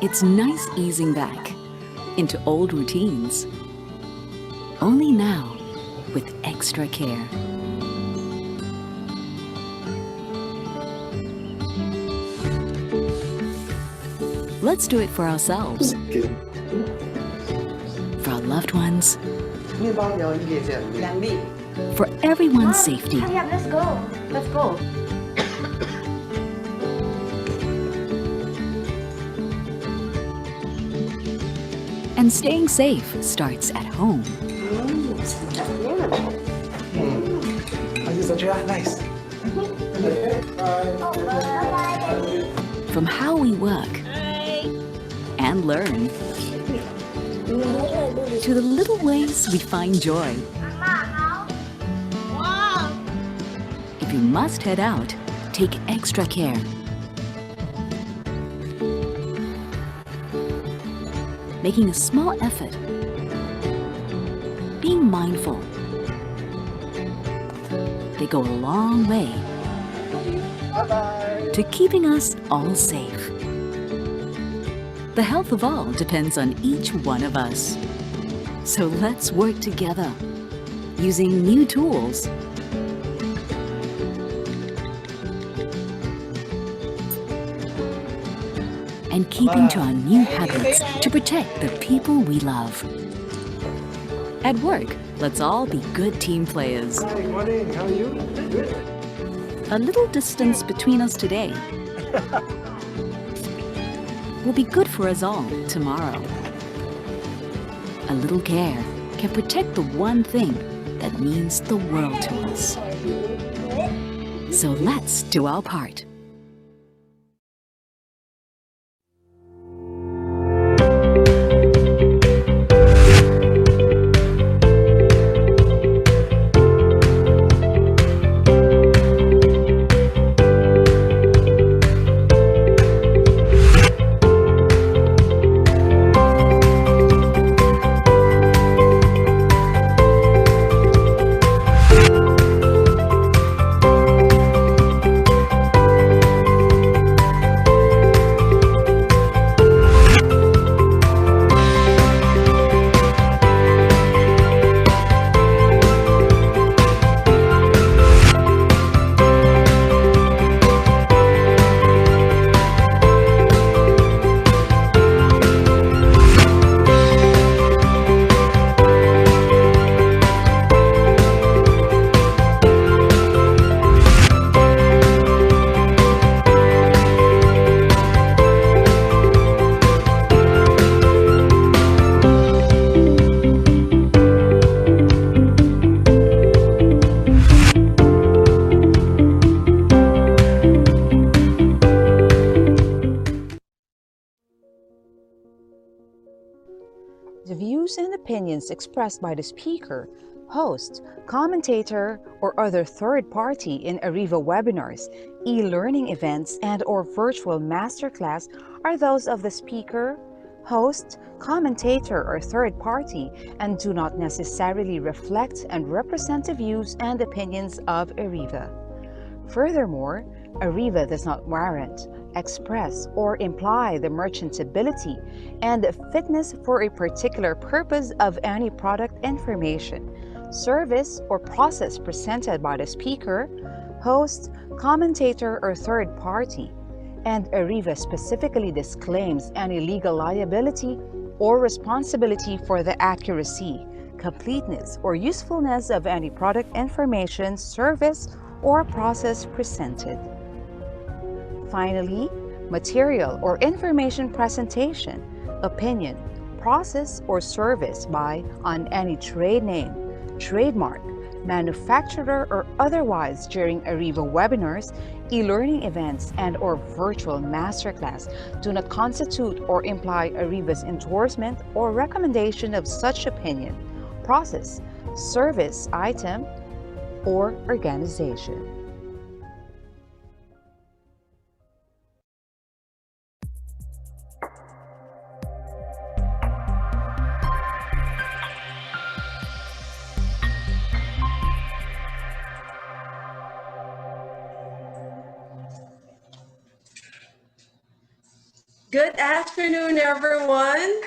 It's nice easing back into old routines. Only now, with extra care. Let's do it for ourselves, for our loved ones, for everyone's safety. Hurry up, let's go. Let's go. And staying safe starts at home. Nice. From how we work and learn, to the little ways we find joy. If you must head out, take extra care. Making a small effort, being mindful, they go a long way to keeping us all safe. The health of all depends on each one of us. So let's work together, using new tools and keeping to our new habits to protect the people we love. At work, let's all be good team players. Hi, good morning. How are you? Good. A little distance between us today will be good for us all tomorrow. A little care can protect the one thing that means the world to us. So let's do our part. The views and opinions expressed by the speaker, host, commentator, or other third party in Arriva webinars, e-learning events, and/or virtual masterclass are those of the speaker, host, commentator, or third party and do not necessarily reflect and represent the views and opinions of Arriva. Furthermore, Arriva does not warrant, express, or imply the merchantability and fitness for a particular purpose of any product information, service, or process presented by the speaker, host, commentator, or third party, and Arriva specifically disclaims any legal liability or responsibility for the accuracy, completeness, or usefulness of any product information, service, or process presented. Finally, material or information presentation, opinion, process, or service by, on any trade name, trademark, manufacturer, or otherwise during Arriva webinars, e-learning events, and/or virtual masterclass do not constitute or imply Arriva's endorsement or recommendation of such opinion, process, service, item, or organization. Good afternoon, everyone.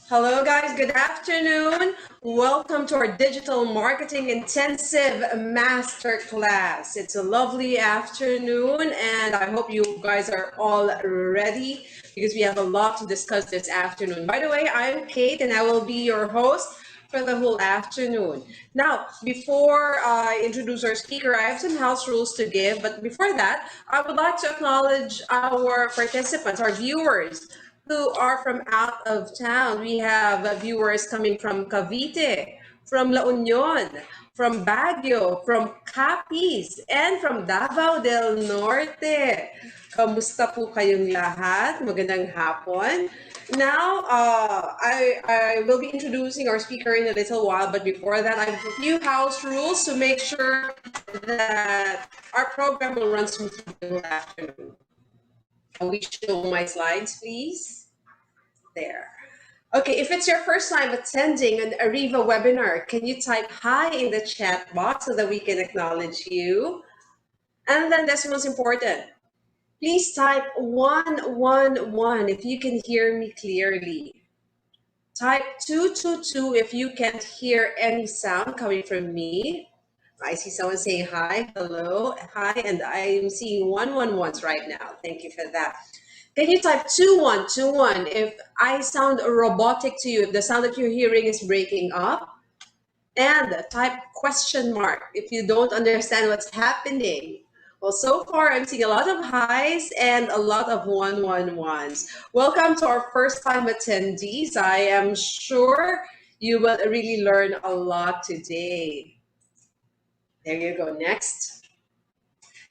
Hello, guys. Good afternoon. Welcome to our digital marketing intensive masterclass. It's a lovely afternoon, and I hope you guys are all ready because we have a lot to discuss this afternoon. By the way, I'm Kate, and I will be your host for the whole afternoon. Now, before I introduce our speaker, I have some house rules to give. But before that, I would like to acknowledge our participants, our viewers who are from out of town. We have viewers coming from Cavite, from La Union, from Baguio, from Capiz, and from Davao del Norte. Kamusta po kayong lahat? Magandang hapon. Now, I will be introducing our speaker in a little while, but before that, I have a few house rules to make sure that our program will run smoothly the whole afternoon. Can we show my slides, please? There. Okay, if it's your first time attending an Arriva webinar, can you type hi in the chat box so that we can acknowledge you? And then that's most important. Please type 111 if you can hear me clearly. Type 222 if you can't hear any sound coming from me. I see someone saying hi, hello, hi, and I'm seeing 111s right now. Thank you for that. Can you type 2121 if I sound robotic to you, if the sound that you're hearing is breaking up? And type question mark if you don't understand what's happening. Well, so far I'm seeing a lot of highs and a lot of 111s. Welcome to our first time attendees. I am sure you will really learn a lot today. There you go. Next.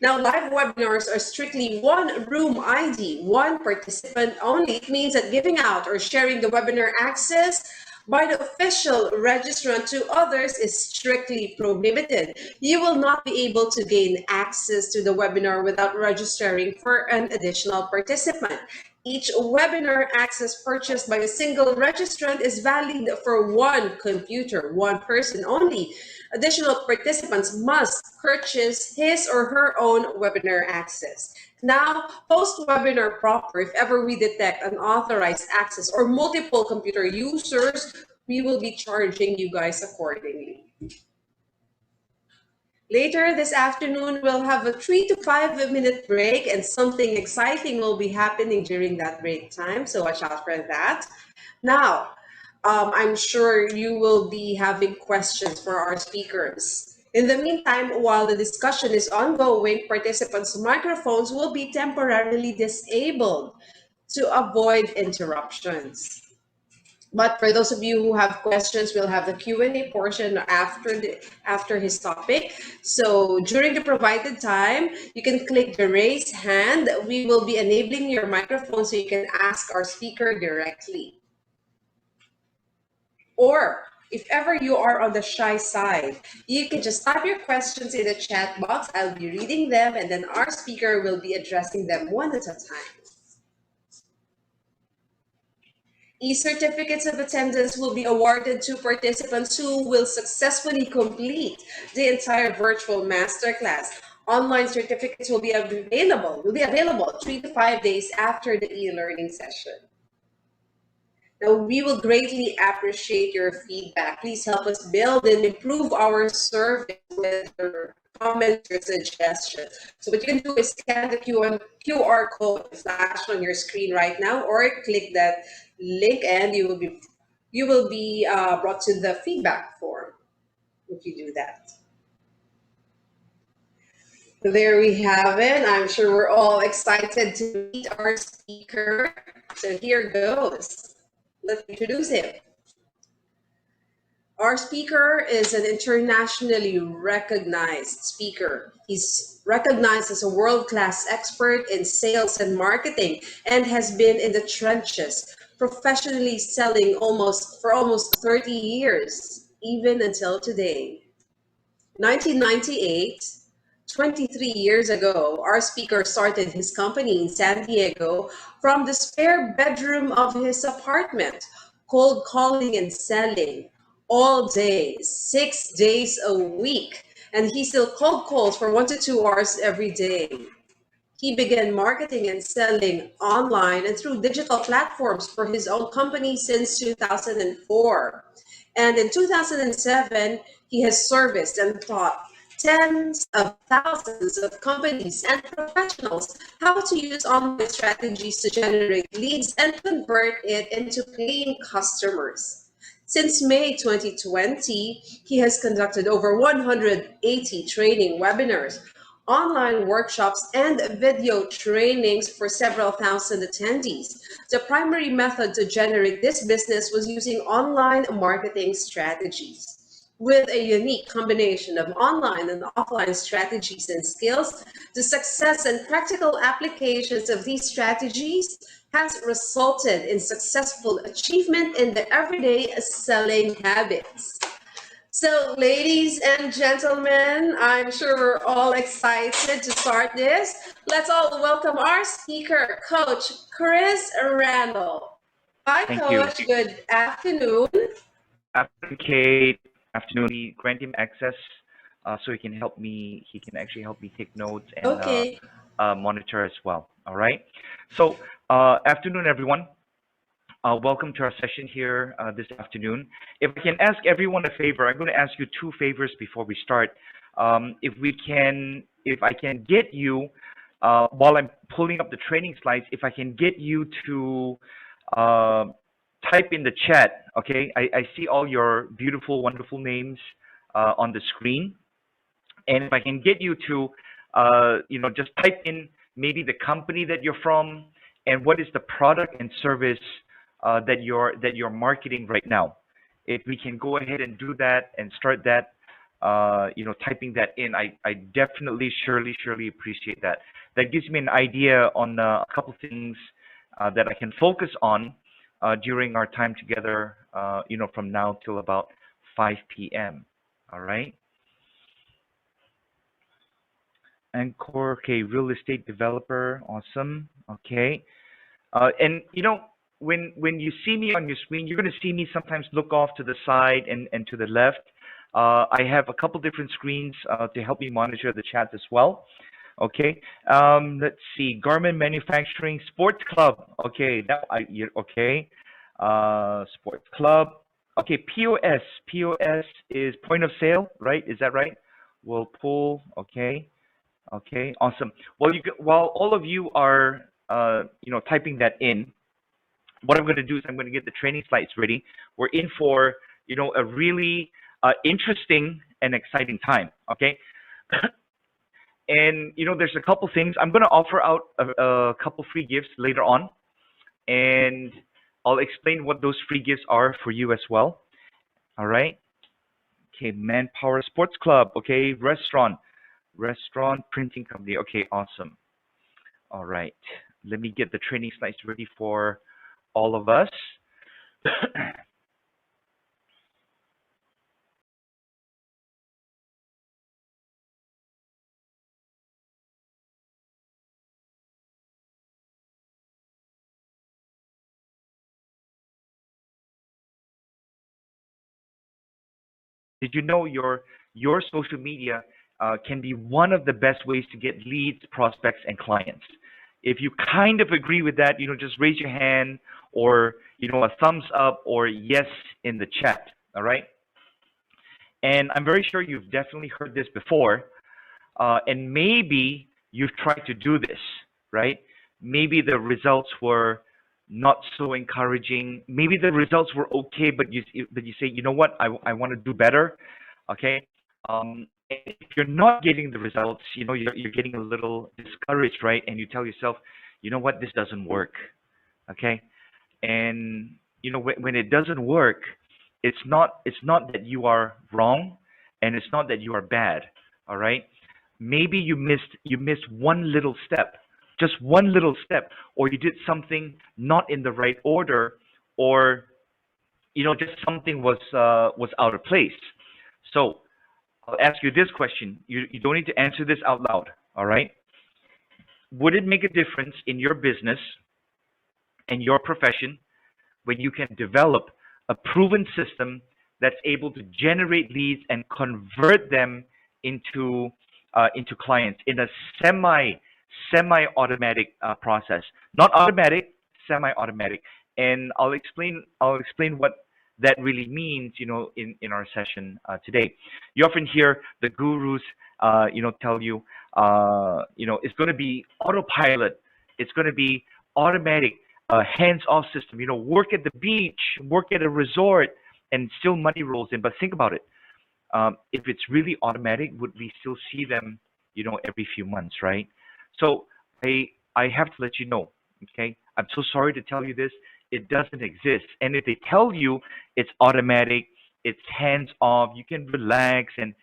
Now, live webinars are strictly one room ID, one participant only. It means that giving out or sharing the webinar access by the official registrant to others is strictly prohibited. You will not be able to gain access to the webinar without registering for an additional participant. Each webinar access purchased by a single registrant is valid for one computer, one person only. Additional participants must purchase his or her own webinar access. Now, post-webinar proper, if ever we detect unauthorized access or multiple computer users, we will be charging you guys accordingly. Later this afternoon, we'll have a 3 to 5 minute break, and something exciting will be happening during that break time, so watch out for that. Now, I'm sure you will be having questions for our speakers. In the meantime, while the discussion is ongoing, participants' microphones will be temporarily disabled to avoid interruptions. But for those of you who have questions, we'll have the Q&A portion after his topic. So during the provided time, you can click the raise hand. We will be enabling your microphone so you can ask our speaker directly. Or if ever you are on the shy side, you can just type your questions in the chat box. I'll be reading them, and then our speaker will be addressing them one at a time. E-certificates of attendance will be awarded to participants who will successfully complete the entire virtual masterclass. Online certificates will be available 3 to 5 days after the e-learning session. Now, we will greatly appreciate your feedback. Please help us build and improve our service with your comments or suggestions. So what you can do is scan the QR code flashed on your screen right now, or click that link, and you will be brought to the feedback form if you do that. So there we have it. I'm sure we're all excited to meet our speaker. So here goes. Let's introduce him. Our speaker is an internationally recognized speaker. He's recognized as a world-class expert in sales and marketing and has been in the trenches, professionally selling for almost 30 years, even until today. 1998, 23 years ago, our speaker started his company in San Diego from the spare bedroom of his apartment, cold calling and selling all day, 6 days a week. And he still cold calls for 1 to 2 hours every day. He began marketing and selling online and through digital platforms for his own company since 2004. And in 2007, he has serviced and taught tens of thousands of companies and professionals how to use online strategies to generate leads and convert it into paying customers. Since May 2020, he has conducted over 180 training webinars, online workshops, and video trainings for several thousand attendees. The primary method to generate this business was using online marketing strategies. With a unique combination of online and offline strategies and skills, the success and practical applications of these strategies has resulted in successful achievement in the everyday selling habits. So, ladies and gentlemen, I'm sure we're all excited to start this. Let's all welcome our speaker, Coach Chris Randall. Hi, Thank you. Coach. Good afternoon. Afternoon, Kate. Afternoon. Grant him access so he can help me. He can actually help me take notes and Okay. monitor as well. All right. So, afternoon, everyone. Welcome to our session here this afternoon. If I can ask everyone a favor, I'm going to ask you two favors before we start. If I can get you, while I'm pulling up the training slides, if I can get you to uh, type in the chat, okay? I see all your beautiful, wonderful names on the screen. And if I can get you to, just type in maybe the company that you're from and what is the product and service that you're marketing right now. If we can go ahead and do that and start that, typing that in, I definitely, surely appreciate that. That gives me an idea on a couple things that I can focus on during our time together, from now till about 5 p.m. All right. Anchor, okay, real estate developer, awesome. Okay, and when you see me on your screen, you're going to see me sometimes look off to the side and to the left. I have a couple different screens to help me monitor the chat as well. Okay, let's see, garment manufacturing, sports club. Okay, okay, sports club. Okay, POS is point of sale, right? Is that right? We'll pull. Okay. Okay, awesome. Well, while all of you are, typing that in, what I'm going to do is I'm going to get the training slides ready. We're in for, a really interesting and exciting time. Okay, and there's a couple things I'm going to offer out a couple free gifts later on, and I'll explain what those free gifts are for you as well. All right. Okay, Manpower Sports Club. Okay, restaurant printing company. Okay, awesome. All right, let me get the training slides ready for all of us. Did you know your social media can be one of the best ways to get leads, prospects, and clients? If you kind of agree with that, just raise your hand or a thumbs up or yes in the chat. All right. And I'm very sure you've definitely heard this before, and maybe you've tried to do this, right? Maybe the results were not so encouraging. Maybe the results were okay, but you say, you know what, I want to do better. Okay. And if you're not getting the results, you're getting a little discouraged, right? And you tell yourself, you know what, this doesn't work. Okay. And when it doesn't work, it's not that you are wrong, and it's not that you are bad. All right. Maybe you missed one little step, just one little step, or you did something not in the right order, or just something was out of place. So I'll ask you this question. You don't need to answer this out loud. All right. Would it make a difference in your business and your profession when you can develop a proven system that's able to generate leads and convert them into clients in a semi semi-automatic process. Not automatic, semi-automatic. And I'll explain what that really means, in our session today. You often hear the gurus, tell you, it's going to be autopilot. It's going to be automatic, hands-off system. Work at the beach, work at a resort, and still money rolls in. But think about it. If it's really automatic, would we still see them, every few months, right? So I I have to let you know, okay? I'm so sorry to tell you this. It doesn't exist. And if they tell you it's automatic, it's hands off, you can relax, and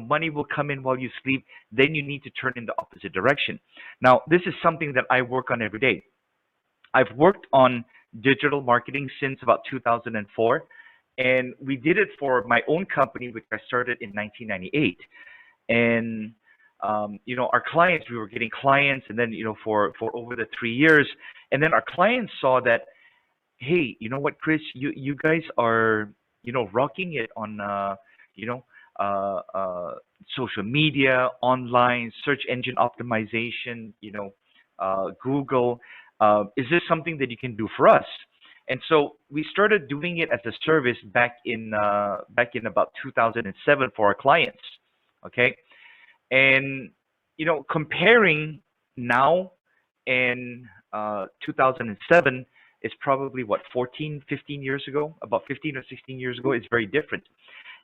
money will come in while you sleep, then you need to turn in the opposite direction. Now, this is something that I work on every day. I've worked on digital marketing since about 2004, and we did it for my own company, which I started in 1998. And our clients, we were getting clients, and then for over the 3 years, and then our clients saw that, hey, you know what, Chris, you guys are rocking it on you know social media, online search engine optimization, Google. Is this something that you can do for us? And so we started doing it as a service back in about 2007 for our clients. Okay, and comparing now and 2007 is probably what, 14, 15 years ago, about 15 or 16 years ago. It's very different.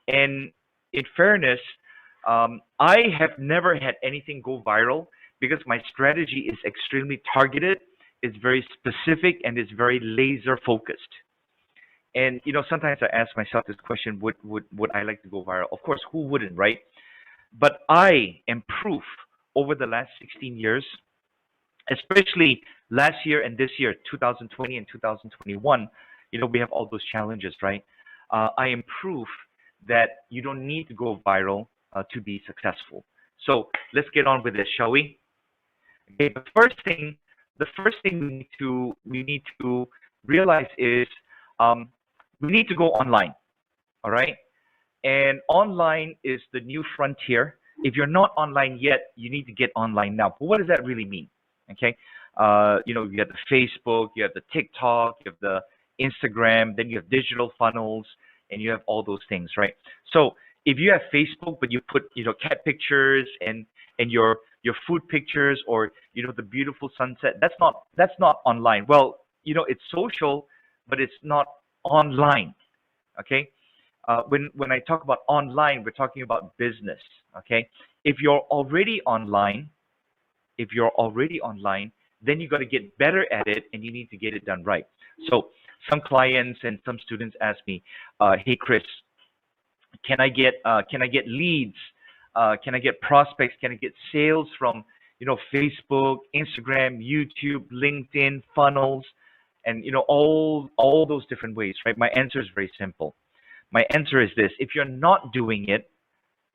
And in fairness, I have never had anything go viral because my strategy is extremely targeted, it's very specific, and it's very laser focused. And sometimes I ask myself this question: Would I like to go viral? Of course, who wouldn't, right? But I am proof over the last 16 years, especially last year and this year, 2020 and 2021. We have all those challenges, right? I am proof that you don't need to go viral to be successful. So let's get on with this, shall we? Okay. The first thing we need to realize is, um, we need to go online. All right. And online is the new frontier. If you're not online yet, you need to get online now. But what does that really mean? Okay. You have the Facebook, you have the TikTok, you have the Instagram, then you have digital funnels, and you have all those things, right? So if you have Facebook, but you put, cat pictures and your food pictures, or the beautiful sunset, that's not online. Well, it's social, but it's not online. Okay. When I talk about online, we're talking about business. Okay. If you're already online, if you're already online, then you got to get better at it, and you need to get it done right. So some clients and some students ask me, "Hey, Chris, can I get leads? Can I get prospects? Can I get sales from Facebook, Instagram, YouTube, LinkedIn, funnels, and all those different ways?" Right? My answer is very simple. My answer is this: if you're not doing it,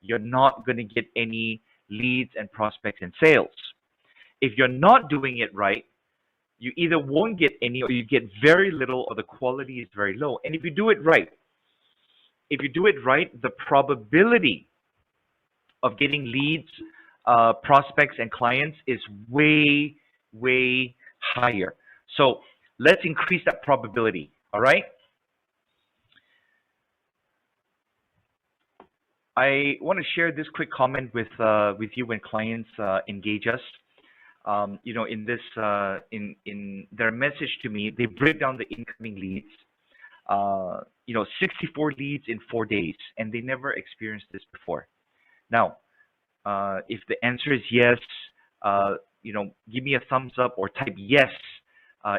you're not going to get any leads and prospects and sales. If you're not doing it right, you either won't get any, or you get very little, or the quality is very low. And if you do it right, the probability of getting leads, prospects, and clients is way, way higher. So let's increase that probability. All right. I want to share this quick comment with you when clients engage us. In their message to me, they break down the incoming leads. 64 leads in 4 days, and they never experienced this before. Now, if the answer is yes, give me a thumbs up or type yes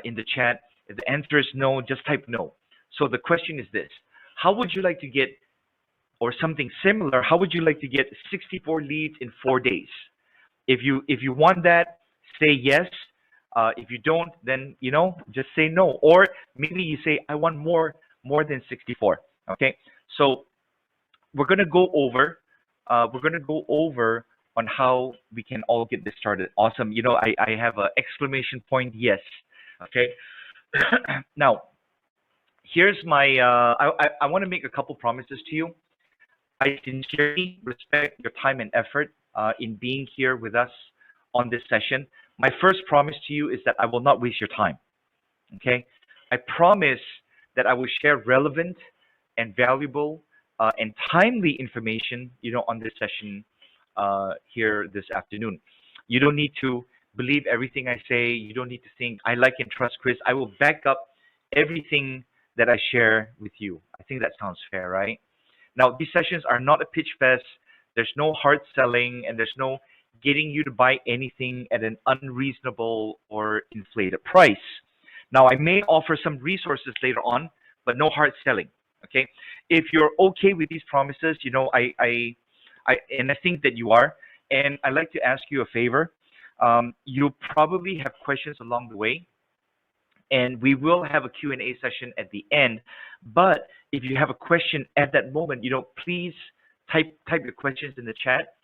in the chat. If the answer is no, just type no. So the question is this: how would you like to get, or something similar, how would you like to get 64 leads in 4 days? If you want that, say yes. If you don't, then just say no. Or maybe you say, I want more than 64. Okay. So we're gonna go over on how we can all get this started. Awesome. I have an exclamation point, yes. Okay. Now, here's my I want to make a couple promises to you. I sincerely respect your time and effort in being here with us on this session. My first promise to you is that I will not waste your time. Okay, I promise that I will share relevant and valuable and timely information, on this session here this afternoon. You don't need to believe everything I say. You don't need to think I like and trust Chris. I will back up everything that I share with you. I think that sounds fair, right? Now, these sessions are not a pitch fest. There's no hard selling, and there's no getting you to buy anything at an unreasonable or inflated price. Now, I may offer some resources later on, but no hard selling. Okay. If you're okay with these promises, and I think that you are, and I'd like to ask you a favor. You probably have questions along the way, and we will have a Q&A session at the end. But if you have a question at that moment, please type your questions in the chat,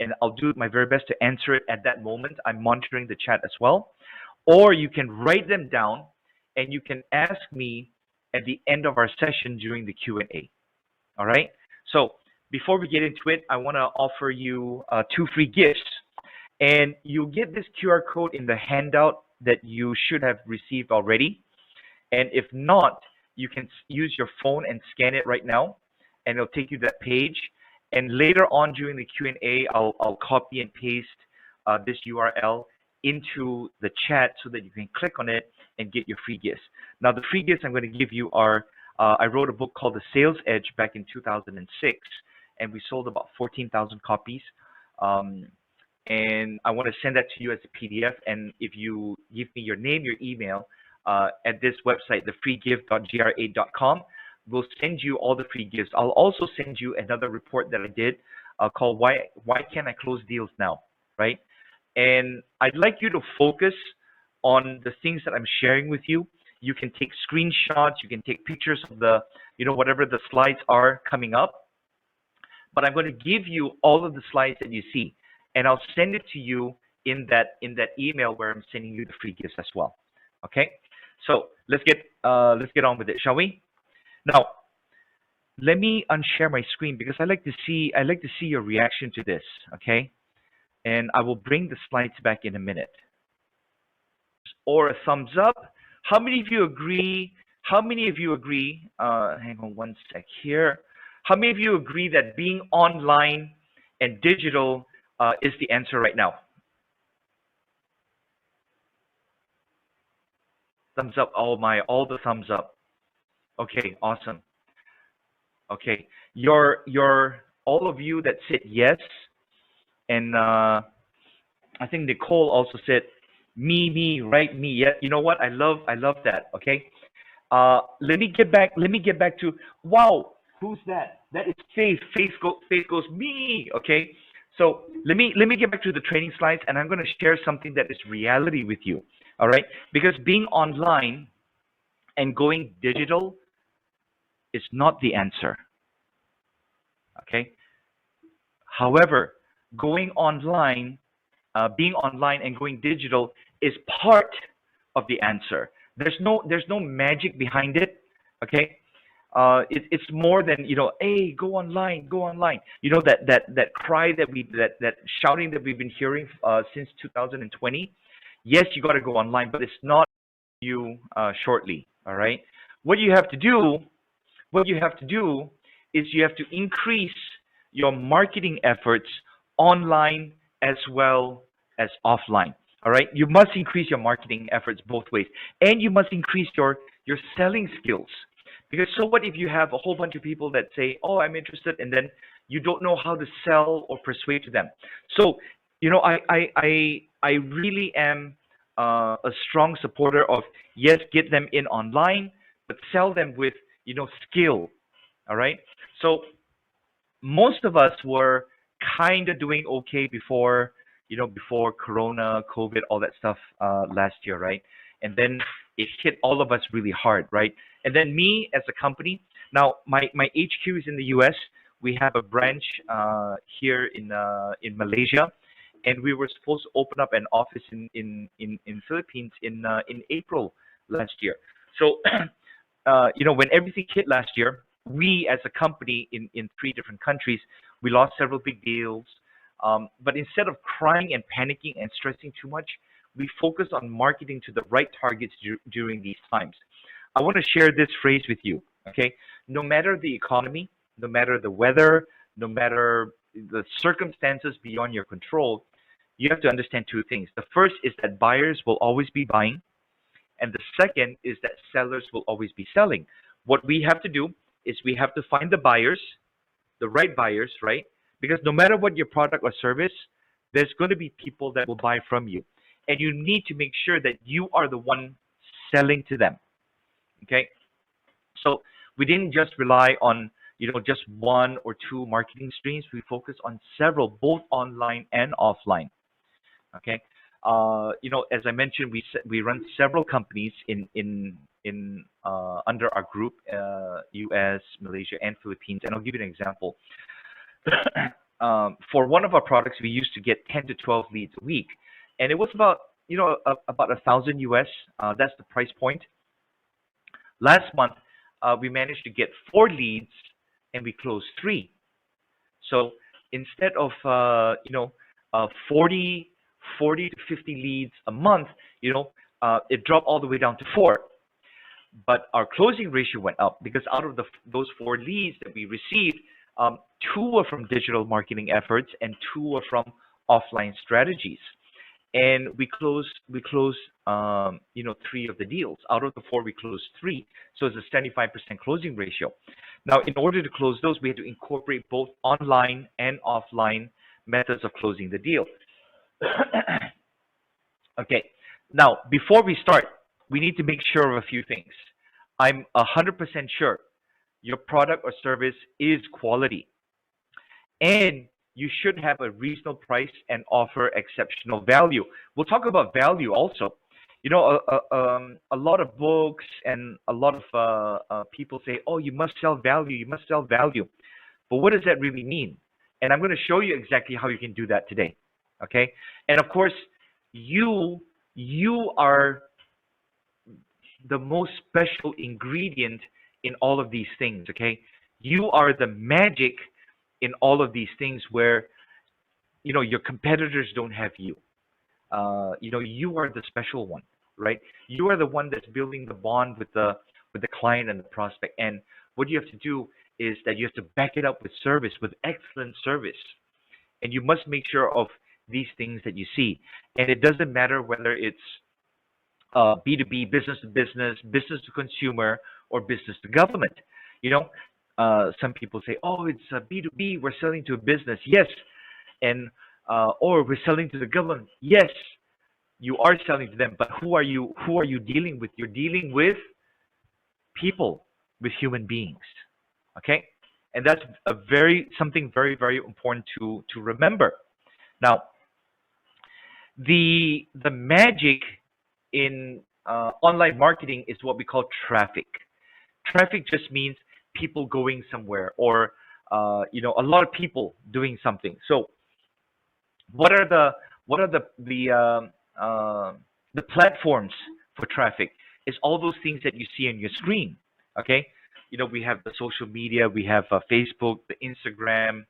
and I'll do my very best to answer it at that moment. I'm monitoring the chat as well. Or you can write them down, and you can ask me at the end of our session during the Q&A. All right? So before we get into it, I want to offer you two free gifts. And you'll get this QR code in the handout that you should have received already. And if not, you can use your phone and scan it right now, and it'll take you to that page. And later on during the Q&A, I'll copy and paste this URL into the chat so that you can click on it and get your free gifts. Now, the free gifts I'm going to give you are, I wrote a book called The Sales Edge back in 2006, and we sold about 14,000 copies. And I want to send that to you as a PDF. And if you give me your name, your email at this website, thefreegift.gra.com, we'll send you all the free gifts. I'll also send you another report that I did called Why Can't I Close Deals Now, right? And I'd like you to focus on the things that I'm sharing with you. You can take screenshots, you can take pictures of the, whatever the slides are coming up. But I'm going to give you all of the slides that you see, and I'll send it to you in that email where I'm sending you the free gifts as well. Okay, so let's get on with it, shall we? Now, let me unshare my screen because I like to see your reaction to this. Okay, and I will bring the slides back in a minute. Or a thumbs up. How many of you agree? Hang on one sec here. How many of you agree that being online and digital is the answer right now? Thumbs up. Oh my, all the thumbs up. Okay, awesome. Okay, all of you that said yes, and I think Nicole also said me, right? Me. Yeah. You know what? I love that. Okay. Let me get back to, wow, who's that? That is Faith. Faith goes me. Okay. So let me get back to the training slides, and I'm going to share something that is reality with you. All right, because being online and going digital is not the answer. Okay. However, being online and going digital is part of the answer. There's no magic behind it. Okay. It's more than, hey, go online. That cry that shouting that we've been hearing since 2020. Yes, you got to go online, but it's not you shortly. All right. What you have to do is you have to increase your marketing efforts online as well as offline. All right. You must increase your marketing efforts both ways, and you must increase your selling skills. Because so what if you have a whole bunch of people that say, "Oh, I'm interested," and then you don't know how to sell or persuade to them. So, I really am a strong supporter of, yes, get them in online, but sell them with skill. All right. So most of us were kind of doing okay before Corona, COVID, all that stuff last year, right? And then it hit all of us really hard, right? And then me as a company, now my HQ is in the US. We have a branch here in Malaysia, and we were supposed to open up an office in Philippines in April last year. So when everything hit last year, we as a company in 3 different countries, we lost several big deals. But instead of crying and panicking and stressing too much, we focus on marketing to the right targets during these times. I want to share this phrase with you. Okay, no matter the economy, no matter the weather, no matter the circumstances beyond your control, you have to understand two things. The first is that buyers will always be buying, and the second is that sellers will always be selling. What we have to do is we have to find the buyers, the right buyers, right? Because no matter what your product or service, there's going to be people that will buy from you. And you need to make sure that you are the one selling to them. Okay? So we didn't just rely on, just one or two marketing streams. We focus on several, both online and offline. Okay. As I mentioned, we run several companies in under our group, U.S., Malaysia, and Philippines. And I'll give you an example. For one of our products, we used to get 10 to 12 leads a week, and it was about about 1,000 US. That's the price point. Last month, we managed to get 4 leads, and we closed 3. So instead of 40 to 50 leads a month, it dropped all the way down to 4. But our closing ratio went up because out of those 4 leads that we received, 2 were from digital marketing efforts and 2 were from offline strategies. And we closed 3 of the deals. Out of the 4, we closed 3. So it's a 75% closing ratio. Now, in order to close those, we had to incorporate both online and offline methods of closing the deal. Okay. Now, before we start, we need to make sure of a few things. I'm 100% sure your product or service is quality, and you should have a reasonable price and offer exceptional value. We'll talk about value also. A lot of books and a lot of people say, "Oh, you must sell value. You must sell value." But what does that really mean? And I'm going to show you exactly how you can do that today. Okay. And of course, you are the most special ingredient in all of these things. Okay. You are the magic in all of these things where, your competitors don't have you. You are the special one, right? You are the one that's building the bond with the client and the prospect. And what you have to do is that you have to back it up with service, with excellent service. And you must make sure of these things that you see. And it doesn't matter whether it's B2B, business to business, business to consumer, or business to government. Some people say, "Oh, it's B2B. We're selling to a business." Yes, and or we're selling to the government. Yes, you are selling to them. But who are you dealing with? You're dealing with people, with human beings. Okay, and that's something very, very important to remember. Now, the magic in online marketing is what we call traffic. Traffic just means people going somewhere, or a lot of people doing something. So what are the platforms for traffic? Is all those things that you see on your screen. Okay, we have the social media, we have Facebook, the Instagram,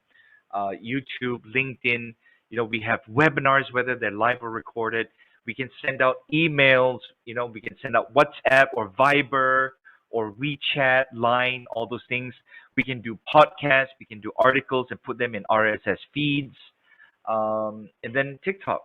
YouTube, LinkedIn. We have webinars, whether they're live or recorded. We can send out emails. We can send out WhatsApp or Viber or WeChat, Line, all those things. We can do podcasts. We can do articles and put them in RSS feeds. And then TikTok,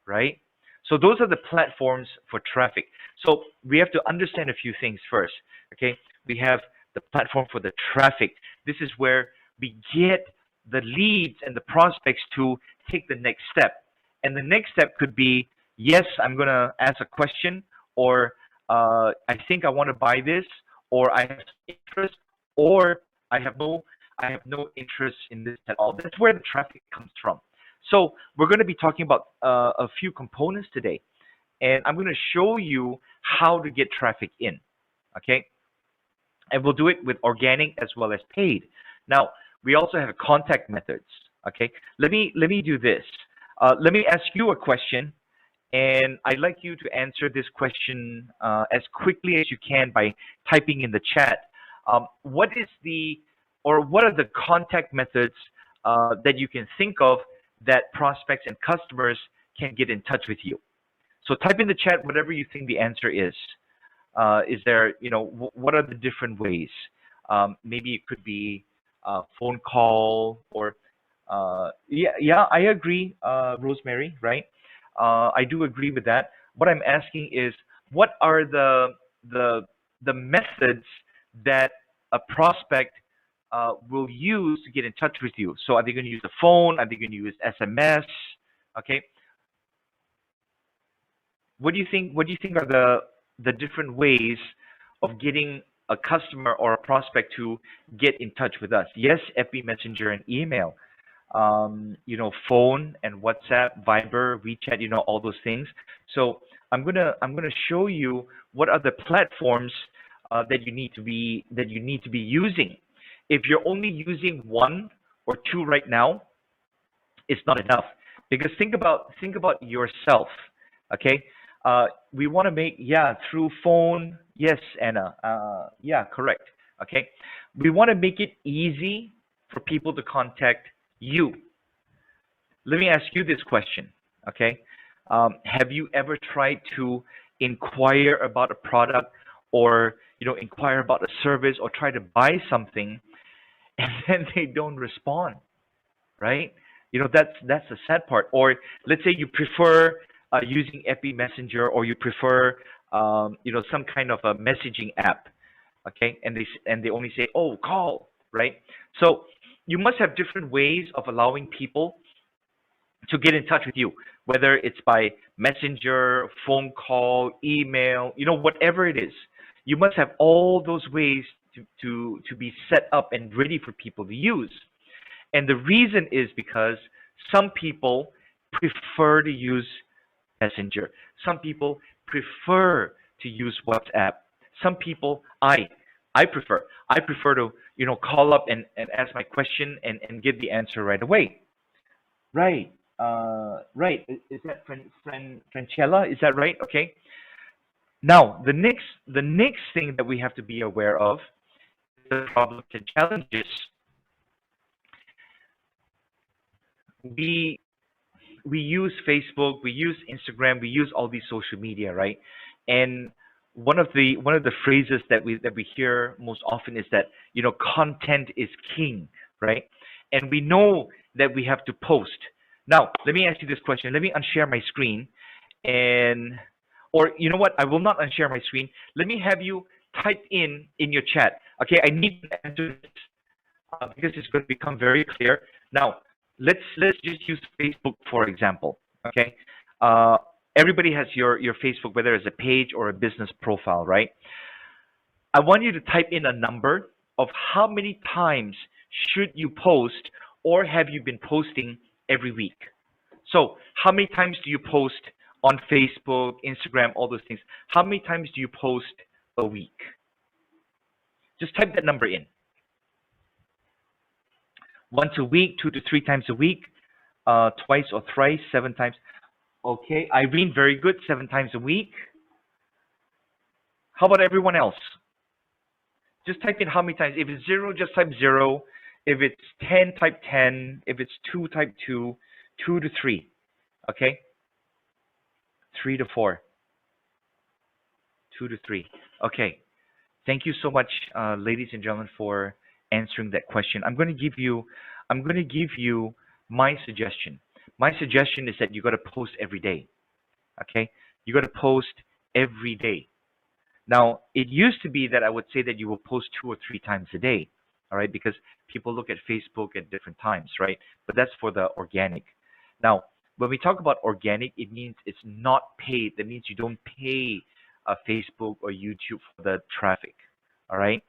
right? So those are the platforms for traffic. So we have to understand a few things first. Okay, we have the platform for the traffic. This is where we get the leads and the prospects to take the next step. And the next step could be, yes, I'm going to ask a question, or I think I want to buy this, or I have interest, or I have no interest in this at all. That's where the traffic comes from. So we're going to be talking about a few components today, and I'm going to show you how to get traffic in. Okay, and we'll do it with organic as well as paid. Now, we also have contact methods. Okay, let me do this. Let me ask you a question, and I'd like you to answer this question as quickly as you can by typing in the chat. What are the contact methods that you can think of that prospects and customers can get in touch with you? So type in the chat whatever you think the answer is. Is there, what are the different ways? Maybe it could be phone call or, yeah, I agree, Rosemary, right? I do agree with that. What I'm asking is, what are the the methods that a prospect will use to get in touch with you? So are they going to use the phone? Are they going to use SMS? Okay. What do you think? What do you think are the different ways of getting a customer or a prospect to get in touch with us? Yes, FB Messenger and email. Phone and WhatsApp, Viber, WeChat, all those things. So I'm gonna show you what are the platforms that you need to be using. If you're only using one or two right now, it's not enough, because think about yourself. Okay, we want to make, yeah, through phone. Yes, Anna. Yeah, correct. Okay, we want to make it easy for people to contact you. Let me ask you this question. Okay, have you ever tried to inquire about a product, or inquire about a service, or try to buy something, and then they don't respond, right? That's the sad part. Or let's say you prefer using FB Messenger, or you prefer some kind of a messaging app, okay? And they only say, oh, call, right? So you must have different ways of allowing people to get in touch with you, whether it's by messenger, phone call, email, whatever it is. You must have all those ways to be set up and ready for people to use. And the reason is because some people prefer to use Messenger. Some people prefer to use WhatsApp. Some people, I prefer to, call up and ask my question and get the answer right away. Right. Right. Is that Francella? Is that right? Okay. Now, the next thing that we have to be aware of is the problems and challenges. We we use Facebook, we use Instagram, we use all these social media, right? And one of the phrases that we hear most often is that, content is king, right? And we know that we have to post. Now, let me ask you this question. Let me unshare my screen, and or you know what? I will not unshare my screen. Let me have you type in your chat. Okay, I need to answer this because it's going to become very clear. Now, let's just use Facebook for example. Okay, uh, everybody has your Facebook, whether it's a page or a business profile, right? I want you to type in a number of how many times should you post, or have you been posting every week. So, how many times do you post on Facebook, Instagram, all those things? How many times do you post a week? Just type that number in. Once a week, 2 to 3 times a week, twice or thrice, 7 times. Okay, Irene, very good, 7 times a week. How about everyone else? Just type in how many times. If it's zero, just type zero. If it's 10, type 10. If it's two, type two. 2 to 3. Okay, 3 to 4. 2 to 3. Okay. Thank you so much, ladies and gentlemen, for answering that question. I'm going to give you my suggestion. My suggestion is that you got to post every day. Okay, you got to post every day. Now, it used to be that I would say that you will post 2 or 3 times a day. All right, because people look at Facebook at different times, right? But that's for the organic. Now, when we talk about organic, it means it's not paid. That means you don't pay Facebook or YouTube for the traffic. All right.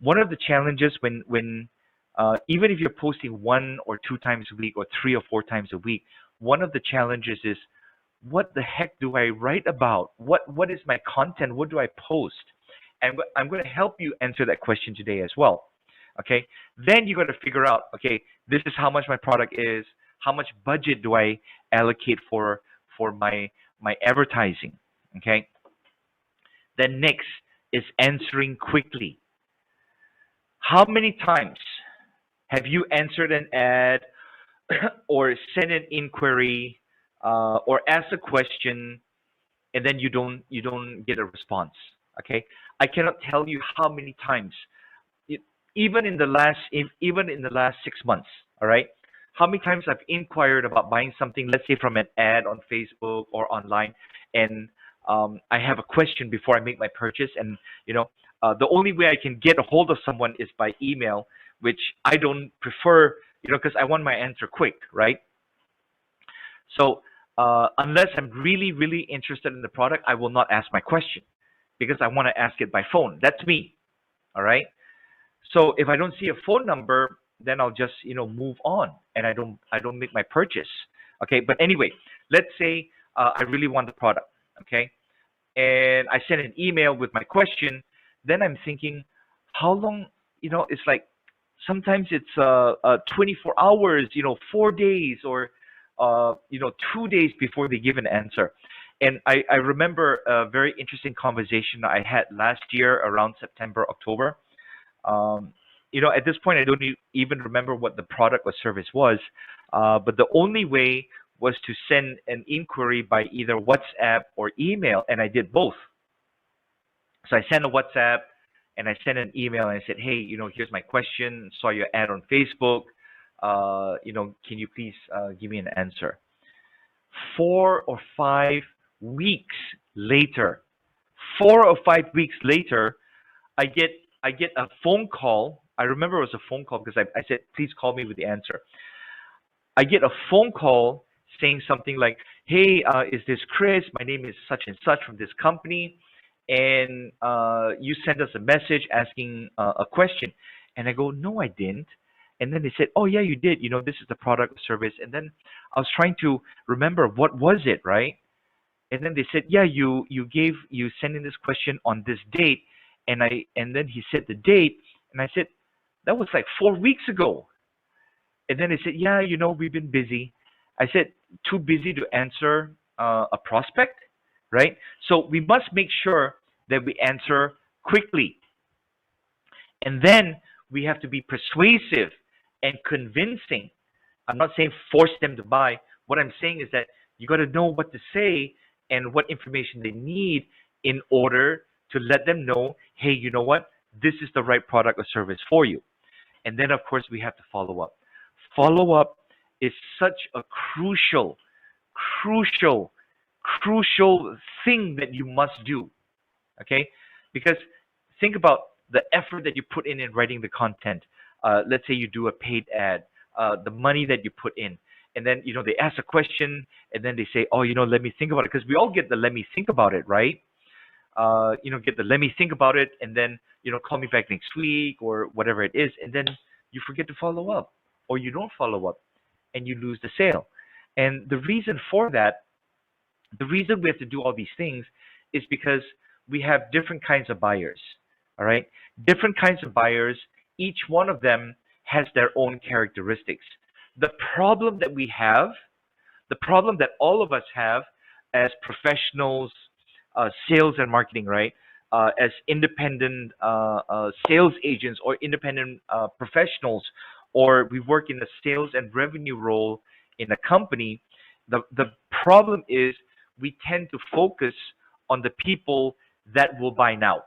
One of the challenges when even if you're posting 1 or 2 times a week, or 3 or 4 times a week, one of the challenges is, what the heck do I write about? What is my content? What do I post? And I'm going to help you answer that question today as well. Okay. Then you got to figure out, okay, this is how much my product is. How much budget do I allocate for my advertising? Okay. Then next is answering quickly. How many times have you answered an ad or send an inquiry, or ask a question, and then you don't get a response. Okay, I cannot tell you how many times, e- even in the last 6 months. All right, how many times I've inquired about buying something, let's say from an ad on Facebook or online, and I have a question before I make my purchase, and the only way I can get a hold of someone is by email, which I don't prefer, because I want my answer quick, right? So unless I'm really, really interested in the product, I will not ask my question because I want to ask it by phone. That's me. All right. So if I don't see a phone number, then I'll just move on, and I don't make my purchase. Okay. But anyway, let's say I really want the product. Okay, and I send an email with my question. Then I'm thinking, how long? It's like sometimes it's 24 hours, 4 days, or 2 days before they give an answer. And I remember a very interesting conversation I had last year around September, October. At this point, I don't even remember what the product or service was, but the only way was to send an inquiry by either WhatsApp or email, and I did both. So I sent a WhatsApp and I sent an email and I said, hey, here's my question. Saw your ad on Facebook. Can you please give me an answer? 4 or 5 weeks later, 4 or 5 weeks later, I get I get a phone call. I remember it was a phone call because I said, please call me with the answer. I get a phone call saying something like, "Hey, is this Chris? My name is such and such from this company, and you sent us a message asking a question." And I go, "No, I didn't." And then they said, "Oh yeah, you did. This is the product or service." And then I was trying to remember what was it, right? And then they said, "Yeah, you sent in this question on this date," and then he said the date, and I said, "That was like 4 weeks ago." And then they said, "Yeah, we've been busy." I said, "Too busy to answer a prospect, right?" So we must make sure that we answer quickly. And then we have to be persuasive and convincing. I'm not saying force them to buy. What I'm saying is that you got to know what to say and what information they need in order to let them know, hey, you know what? This is the right product or service for you. And then, of course, we have to follow up. Follow up is such a crucial, crucial thing that you must do. Okay? Because think about the effort that you put in writing the content. Let's say you do a paid ad, the money that you put in. And then, they ask a question and then they say, oh, let me think about it. Because we all get the let me think about it, right? Get the let me think about it and then, call me back next week or whatever it is. And then you forget to follow up or you don't follow up and you lose the sale. And the reason for that, the reason we have to do all these things is because we have different kinds of buyers. All right. Different kinds of buyers. Each one of them has their own characteristics. The problem that we have, the problem that all of us have as professionals, sales and marketing, right? As independent sales agents or independent professionals, or we work in a sales and revenue role in a company, the problem is we tend to focus on the people that will buy now.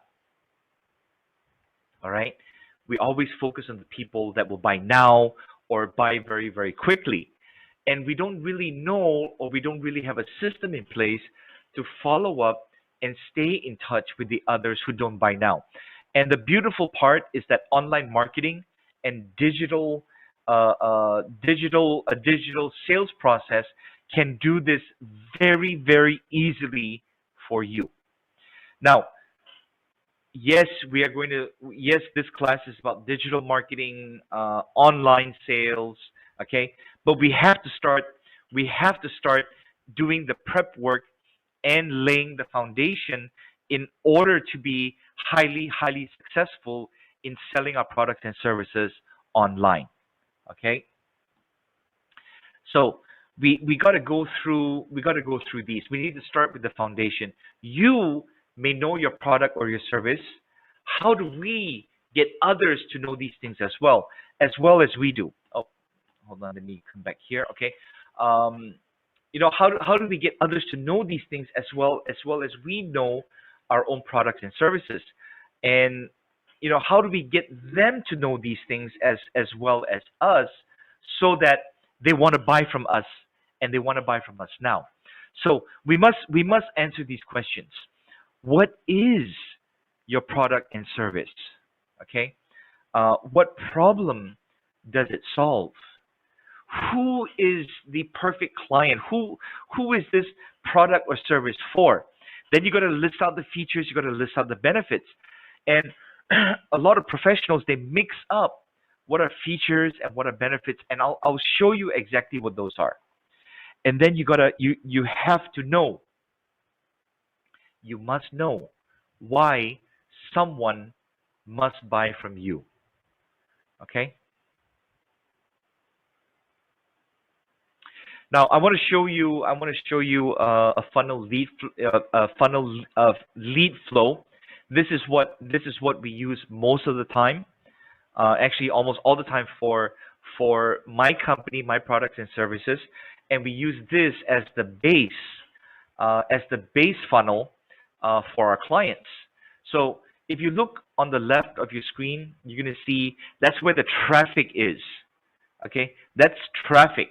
All right. We always focus on the people that will buy now or buy very, very quickly. And we don't really know or we don't really have a system in place to follow up and stay in touch with the others who don't buy now. And the beautiful part is that online marketing and digital sales process can do this very, very easily for you. Now, yes, yes, this class is about digital marketing, online sales, okay? But we have to start doing the prep work and laying the foundation in order to be highly, highly successful in selling our products and services online. Okay. So we got to go through these. We need to start with the foundation. You may know your product or your service. How do we get others to know these things as well as we do? Oh, hold on, let me come back here. Okay. Um, how do we get others to know these things as we know our own products and services, and how do we get them to know these things as well as us, so that they want to buy from us, and they want to buy from us now. So we must answer these questions. What is your product and service? Okay. What problem does it solve? Who is the perfect client? Who is this product or service for? Then you got to list out the features, you got to list out the benefits. And a lot of professionals, they mix up what are features and what are benefits, and I'll show you exactly what those are. And then you have to know, you must know why someone must buy from you. Okay? Now I want to show you a funnel of lead flow. This is what we use most of the time. Actually, almost all the time for my company, my products and services, and we use this as the base funnel for our clients. So if you look on the left of your screen, you're going to see that's where the traffic is. Okay, that's traffic,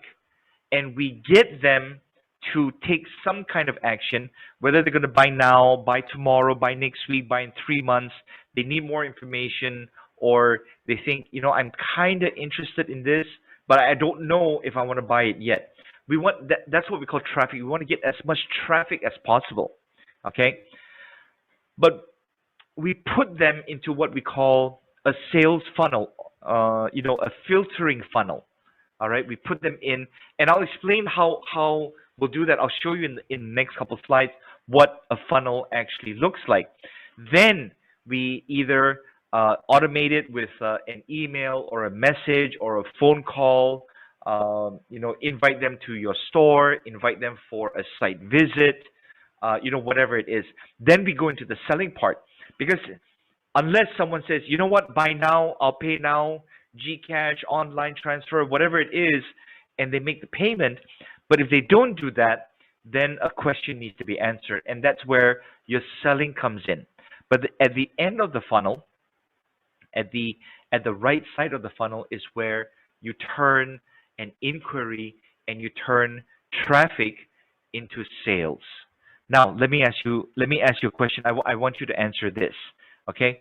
and we get them to take some kind of action, whether they're going to buy now, buy tomorrow, buy next week, buy in 3 months. They need more information, or they think, I'm kind of interested in this, but I don't know if I want to buy it yet. We want that. That's what we call traffic. We want to get as much traffic as possible. Okay, but we put them into what we call a sales funnel, a filtering funnel. All right, we put them in, and I'll explain how we'll do that. I'll show you in the next couple of slides what a funnel actually looks like. Then we either automate it with an email or a message or a phone call. Invite them to your store, invite them for a site visit, whatever it is. Then we go into the selling part, because unless someone says, you know what, buy now, I'll pay now, Gcash, online transfer, whatever it is, and they make the payment. But if they don't do that, then a question needs to be answered, and that's where your selling comes in. But at the end of the funnel, at the right side of the funnel, is where you turn an inquiry and you turn traffic into sales. Now, let me ask you a question. I want you to answer this. Okay.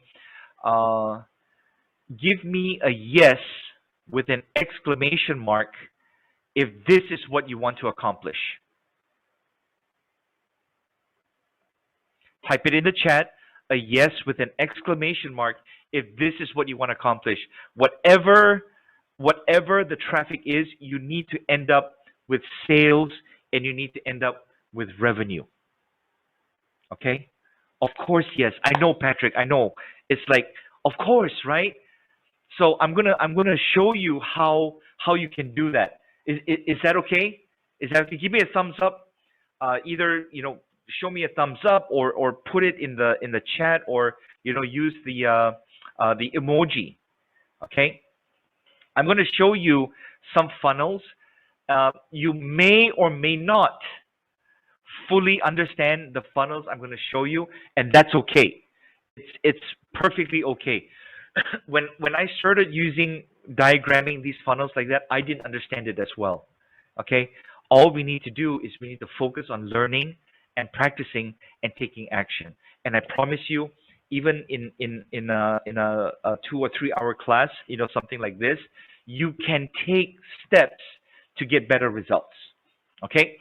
Give me a yes with an exclamation mark if this is what you want to accomplish. Type it in the chat, a yes with an exclamation mark if this is what you want to accomplish. Whatever the traffic is, you need to end up with sales, and you need to end up with revenue. Okay? Of course, yes. I know, Patrick. I know. It's like, of course, right? So I'm gonna show you how you can do that. Is that okay? Is that okay? Give me a thumbs up. Either show me a thumbs up, or put it in the chat, or use the emoji. Okay. I'm going to show you some funnels. You may or may not fully understand the funnels I'm going to show you, and that's okay. It's perfectly okay. When I started using diagramming these funnels like that, I didn't understand it as well. Okay, all we need to do is we need to focus on learning and practicing and taking action. And I promise you, even in a 2 or 3 hour class, something like this, you can take steps to get better results. Okay,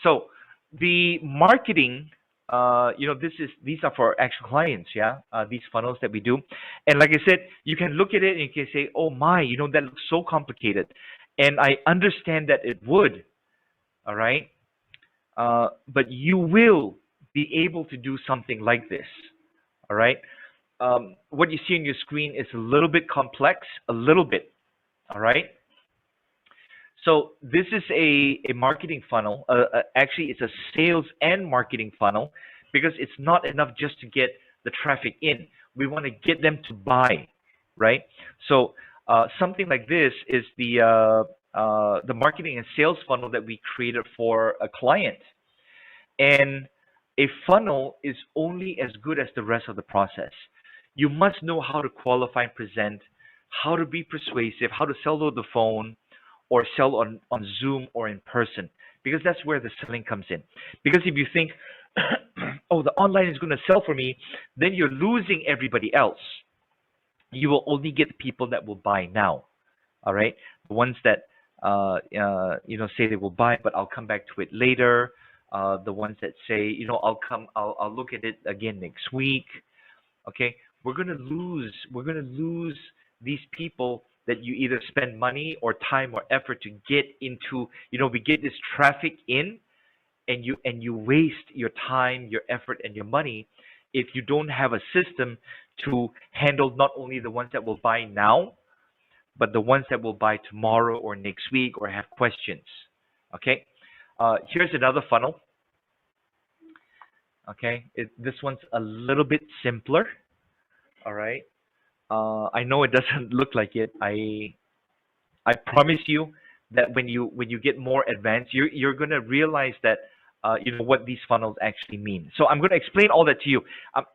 so the marketing, these are for actual clients, yeah. These funnels that we do, and like I said, you can look at it and you can say, oh my, that looks so complicated, and I understand that it would. All right, but you will be able to do something like this. All right, what you see on your screen is a little bit complex, a little bit. All right. So this is a marketing funnel. Actually, it's a sales and marketing funnel, because it's not enough just to get the traffic in. We want to get them to buy, right? So something like this is the the marketing and sales funnel that we created for a client. And a funnel is only as good as the rest of the process. You must know how to qualify and present, how to be persuasive, how to sell over the phone or sell on Zoom or in person, because that's where the selling comes in. Because if you think, oh, the online is going to sell for me, then you're losing everybody else. You will only get people that will buy now. All right, the ones that say they will buy, but I'll come back to it later. The ones that say, I'll look at it again next week. Okay, we're gonna lose these people that you either spend money or time or effort to get into. We get this traffic in, and you waste your time, your effort, and your money if you don't have a system to handle not only the ones that will buy now, but the ones that will buy tomorrow or next week or have questions. Okay, here's another funnel. Okay, this one's a little bit simpler. All right, I know it doesn't look like it. I promise you that when you get more advanced, you're gonna realize that what these funnels actually mean. So I'm gonna explain all that to you.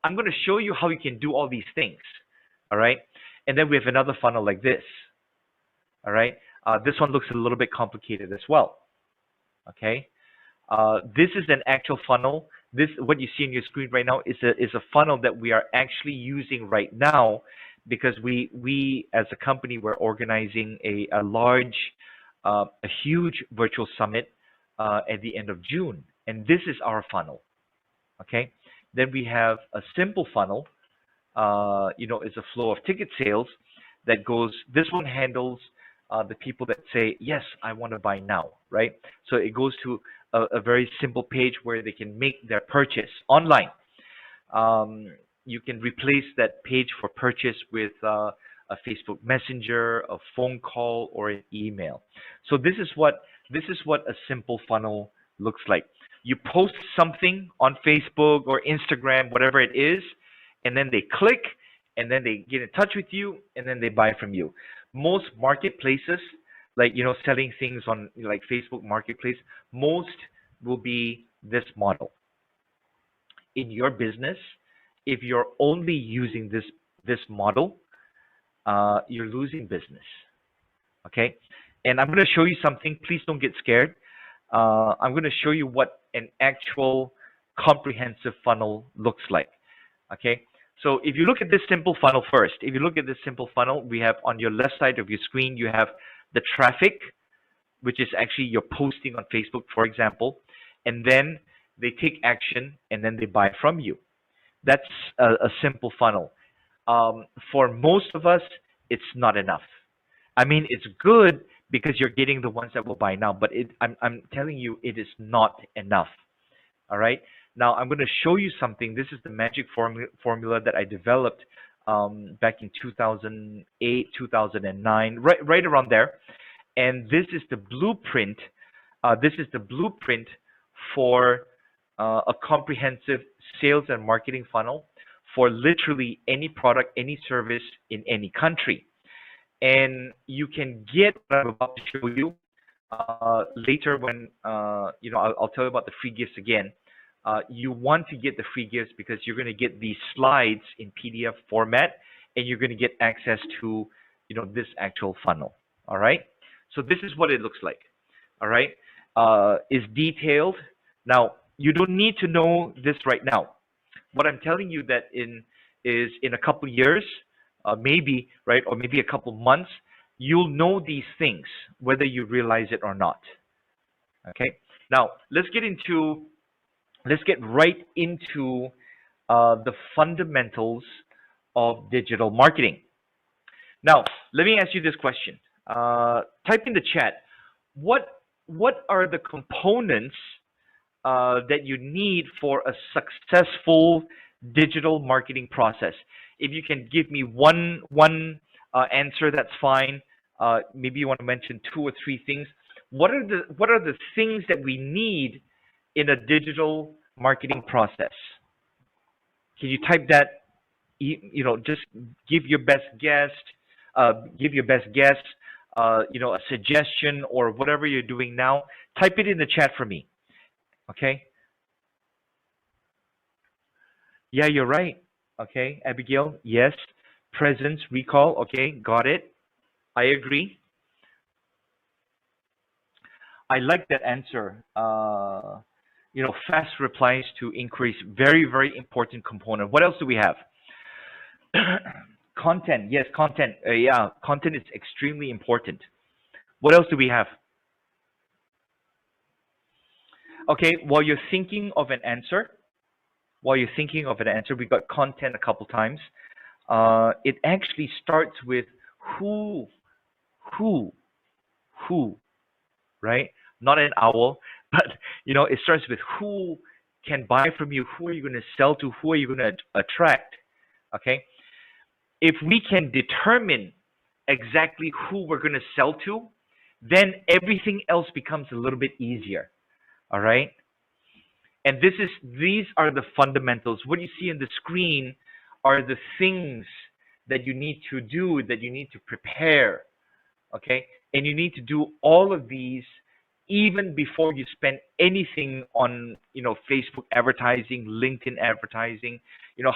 I'm gonna show you how you can do all these things. All right, and then we have another funnel like this. All right, this one looks a little bit complicated as well. Okay, this is an actual funnel. This, what you see on your screen right now, is a funnel that we are actually using right now, because we as a company, we're organizing a huge virtual summit at the end of June, and this is our funnel. Okay, then we have a simple funnel. Is a flow of ticket sales that goes. This one handles the people that say, yes, I want to buy now, right? So it goes to a very simple page where they can make their purchase online. You can replace that page for purchase with a Facebook Messenger, a phone call, or an email. So this is what a simple funnel looks like. You post something on Facebook or Instagram, whatever it is, and then they click, and then they get in touch with you, and then they buy from you. Most marketplaces, like selling things on like Facebook Marketplace, most will be this model. In your business, if you're only using this model, you're losing business. Okay, and I'm going to show you something. Please don't get scared. I'm going to show you what an actual comprehensive funnel looks like. Okay, so if you look at this simple funnel first, we have on your left side of your screen, you have the traffic, which is actually your posting on Facebook, for example, and then they take action and then they buy from you. That's a simple funnel. For most of us, it's not enough. I mean, it's good because you're getting the ones that will buy now, but I'm telling you, it is not enough. All right. Now I'm going to show you something. This is the magic formula that I developed back in 2008, 2009, right around there. And this is the blueprint. For a comprehensive sales and marketing funnel for literally any product, any service in any country. And you can get what I'm about to show you later when I'll tell you about the free gifts again. You want to get the free gifts because you're going to get these slides in PDF format, and you're going to get access to this actual funnel. All right. So this is what it looks like. All right. Is detailed. Now you don't need to know this right now. What I'm telling you that in a couple years, maybe, right, or maybe a couple months, you'll know these things whether you realize it or not. Okay. Now let's get right into the fundamentals of digital marketing. Now let me ask you this question. Type in the chat. What are the components that you need for a successful digital marketing process? If you can give me one answer, that's fine. Maybe you want to mention 2 or 3 things. What are the things that we need in a digital marketing process? Can you type that? Just give your best guess. a suggestion or whatever you're doing now, type it in the chat for me. Okay? Yeah, you're right. Okay, Abigail. Yes. Presence, recall. Okay, got it. I agree. I like that answer. Fast replies to inquiries, very, very important component. What else do we have? Content. Yes, content. Yeah, content is extremely important. What else do we have? Okay, while you're thinking of an answer, we got content a couple times. It actually starts with who, who, who, right? Not an owl, but it starts with who can buy from you, who are you going to sell to, who are you going to attract? Okay, if we can determine exactly who we're going to sell to, then everything else becomes a little bit easier. All right. And these are the fundamentals. What you see on the screen are the things that you need to do, that you need to prepare. Okay. And you need to do all of these even before you spend anything on, Facebook advertising, LinkedIn advertising.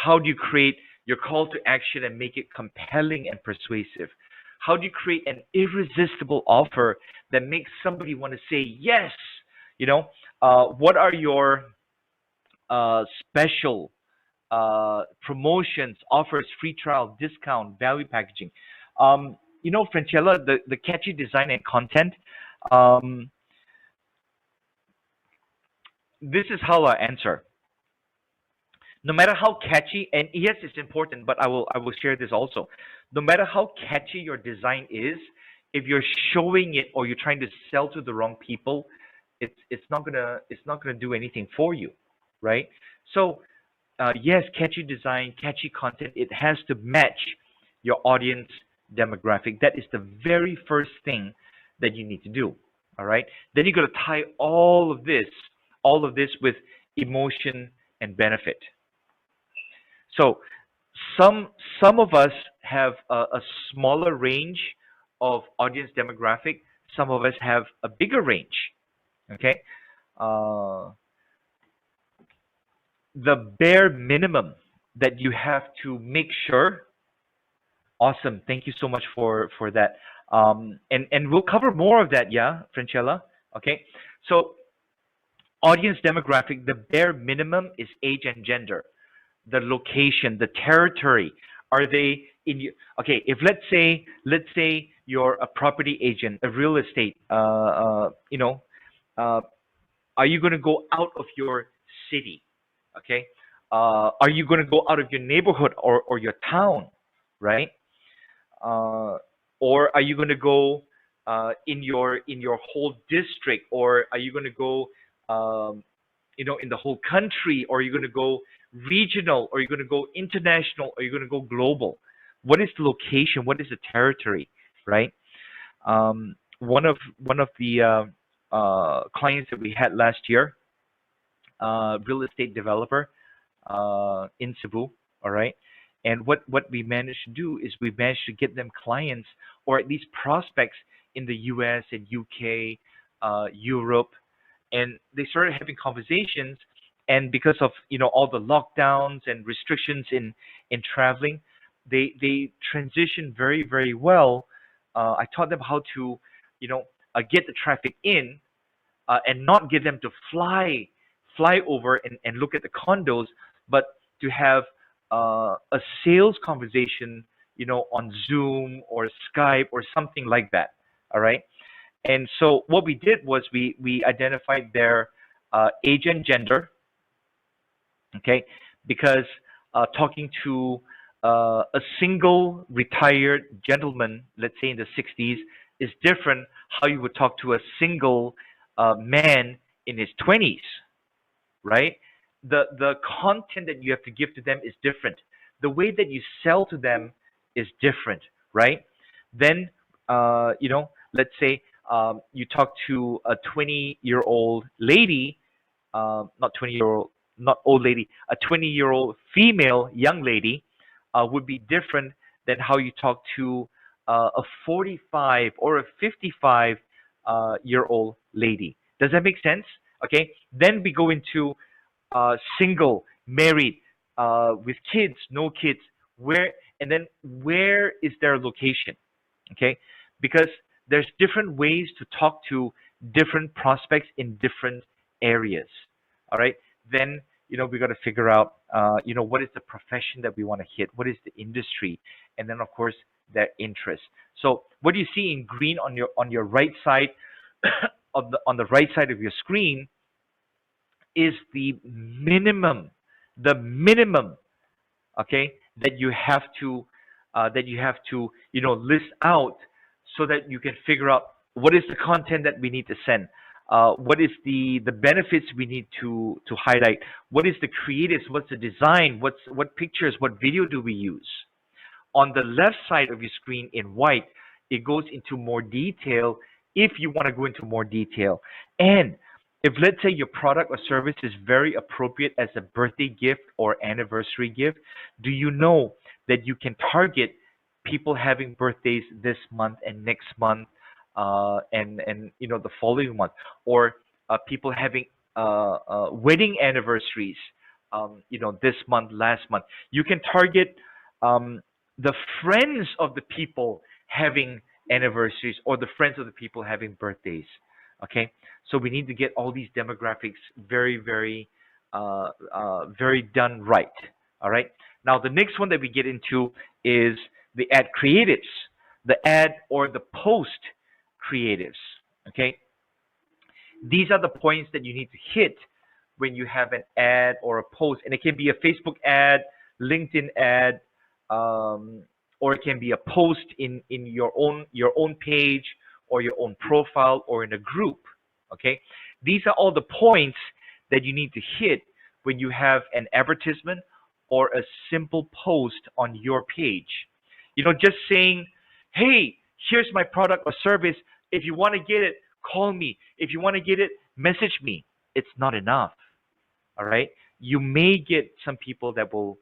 How do you create your call to action and make it compelling and persuasive? How do you create an irresistible offer that makes somebody want to say yes? What are your special promotions, offers, free trial, discount, value packaging? Francella, the catchy design and content. Um, this is how I answer. No matter how catchy, and yes, it's important, but I will share this also. No matter how catchy your design is, if you're showing it or you're trying to sell to the wrong people, it's not gonna do anything for you, right? So yes, catchy design, catchy content, it has to match your audience demographic. That is the very first thing that you need to do. All right. Then you got to tie all of this with emotion and benefit. So some some of us have a smaller range of audience demographic. Some of us have a bigger range. Okay. Uh, the bare minimum that you have to make sure. Awesome. Thank you so much for that. And we'll cover more of that, yeah, Francella. Okay. So audience demographic, the bare minimum is age and gender, the location, the territory. Are they in you? Okay, if let's say you're a property agent, a real estate, uh, are you going to go out of your city? Okay. Are you going to go out of your neighborhood or your town, right? uh, or are you going to go in your whole district, or are you going to go in the whole country, or are you going to go regional, or are you going to go international, or are you going to go global? What is the location? What is the territory, right? One of the clients that we had last year, real estate developer in Cebu. All right. And what we managed to do is we managed to get them clients or at least prospects in the U.S. and U.K., Europe, and they started having conversations. And because of all the lockdowns and restrictions in traveling, they transitioned very very well. I taught them how to get the traffic in, and not get them to fly over and look at the condos, but to have a sales conversation, on Zoom or Skype or something like that. All right. And so what we did was we identified their age and gender. Okay, because talking to a single retired gentleman, let's say in the 60s, is different how you would talk to a single man in his 20s, right? The content that you have to give to them is different. The way that you sell to them is different, right? Then, let's say you talk to a 20-year-old lady, not 20-year-old, not old lady, a 20-year-old female young lady would be different than how you talk to a 45 or a 55 year old lady. Does that make sense? Okay. Then we go into single, married, with kids, no kids. Where and then where is their location? Okay, because there's different ways to talk to different prospects in different areas. All right, then we got to figure out what is the profession that we want to hit, what is the industry, and then of course their interest. So what do you see in green on your right side on the right side of your screen is the minimum, okay, that you have to list out so that you can figure out what is the content that we need to send, what is the benefits we need to highlight, what is the creatives, what's the design, what pictures, what video do we use. On the left side of your screen in white, it goes into more detail if you want to go into more detail. And if, let's say, your product or service is very appropriate as a birthday gift or anniversary gift, do you know that you can target people having birthdays this month and next month, and the following month, or people having wedding anniversaries, this month, last month. You can target um, the friends of the people having anniversaries or the friends of the people having birthdays. Okay, so we need to get all these demographics very, very, very done right. All right. Now the next one that we get into is the ad creatives, the ad or the post creatives. Okay, these are the points that you need to hit when you have an ad or a post, and it can be a Facebook ad, LinkedIn ad, or it can be a post in your own page or your own profile or in a group. Okay, these are all the points that you need to hit when you have an advertisement or a simple post on your page. Just saying, hey, here's my product or service. If you want to get it, call me. If you want to get it, message me. It's not enough. All right. You may get some people that will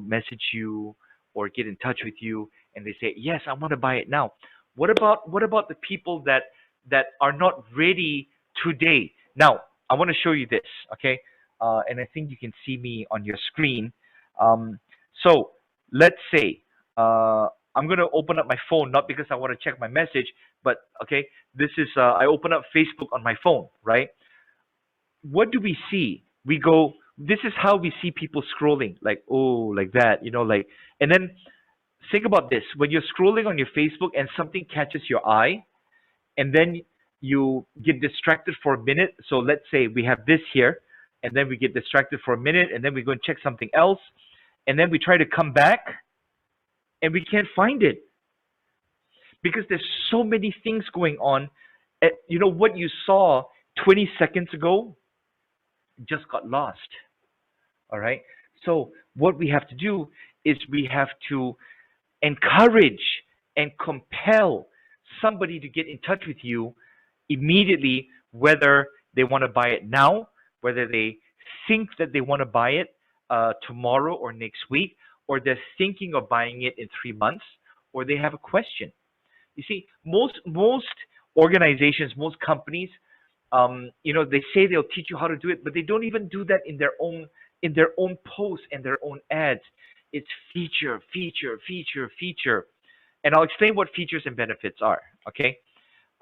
message you or get in touch with you, and they say, yes, I want to buy it now. What about the people that are not ready today? Now, I want to show you this, okay? And I think you can see me on your screen. Um, so let's say I'm going to open up my phone, not because I want to check my message, but okay, this is I open up Facebook on my phone, right? What do we see? We go, this is how we see people scrolling, like, oh, like that, like, and then think about this. When you're scrolling on your Facebook and something catches your eye, and then you get distracted for a minute. So let's say we have this here, and then we get distracted for a minute, and then we go and check something else, and then we try to come back, and we can't find it because there's so many things going on. What you saw 20 seconds ago just got lost. All right. So what we have to do is we have to encourage and compel somebody to get in touch with you immediately, whether they want to buy it now, whether they think that they want to buy it tomorrow or next week, or they're thinking of buying it in 3 months, or they have a question. You see, most organizations, most companies, they say they'll teach you how to do it, but they don't even do that in their own posts and their own ads. It's feature, feature, feature, feature, and I'll explain what features and benefits are. Okay,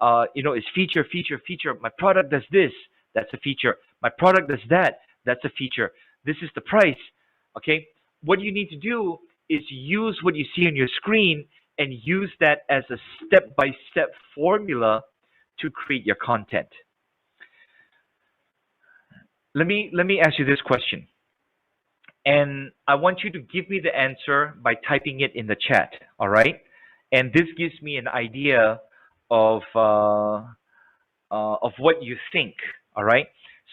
it's feature, feature, feature. My product does this. That's a feature. My product does that. That's a feature. This is the price. Okay, what you need to do is use what you see on your screen and use that as a step-by-step formula to create your content. Let me ask you this question, and I want you to give me the answer by typing it in the chat. All right, and this gives me an idea of what you think. All right,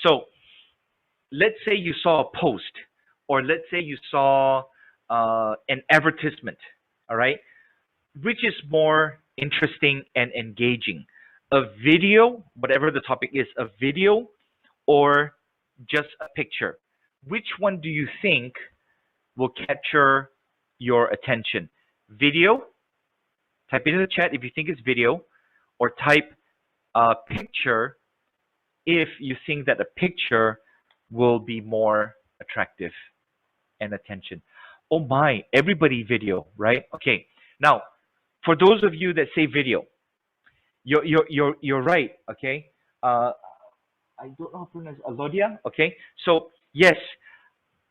so let's say you saw a post, or let's say you saw an advertisement. All right, which is more interesting and engaging? A video, whatever the topic is, a video or just a picture? Which one do you think will capture your attention? Video? Type it in the chat if you think it's video, or type picture if you think that a picture will be more attractive and attention. Oh my, everybody video, right? Okay. Now, for those of you that say video, you're right. Okay. I don't know how to pronounce Alodia. Okay. So yes,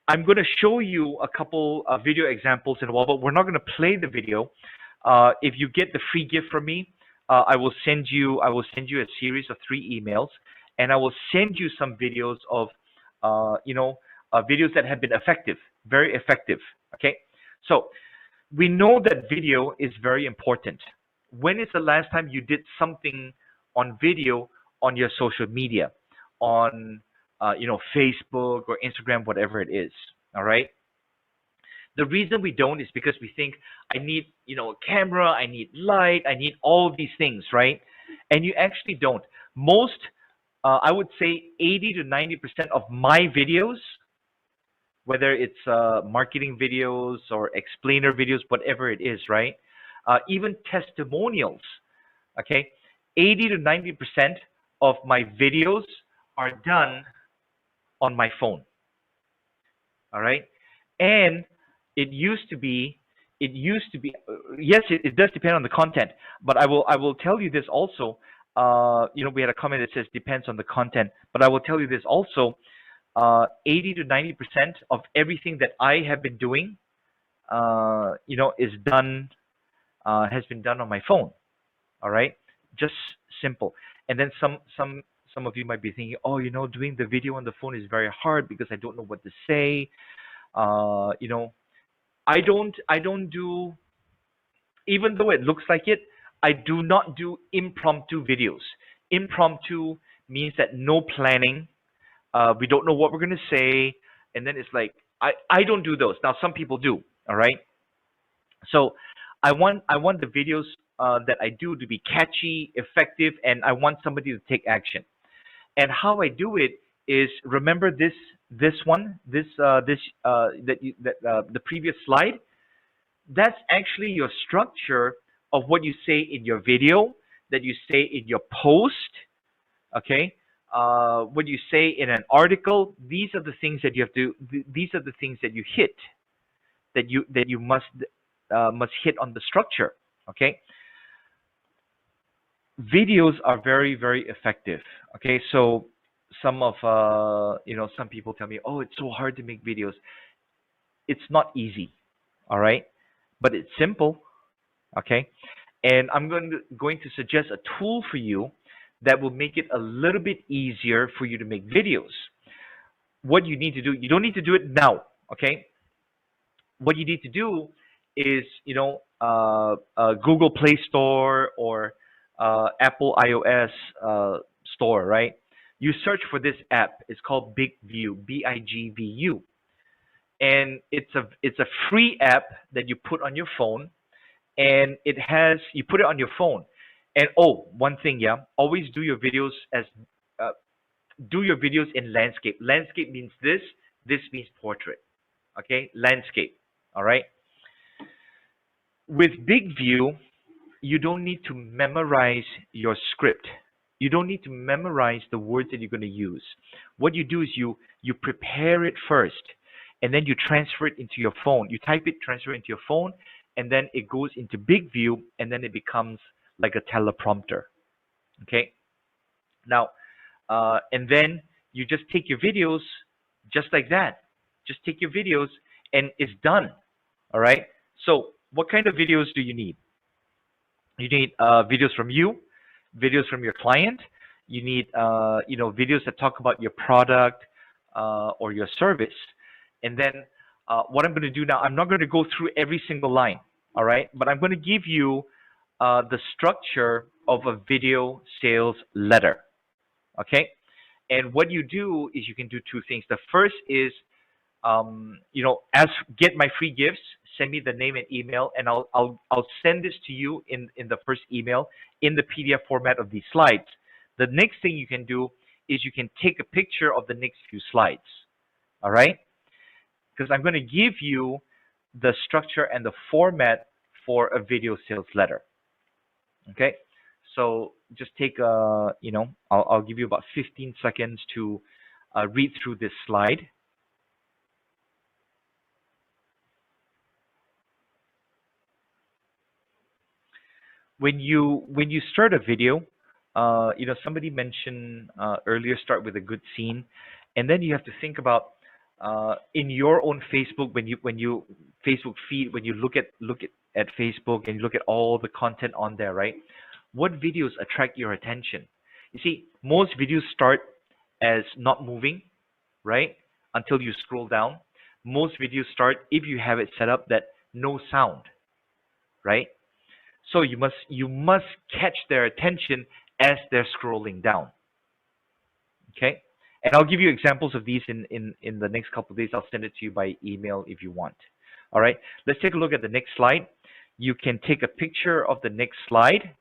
I'm going to show you a couple of video examples in a while, but we're not going to play the video. If you get the free gift from me, I will send you a series of 3 emails, and I will send you some videos of videos that have been effective, very effective. Okay, so we know that video is very important. When is the last time you did something on video on your social media, on Facebook or Instagram, whatever it is? All right. The reason we don't is because we think I need a camera, I need light, I need all these things, right? And you actually don't. Most, I would say, 80 to 90% of my videos, whether it's marketing videos or explainer videos, whatever it is, right? Even testimonials, okay? 80 to 90% of my videos are done on my phone, all right? And yes, it does depend on the content, but I will tell you this also. We had a comment that says depends on the content, but I will tell you this also. 80 to 90% of everything that I have been doing, is done, has been done on my phone. All right, just simple. And then some of you might be thinking, oh, doing the video on the phone is very hard because I don't know what to say. I don't do, even though it looks like it, I do not do impromptu videos. Impromptu means that no planning. We don't know what we're going to say. And then it's like, I don't do those. Now, some people do. All right. So I want the videos that I do to be catchy, effective, and I want somebody to take action. And how I do it is, remember the previous slide. That's actually your structure of what you say in your video, that you say in your post. Okay, what you say in an article. These are the things that you have to. These are the things that you hit. That you must hit on the structure. Okay. Videos are very, very effective. Okay, so some people tell me, oh, it's so hard to make videos. It's not easy, all right, but it's simple. Okay, and I'm going to suggest a tool for you that will make it a little bit easier for you to make videos. What you need to do, you don't need to do it now. Okay, what you need to do is Google Play Store or Apple iOS store, right? You search for this app. It's called BigView, BIGVU, and it's a free app that you put on your phone, and you put it on your phone. And oh, one thing, yeah, always do your videos in landscape. Landscape means this. This means portrait. Okay, landscape. All right. With BigView, you don't need to memorize your script. You don't need to memorize the words that you're going to use. What you do is you prepare it first, and then you transfer it into your phone. You type it, transfer it into your phone, and then it goes into BigView, and then it becomes like a teleprompter. Okay. Now, and then you just take your videos just like that. Just take your videos, and it's done. All right. So, what kind of videos do you need? You need videos from you, videos from your client. You need videos that talk about your product or your service. And then what I'm going to do now, I'm not going to go through every single line, all right? But I'm going to give you the structure of a video sales letter, okay? And what you do is you can do 2 things. The first is get my free gifts. Send me the name and email, and I'll send this to you in the first email in the PDF format of these slides. The next thing you can do is you can take a picture of the next few slides. All right? Because I'm going to give you the structure and the format for a video sales letter. Okay, so just take I'll give you about 15 seconds to read through this slide. When you start a video, somebody mentioned earlier, start with a good scene, and then you have to think about in your own Facebook, when you Facebook feed, when you look at Facebook and you look at all the content on there, right? What videos attract your attention? You see, most videos start as not moving, right? Until you scroll down. Most videos start, if you have it set up, that no sound, right? So you must catch their attention as they're scrolling down. Okay? And I'll give you examples of these in the next couple of days. I'll send it to you by email if you want. All right. Let's take a look at the next slide. You can take a picture of the next slide,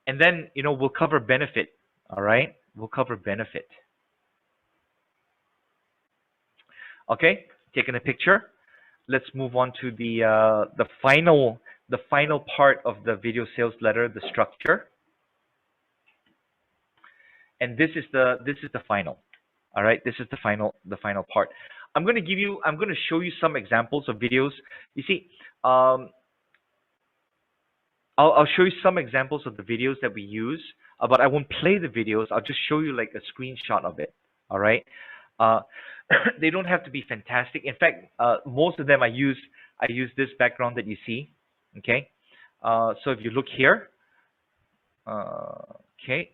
and then we'll cover benefit. All right. We'll cover benefit. Okay. Taking a picture. Let's move on to the final part of the video sales letter, the structure. And this is the final. All right, this is the final part. I'm going to show you some examples of videos. You see, I'll show you some examples of the videos that we use, but I won't play the videos. I'll just show you like a screenshot of it. All right. uh, they don't have to be fantastic. In fact, most of them I use this background that you see. Okay. So if you look here, okay,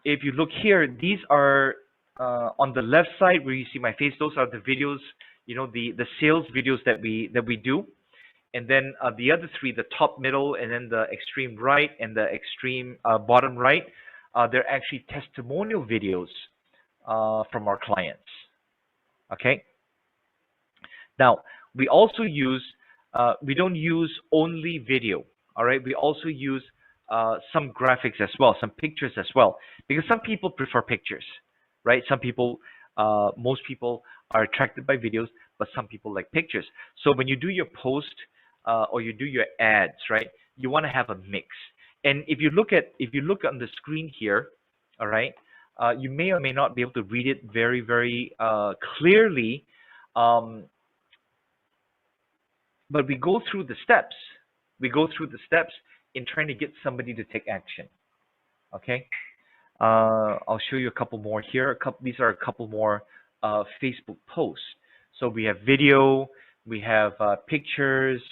if you look here, these are on the left side where you see my face. Those are the videos, the sales videos that we do. And then the other three, the top, middle, and then the extreme right and the extreme bottom right, they're actually testimonial videos from our clients. Okay. Now, we also use, we don't use only video. All right. We also use some graphics as well, some pictures as well, because some people prefer pictures, right? Most people are attracted by videos, but some people like pictures. So when you do your post or you do your ads, right, you want to have a mix. And if you look on the screen here, all right, you may or may not be able to read it very, very clearly, but we go through the steps. We go through the steps in trying to get somebody to take action. Okay. I'll show you a couple more here. These are a couple more Facebook posts. So we have video, we have pictures.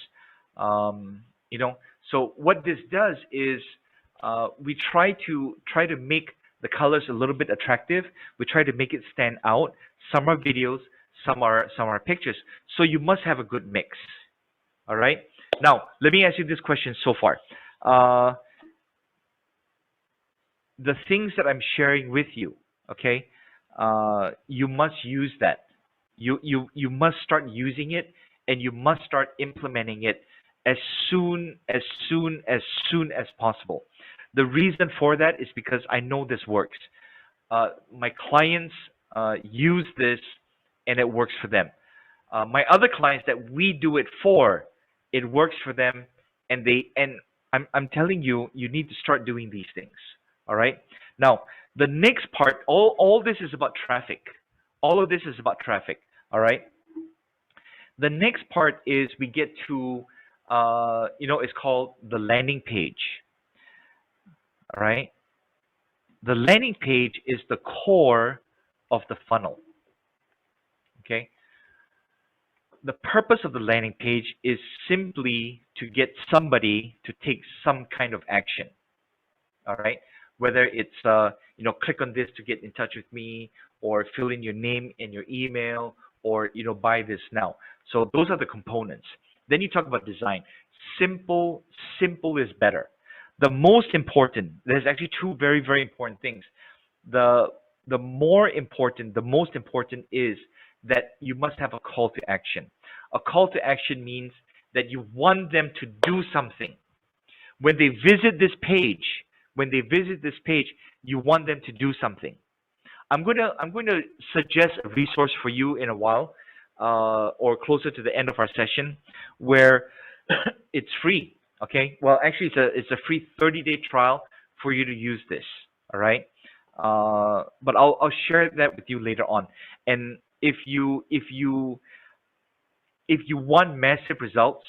So what this does is we try to make the colors a little bit attractive. We try to make it stand out. Some are videos, some are pictures. So you must have a good mix. All right. Now let me ask you this question so far. The things that I'm sharing with you, okay, you must use that. You must start using it, and you must start implementing it as soon as possible. The reason for that is because I know this works. My clients use this, and it works for them. My other clients that we do it for, it works for them, and I'm telling you, you need to start doing these things. All right. Now, the next part, all this is about traffic. All of this is about traffic. All right. The next part is we get to, it's called the landing page. All right. The landing page is the core of the funnel. Okay. The purpose of the landing page is simply to get somebody to take some kind of action. All right. Whether it's click on this to get in touch with me, or fill in your name and your email, or buy this now. So those are the components. Then you talk about design. Simple is better. The most important, there's actually two very, very important things. The most important is that you must have a call to action. A call to action means that you want them to do something. When they visit this page, you want them to do something. I'm going to suggest a resource for you in a while, or closer to the end of our session, where it's free. Okay. Well, actually, it's a free 30-day trial for you to use this. All right. But I'll share that with you later on. And if you want massive results,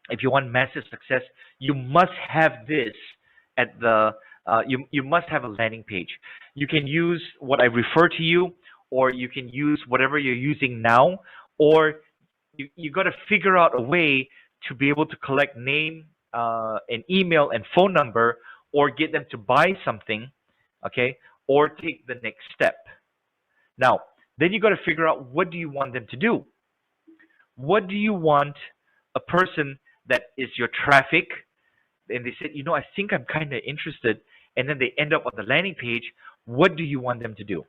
if you want massive success, you must have this at the you must have a landing page. You can use what I refer to you, or you can use whatever you're using now, or you got to figure out a way to be able to collect name, and email and phone number, or get them to buy something, okay, or take the next step. Now, then you got to figure out what do you want them to do. What do you want a person that is your traffic, and they said, I think I'm kind of interested, and then they end up on the landing page. What do you want them to do?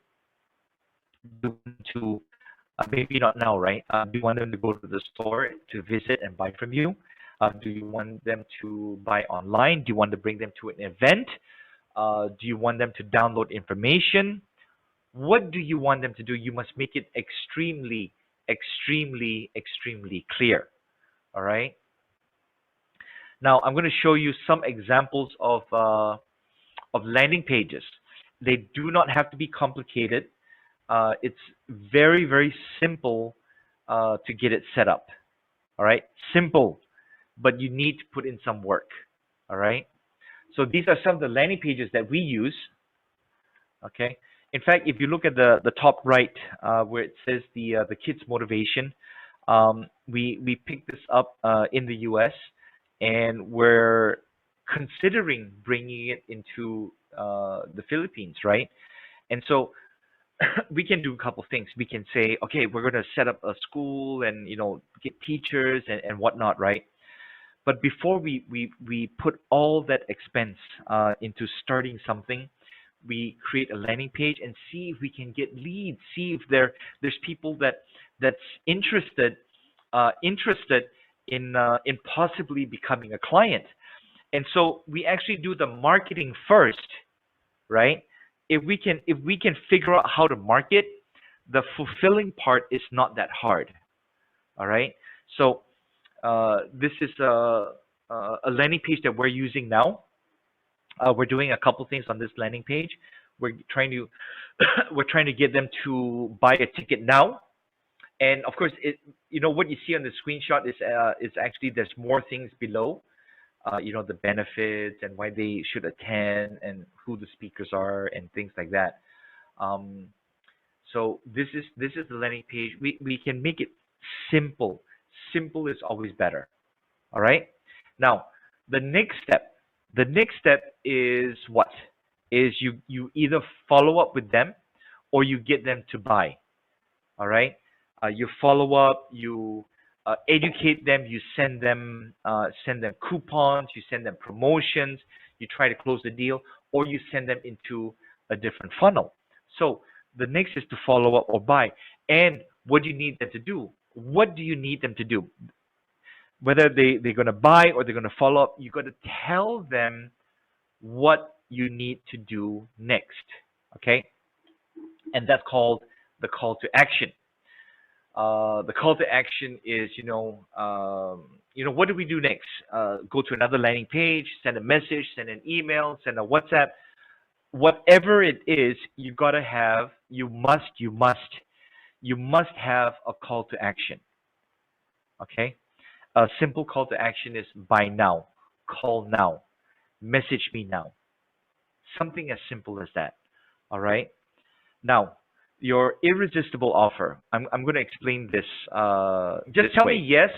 Do you want them to, maybe not now, right? Do you want them to go to the store to visit and buy from you? Do you want them to buy online? Do you want to bring them to an event? Do you want them to download information? What do you want them to do? You must make it extremely, extremely, extremely clear. All right. Now I'm going to show you some examples of landing pages. They do not have to be complicated. It's very, very simple to get it set up. All right, simple, but you need to put in some work. All right. So these are some of the landing pages that we use. Okay. In fact, if you look at the top right, where it says the kids motivation, we picked this up in the U.S. and we're considering bringing it into the Philippines, right? And so we can do a couple things. We can say, okay, we're going to set up a school and get teachers and whatnot, right? But before we put all that expense into starting something, we create a landing page and see if we can get leads, see if there's people that's interested in possibly becoming a client. And so we actually do the marketing first, right? If we can figure out how to market, the fulfilling part is not that hard. All right. So this is a landing page that we're using now. We're doing a couple things on this landing page. We're trying to we're trying to get them to buy a ticket now. And of course, what you see on the screenshot is actually there's more things below. The benefits and why they should attend and who the speakers are and things like that. Um, so this is the landing page. We can make it simple. Simple is always better. All right. Now, the next step. The next step is what? Is you either follow up with them or you get them to buy. All right. You follow up. You educate them. You send them coupons. You send them promotions. You try to close the deal, or you send them into a different funnel. So the next is to follow up or buy. And what do you need them to do? What do you need them to do? Whether they're going to buy or they're going to follow up, you got to tell them what you need to do next. Okay. And that's called the call to action. The call to action is, what do we do next? Go to another landing page, send a message, send an email, send a WhatsApp, whatever it is. You must have a call to action. Okay. A simple call to action is buy now, call now, message me now. Something as simple as that. All right. Now, your irresistible offer. I'm going to explain this. Just tell me yes,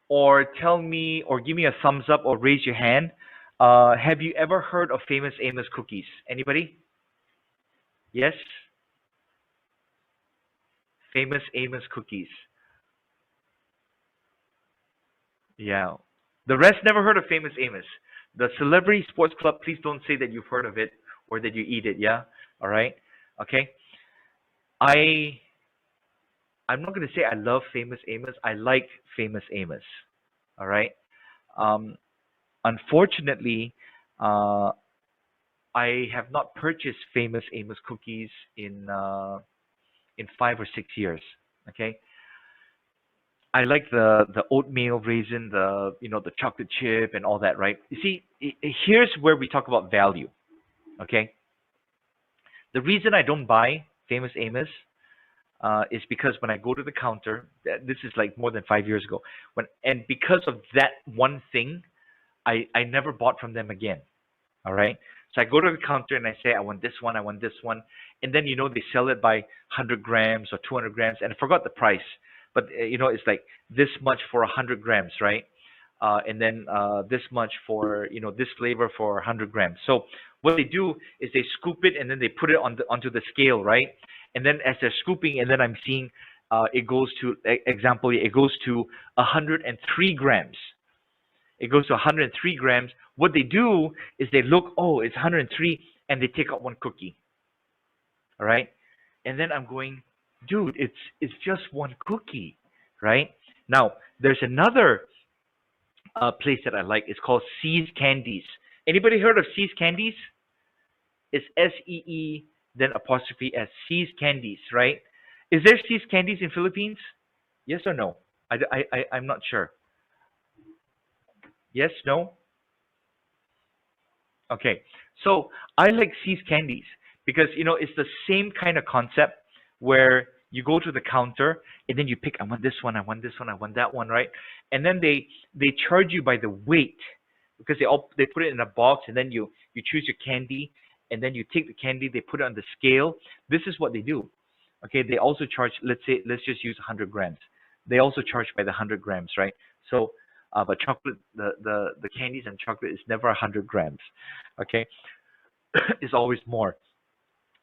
or tell me, or give me a thumbs up, or raise your hand. Have you ever heard of Famous Amos cookies? Anybody? Yes. Famous Amos cookies. Yeah. The rest never heard of Famous Amos. The Celebrity Sports Club, please don't say that you've heard of it or that you eat it, yeah? All right? Okay. I I'm not going to say I love Famous Amos. I like Famous Amos. All right. Um, Unfortunately, uh, I have not purchased Famous Amos cookies in 5 or 6 years. Okay. I like the oatmeal raisin, the chocolate chip and all that, right? You see, here's where we talk about value. Okay, the reason I don't buy Famous Amos is because when I go to the counter, this is like more than 5 years ago, and because of that one thing, I never bought from them again. All right. So I go to the counter and I say, I want this one, I want this one. And then, they sell it by 100 grams or 200 grams. And I forgot the price. But, it's like this much for 100 grams, right? And then this much for, this flavor for 100 grams. So what they do is they scoop it and then they put it onto the scale, right? And then as they're scooping, and then I'm seeing it goes to, example, it goes to 103 grams. It goes to 103 grams. What they do is they look, oh, it's 103, and they take out one cookie. All right, and then I'm going, dude, it's just one cookie, right? Now there's another place that I like. It's called See's Candies. Anybody heard of See's Candies? It's SEE then apostrophe S. See's Candies, right? Is there See's Candies in Philippines? Yes or no? I'm not sure. Yes, no? Okay. So I like See's Candies because it's the same kind of concept where you go to the counter and then you pick, I want this one, I want this one, I want that one, right? And then they charge you by the weight because they put it in a box, and then you choose your candy, and then you take the candy, they put it on the scale. This is what they do. Okay, they also charge, let's just use 100 grams. They also charge by the 100 grams, right? So but chocolate, the candies and chocolate is never 100 grams. Okay, it's always more.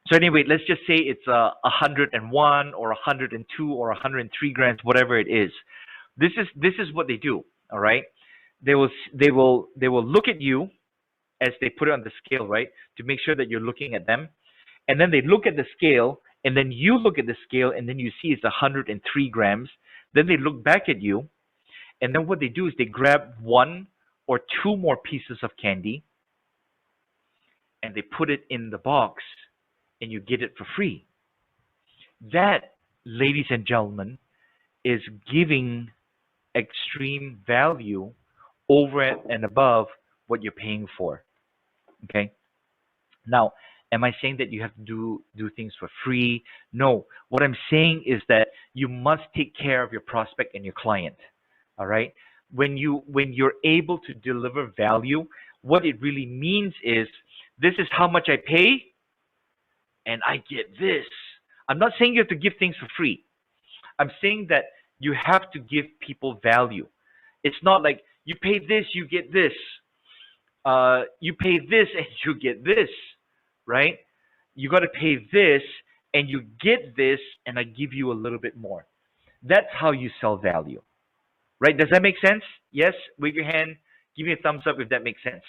So anyway, let's just say it's 101 or 102 or 103 grams, whatever it is. This is what they do. All right, they will look at you as they put it on the scale, right, to make sure that you're looking at them, and then they look at the scale, and then you look at the scale, and then you see it's 103 grams. Then they look back at you, and then what they do is they grab one or two more pieces of candy and they put it in the box and you get it for free. That, ladies and gentlemen, is giving extreme value over and above what you're paying for. Okay? Now, am I saying that you have to do things for free? No. What I'm saying is that you must take care of your prospect and your client. All right? When you're able to deliver value, what it really means is this is how much I pay and I get this. I'm not saying you have to give things for free. I'm saying that you have to give people value. It's not like you pay this, you get this. You pay this and you get this, right? You got to pay this and you get this, and I give you a little bit more. That's how you sell value, right? Does that make sense? Yes. Wave your hand. Give me a thumbs up if that makes sense.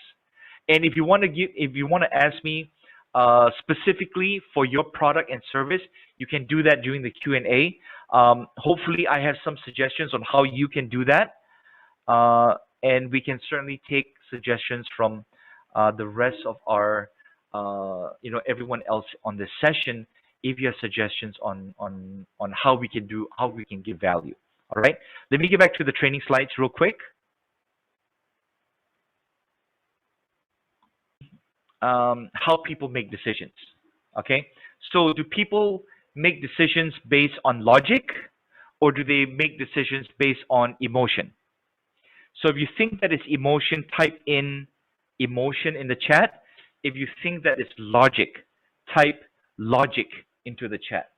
And if you want to ask me specifically for your product and service, you can do that during the Q&A. Hopefully, I have some suggestions on how you can do that, and we can certainly take suggestions from the rest of our, everyone else on this session. If you have suggestions on how we can give value. All right. Let me get back to the training slides real quick. How people make decisions. Okay, so do people make decisions based on logic, or do they make decisions based on emotion? So if you think that it's emotion, type in emotion in the chat. If you think that it's logic, type logic into the chat.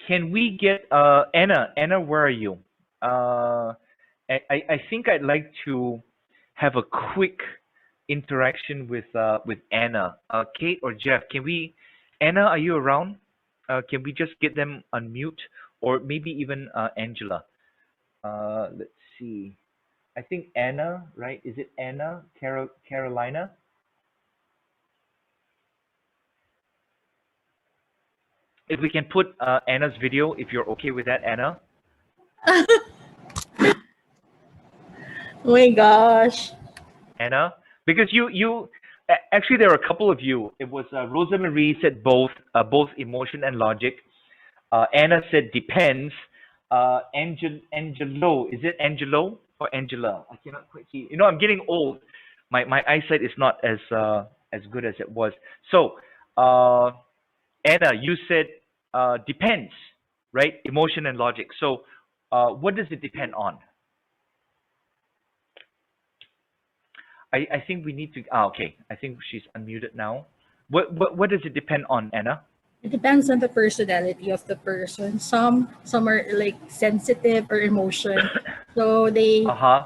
Can we get Anna? Anna, where are you? I think I'd like to have a quick interaction with Anna. Kate or Jeff, can we? Anna, are you around? Can we just get them unmute, or maybe even Angela? Let's see. I think Anna, right? Is it Anna Carolina? If we can put Anna's video, if you're okay with that, Anna. Oh my gosh. Anna? Because actually there are a couple of you. It was Rosa Marie said both emotion and logic. Anna said depends. Angelo, is it Angelo or Angela? I cannot quite see. You know, I'm getting old. My eyesight is not as good as it was. So, uh, Anna, you said depends, right? Emotion and logic. So, what does it depend on? I think we need to. Okay. I think she's unmuted now. What does it depend on, Anna? It depends on the personality of the person. Some are like sensitive or emotion. So Uh huh.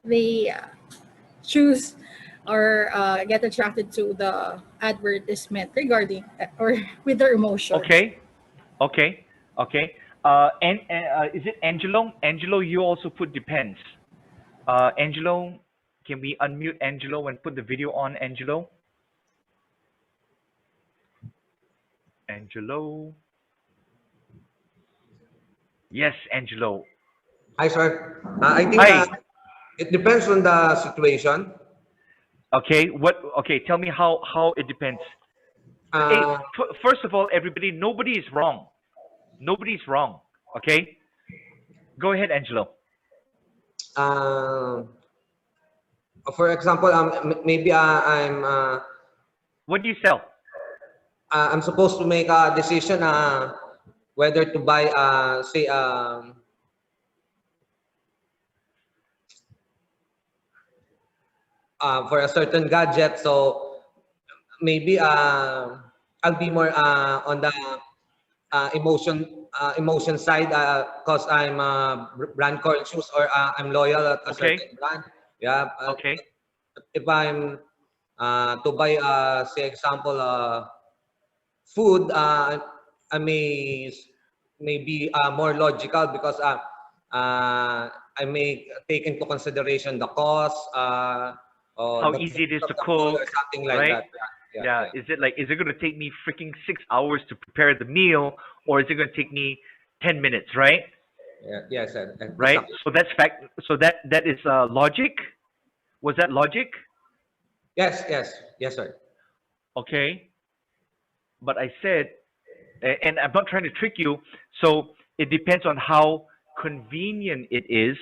they choose or get attracted to the advertisement regarding or with their emotions. Okay. Okay. Okay. And is it Angelo? Angelo, you also put depends. Angelo, can we unmute Angelo and put the video on, Angelo? Angelo. Yes, Angelo. Hi, sir. I think Hi. it depends on the situation. Okay. What? Okay. Tell me how it depends. Hey, Uh, first of all, everybody, nobody is wrong. Nobody's wrong. Okay. Go ahead, Angelo. uh, for example, maybe What do you sell? I'm supposed to make a decision whether to buy say for a certain gadget. So maybe I'll be more on the emotion side because I'm brand conscious or I'm loyal at a Okay. certain brand. Yeah. Okay. If I'm to buy, say example, food, I may be more logical because I may take into consideration the cost or How the easy it taste is of to the food or cook, something like right? that. Yeah, yeah, Yeah. yeah. Is it going to take me freaking 6 hours to prepare the meal, or is it going to take me 10 minutes, right? Yeah, yes, Right. exactly. So that's fact. So that is logic. Was that logic? Yes, yes, yes, sir. Okay. But I said, and I'm not trying to trick you. So it depends on how convenient it is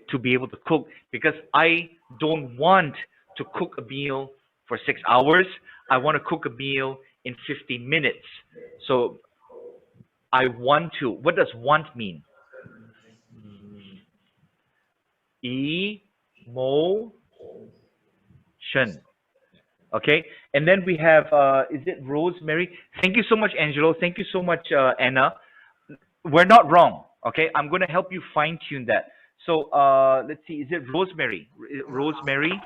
to be able to cook because I don't want to cook a meal for 6 hours. I want to cook a meal in 15 minutes. So I want to. What does want mean? Emotion. Okay. And then we have, is it Rosemary? Thank you so much, Angelo. Thank you so much, Anna. We're not wrong. Okay. I'm going to help you fine tune that. So let's see. Is it Rosemary? Rosemary?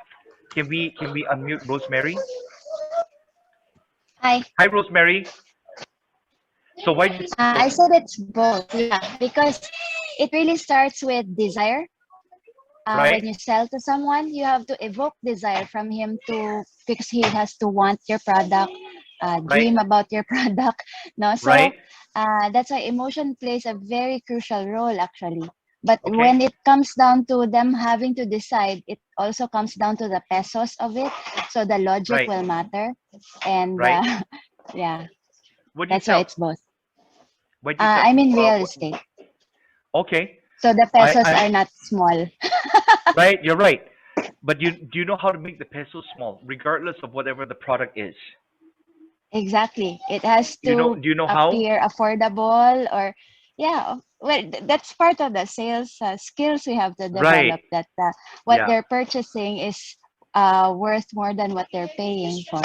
Can we unmute Rosemary? Hi. Hi, Rosemary. So why did I said it's both, yeah, because it really starts with desire. right? When you sell to someone, you have to evoke desire from him to because he has to want your product, Right? dream about your product. No, so Right? that's why emotion plays a very crucial role actually. But Okay. when it comes down to them having to decide, it also comes down to the pesos of it. So the logic Right? will matter, and Right? yeah, What do you that's why sell? it's both. What do you sell? I'm in real estate. Okay. So the I pesos I'm are not small. right. You're right. But do you know how to make the peso small, regardless of whatever the product is? Exactly. It has You know? to Do you know how? appear affordable or, yeah, well, that's part of the sales skills we have to Right. develop that what Yeah. they're purchasing is worth more than what they're paying for.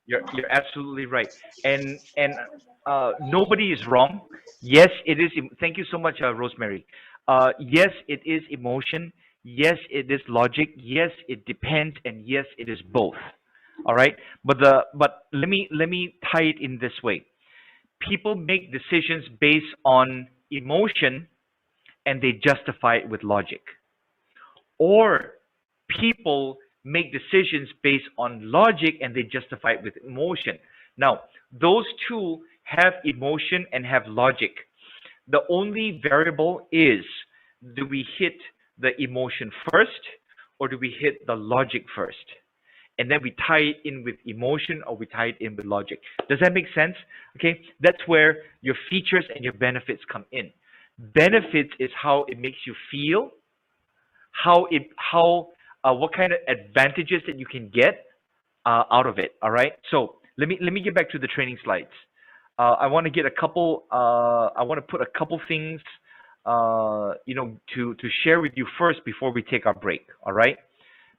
You're absolutely right. And nobody is wrong. Yes, it is. Thank you so much, Rosemary. Yes, it is emotion. Yes, it is logic. Yes, it depends, and yes, it is both. All right. But let me tie it in this way. People make decisions based on emotion, and they justify it with logic. Or people make decisions based on logic and they justify it with emotion. Now, those two have emotion and have logic. The only variable is, do we hit the emotion first or do we hit the logic first? And then we tie it in with emotion, or we tie it in with logic. Does that make sense? Okay, that's where your features and your benefits come in. Benefits is how it makes you feel, what kind of advantages that you can get out of it. All right. So let me get back to the training slides. I want to get a couple. I want to put a couple things, to share with you first before we take our break. All right.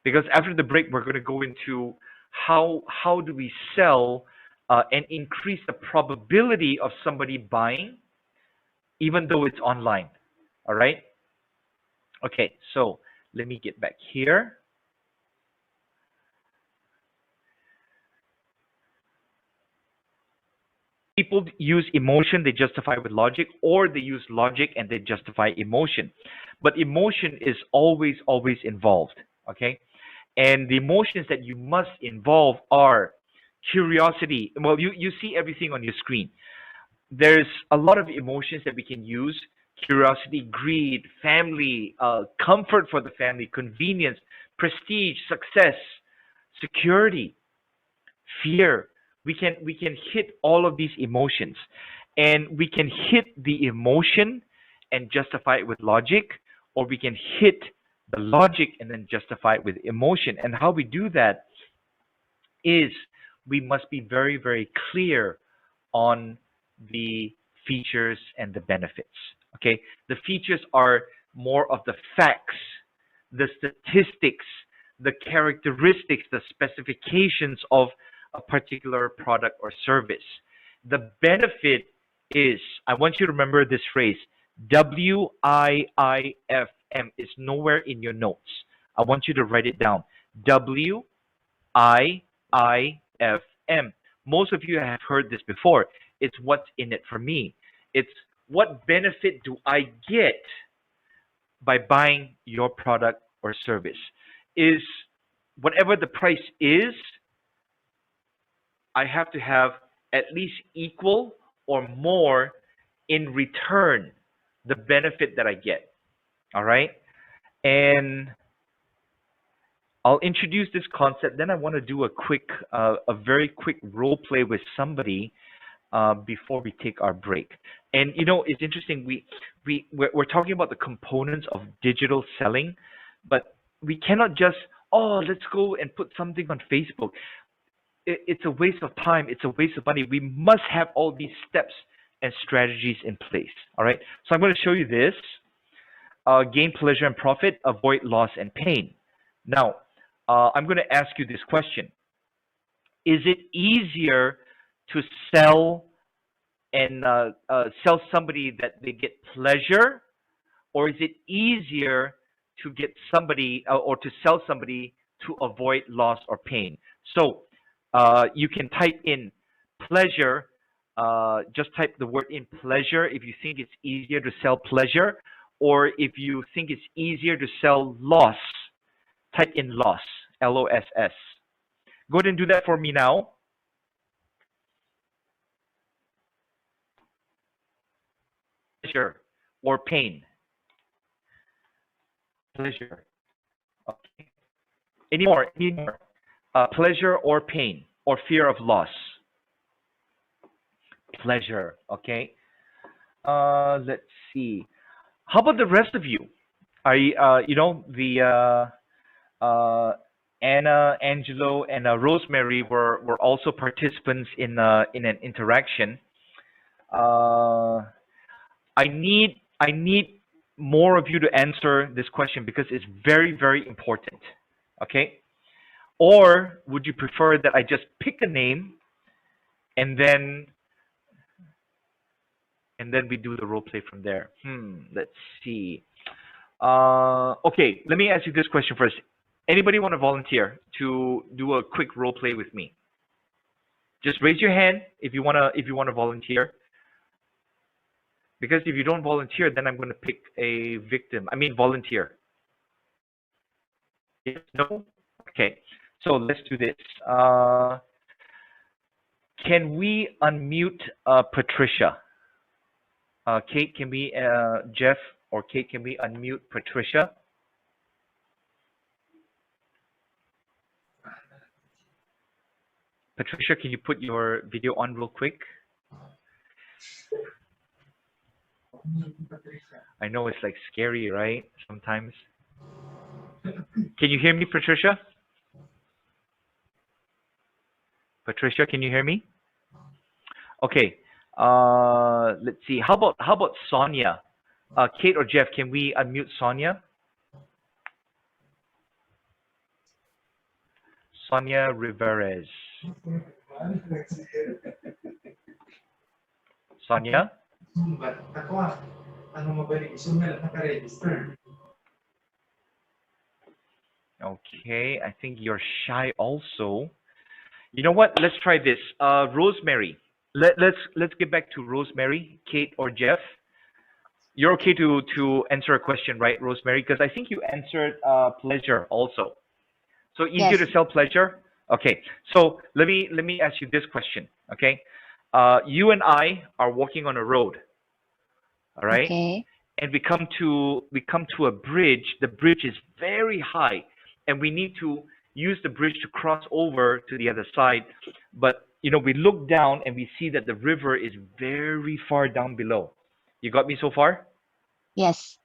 Because after the break, we're going to go into how do we sell and increase the probability of somebody buying, even though it's online. All right. Okay. So let me get back here. People use emotion, they justify with logic, or they use logic and they justify emotion. But emotion is always involved. Okay. And the emotions that you must involve are curiosity. Well, you see everything on your screen. There's a lot of emotions that we can use: curiosity, greed, family, comfort for the family, convenience, prestige, success, security, fear. We can hit all of these emotions, and we can hit the emotion and justify it with logic, or we can hit the logic and then justify it with emotion. And how we do that is we must be very, very clear on the features and the benefits. Okay, the features are more of the facts, the statistics, the characteristics, the specifications of a particular product or service. The benefit is, I want you to remember this phrase, WIIFM is nowhere in your notes. I want you to write it down. WIIFM. Most of you have heard this before. It's what's in it for me. It's what benefit do I get by buying your product or service? Is whatever the price is, I have to have at least equal or more in return the benefit that I get. All right. And I'll introduce this concept. Then I want to do a very quick role play with somebody before we take our break. And it's interesting. We're talking about the components of digital selling, but we cannot just let's go and put something on Facebook. It's a waste of time. It's a waste of money. We must have all these steps and strategies in place. All right. So I'm going to show you this. Gain pleasure and profit, avoid loss and pain. Now, I'm going to ask you this question. Is it easier to sell and sell somebody that they get pleasure, or is it easier to get somebody or to sell somebody to avoid loss or pain? So you can type in pleasure. Just type the word in pleasure if you think it's easier to sell pleasure, or if you think it's easier to sell loss, type in loss, LOSS. Go ahead and do that for me now. Pleasure or pain? Pleasure. Okay. Any more? Pleasure or pain or fear of loss? Pleasure. Okay. Let's see. How about the rest of you? Are you, Anna, Angelo, and Rosemary were also participants in an interaction. I need more of you to answer this question because it's very, very important. Okay. Or would you prefer that I just pick a name and then we do the role play from there? Let's see. Okay, let me ask you this question first. Anybody want to volunteer to do a quick role play with me? Just raise your hand if you wanna volunteer. Because if you don't volunteer, then I'm going to pick a victim. I mean, volunteer. Yes, no? Okay. So let's do this. Can we unmute Patricia? Kate, can we, Jeff or Kate, can we unmute Patricia? Patricia, can you put your video on real quick? I know it's like scary, right? Sometimes. Can you hear me, Patricia? Patricia, can you hear me? Okay. Let's see. How about Sonia? Kate or Jeff, can we unmute Sonia? Sonia Riveres. Sonia? Okay, I think you're shy also. You know what? Let's try this. Rosemary. Let's get back to Rosemary, Kate or Jeff. You're okay to answer a question, right, Rosemary? Because I think you answered pleasure also. So easier Yes. to sell pleasure. Okay. So let me ask you this question. Okay. You and I are walking on a road. All right. Okay. And we come to a bridge. The bridge is very high, and we need to use the bridge to cross over to the other side. But we look down and we see that the river is very far down below. You got me so far? Yes.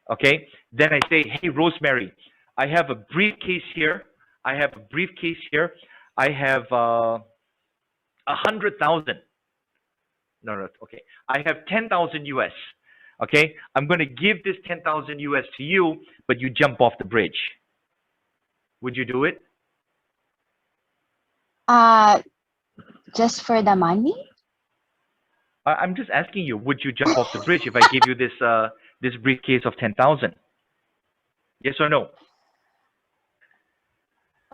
Okay. Then I say, hey, Rosemary, I have a briefcase here. I have a briefcase here. I have 100,000. No. Okay. I have 10,000 US. Okay. I'm going to give this 10,000 US to you, but you jump off the bridge. Would you do it? Just for the money? I'm just asking you, would you jump off the bridge if I give you this briefcase of 10,000? Yes or no?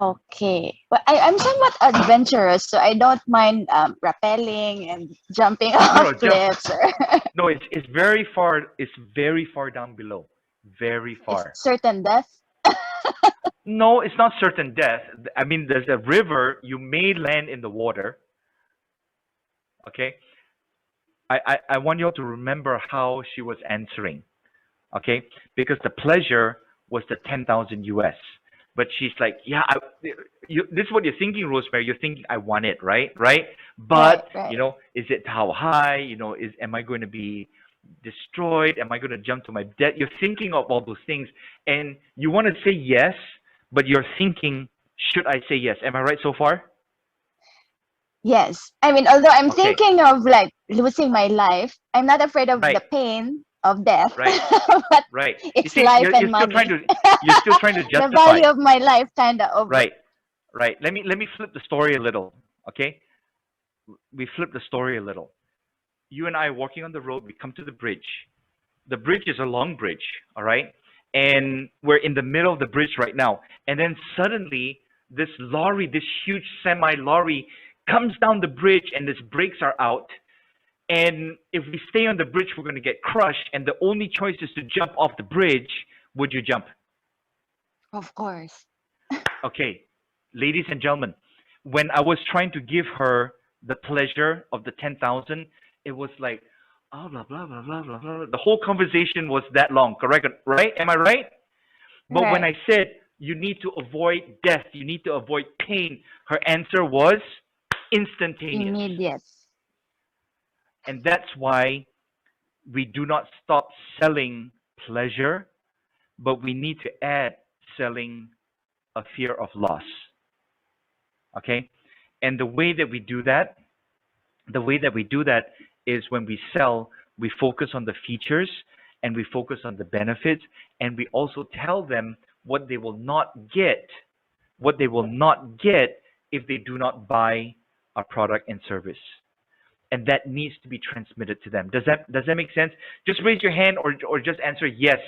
Okay. But I'm somewhat adventurous, so I don't mind rappelling and jumping No, off jump. cliffs. No, it's very far. It's very far down below. Very It's far. certain death. No, it's not certain death. I mean, there's a river. You may land in the water. Okay. I want you all to remember how she was answering. Okay, because the pleasure was the 10,000 US. But she's like, yeah, this is what you're thinking, Rosemary. You're thinking, I want it, right? Right? But, Right. is it how high? Am I going to be destroyed? Am I going to jump to my death? You're thinking of all those things. And you want to say yes, but you're thinking, should I say yes? Am I right so far? Yes. I mean, although I'm Okay. thinking of like losing my life, I'm not afraid of Right. the pain of death. Right. But Right. it's You see, life you're and still money. trying to The justify. value of my life kind of over. Right. Right. Let me flip the story a little. Okay. We flip the story a little. You and I are walking on the road. We come to the bridge. The bridge is a long bridge. All right. And we're in the middle of the bridge right now. And then suddenly this lorry, this huge semi lorry comes down the bridge and its brakes are out. And if we stay on the bridge, we're going to get crushed. And the only choice is to jump off the bridge. Would you jump? Of course. Okay, ladies and gentlemen, when I was trying to give her the pleasure of the 10,000, it was like, oh, blah, blah, blah, blah, blah, blah. The whole conversation was that long, correct? Right? Am I right? But when I Right. said you need to avoid death, you need to avoid pain, her answer was instantaneous. Immediate. And that's why we do not stop selling pleasure, but we need to add selling a fear of loss. Okay? And the way that we do that is when we sell, we focus on the features and we focus on the benefits, and we also tell them what they will not get, if they do not buy our product and service. And that needs to be transmitted to them. Does that make sense? Just raise your hand or just answer yes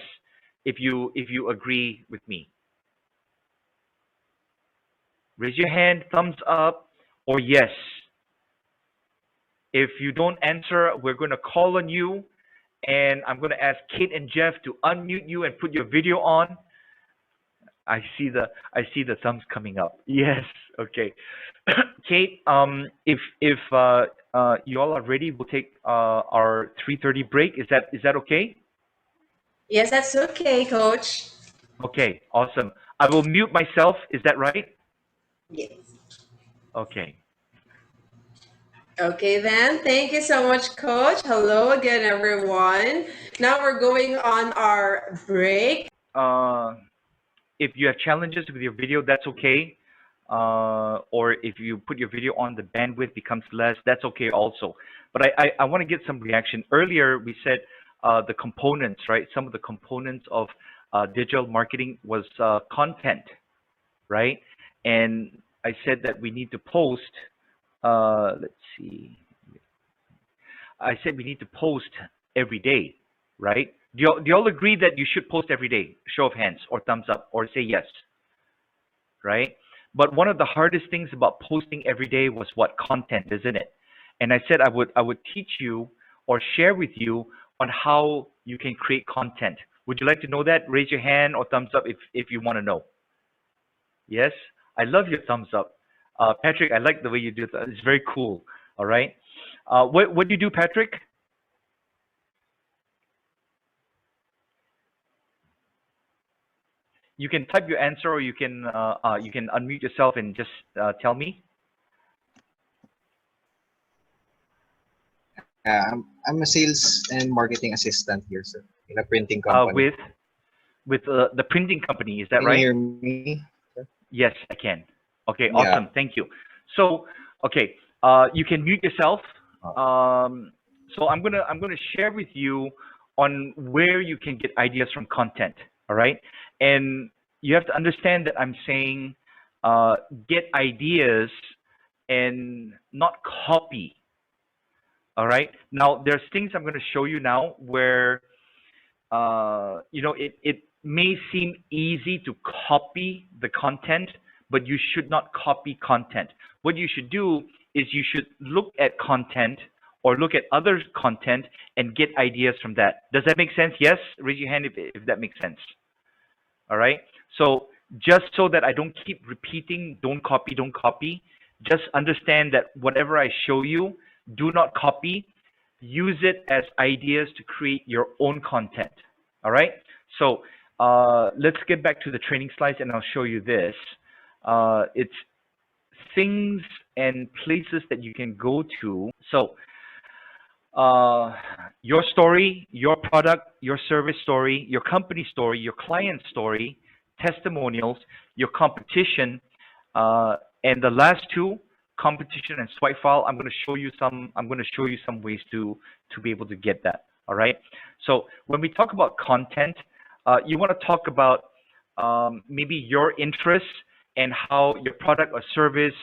if you agree with me. Raise your hand, thumbs up, or yes. If you don't answer, we're going to call on you, and I'm going to ask Kate and Jeff to unmute you and put your video on. I see the thumbs coming up. Yes. Okay. Kate, if you all are ready, we'll take our 3:30 break. Is that okay? Yes, that's okay, Coach. Okay. Awesome. I will mute myself. Is that right? Yes. Okay. Okay, then. Thank you so much, Coach. Hello again, everyone. Now we're going on our break. Uh, if you have challenges with your video, that's okay. Or if you put your video on, the bandwidth becomes less, that's okay also. But I want to get some reaction. Earlier, we said the components, right? Some of the components of digital marketing was content, right? And I said that we need to post, let's see, I said we need to post every day, right? Do y'all agree that you should post every day? Show of hands or thumbs up or say yes, right? But one of the hardest things about posting every day was what content, isn't it? And I said I would teach you or share with you on how you can create content. Would you like to know that? Raise your hand or thumbs up if you want to know. Yes, I love your thumbs up. Patrick, I like the way you do that. It's very cool. All right. What do you do, Patrick? You can type your answer, or you can unmute yourself and just tell me. I'm a sales and marketing assistant here, sir, in a printing company. With the printing company, is that Can you right? hear me? Sir? Yes, I can. Okay, Yeah. awesome. Thank you. So, okay, you can mute yourself. So I'm gonna share with you on where you can get ideas from content. All right, and you have to understand that I'm saying get ideas and not copy. All right. Now there's things I'm going to show you now where it may seem easy to copy the content, but you should not copy content. What you should do is you should look at content or look at other content and get ideas from that. Does that make sense? Yes? Raise your hand if that makes sense. All right. So just so that I don't keep repeating, don't copy, just understand that whatever I show you, do not copy. Use it as ideas to create your own content. All right. So let's get back to the training slides and I'll show you this. It's things and places that you can go to. So your story, your product, your service story, your company story, your client story, testimonials, your competition, and the last two, competition and swipe file. I'm going to show you some. I'm going to show you some ways to be able to get that. All right. So when we talk about content, you want to talk about maybe your interests and how your product or service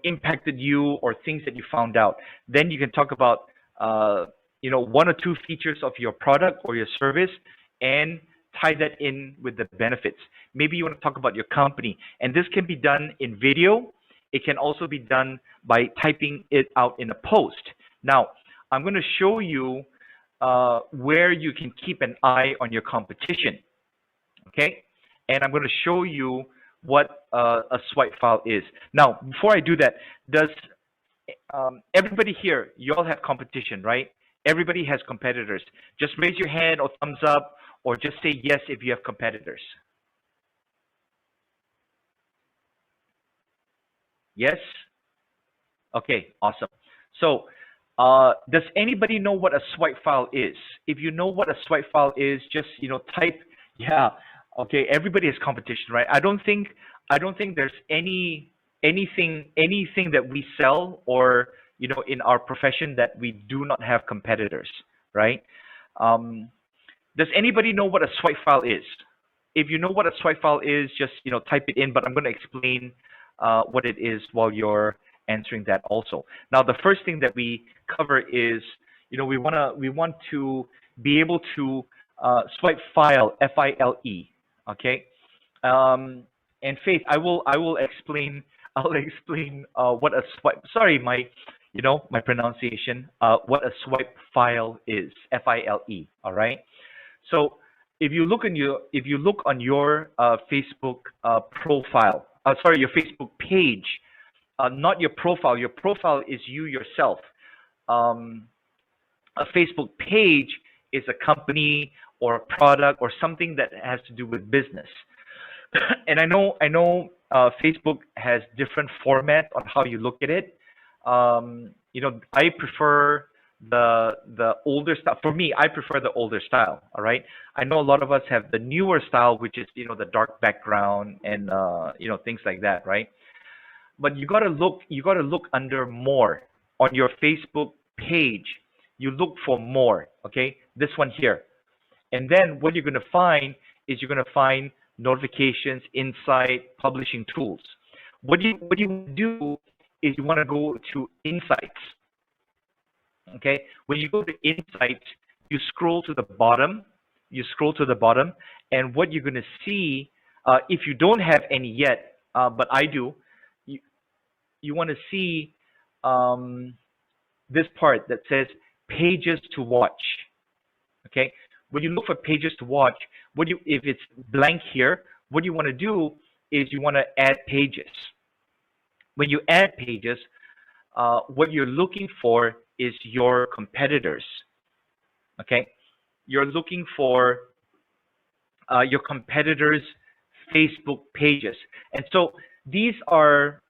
impacted you or things that you found out. Then you can talk about, one or two features of your product or your service and tie that in with the benefits. Maybe you want to talk about your company, and this can be done in video. It can also be done by typing it out in a post. Now, I'm going to show you where you can keep an eye on your competition, okay? And I'm going to show you what a swipe file is. Now, before I do that, does everybody here, you all have competition, right? Everybody has competitors. Just raise your hand or thumbs up, or just say yes if you have competitors. Yes? Okay, awesome. So, does anybody know what a swipe file is? If you know what a swipe file is, just type. Yeah. Okay. Everybody has competition, right? I don't think there's anything that we sell or in our profession that we do not have competitors, right? Does anybody know what a swipe file is? If you know what a swipe file is, just type it in. But I'm going to explain what it is while you're answering that also. Now, the first thing that we cover is, we want to be able to swipe file, F-I-L-E, okay? And Faith, I will explain. I'll explain what a swipe. Sorry, my pronunciation. What a swipe file is, F-I-L-E. All right. So if you look on your Facebook profile, sorry, your Facebook page. Not your profile. Your profile is you yourself. A Facebook page is a company or a product or something that has to do with business. And I know Facebook has different format on how you look at it. I prefer the older style. For me, I prefer the older style. All right. I know a lot of us have the newer style, which is the dark background and things like that, right? But you gotta look under more on your Facebook page. You look for more. Okay, this one here, and then what you're gonna find is you're gonna find notifications, insight, publishing tools. What you do is you want to go to insights. Okay, when you go to insights, you scroll to the bottom. You scroll to the bottom, and what you're going to see, if you don't have any yet, but I do, you, you want to see um, this part that says pages to watch. Okay, when you look for pages to watch, if it's blank here, what you want to do is you want to add pages. When you add pages, what you're looking for is your competitors. Okay, you're looking for your competitors' Facebook pages, and so these are,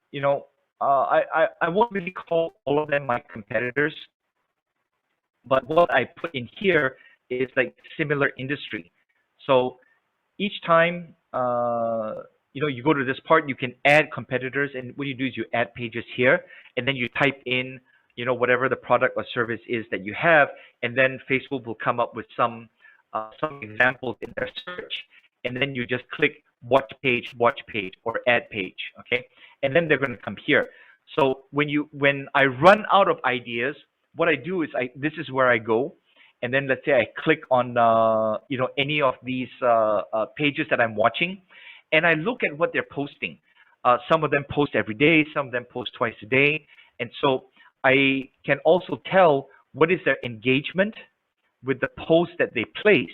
I won't really call all of them my competitors, but what I put in here is like similar industry. So each time you go to this part, you can add competitors, and what you do is you add pages here, and then you type in whatever the product or service is that you have, and then Facebook will come up with some examples in their search, and then you just click watch page or add page. Okay, and then they're going to come here. So when I run out of ideas, what I do is this is where I go, and then let's say I click on any of these pages that I'm watching, and I look at what they're posting. Some of them post every day, some of them post twice a day, and so I can also tell what is their engagement with the post that they place.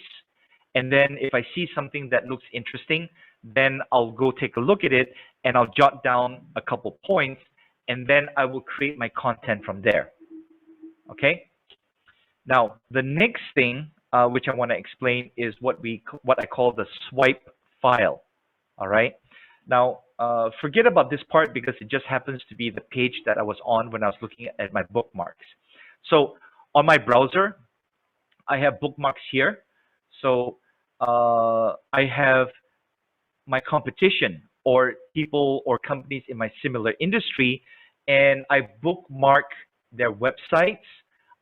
And then if I see something that looks interesting, then I'll go take a look at it, and I'll jot down a couple points, and then I will create my content from there. Okay. Now, the next thing which I want to explain is what I call the swipe file. All right. Now, forget about this part because it just happens to be the page that I was on when I was looking at my bookmarks. So on my browser, I have bookmarks here. So I have my competition or people or companies in my similar industry, and I bookmark their websites.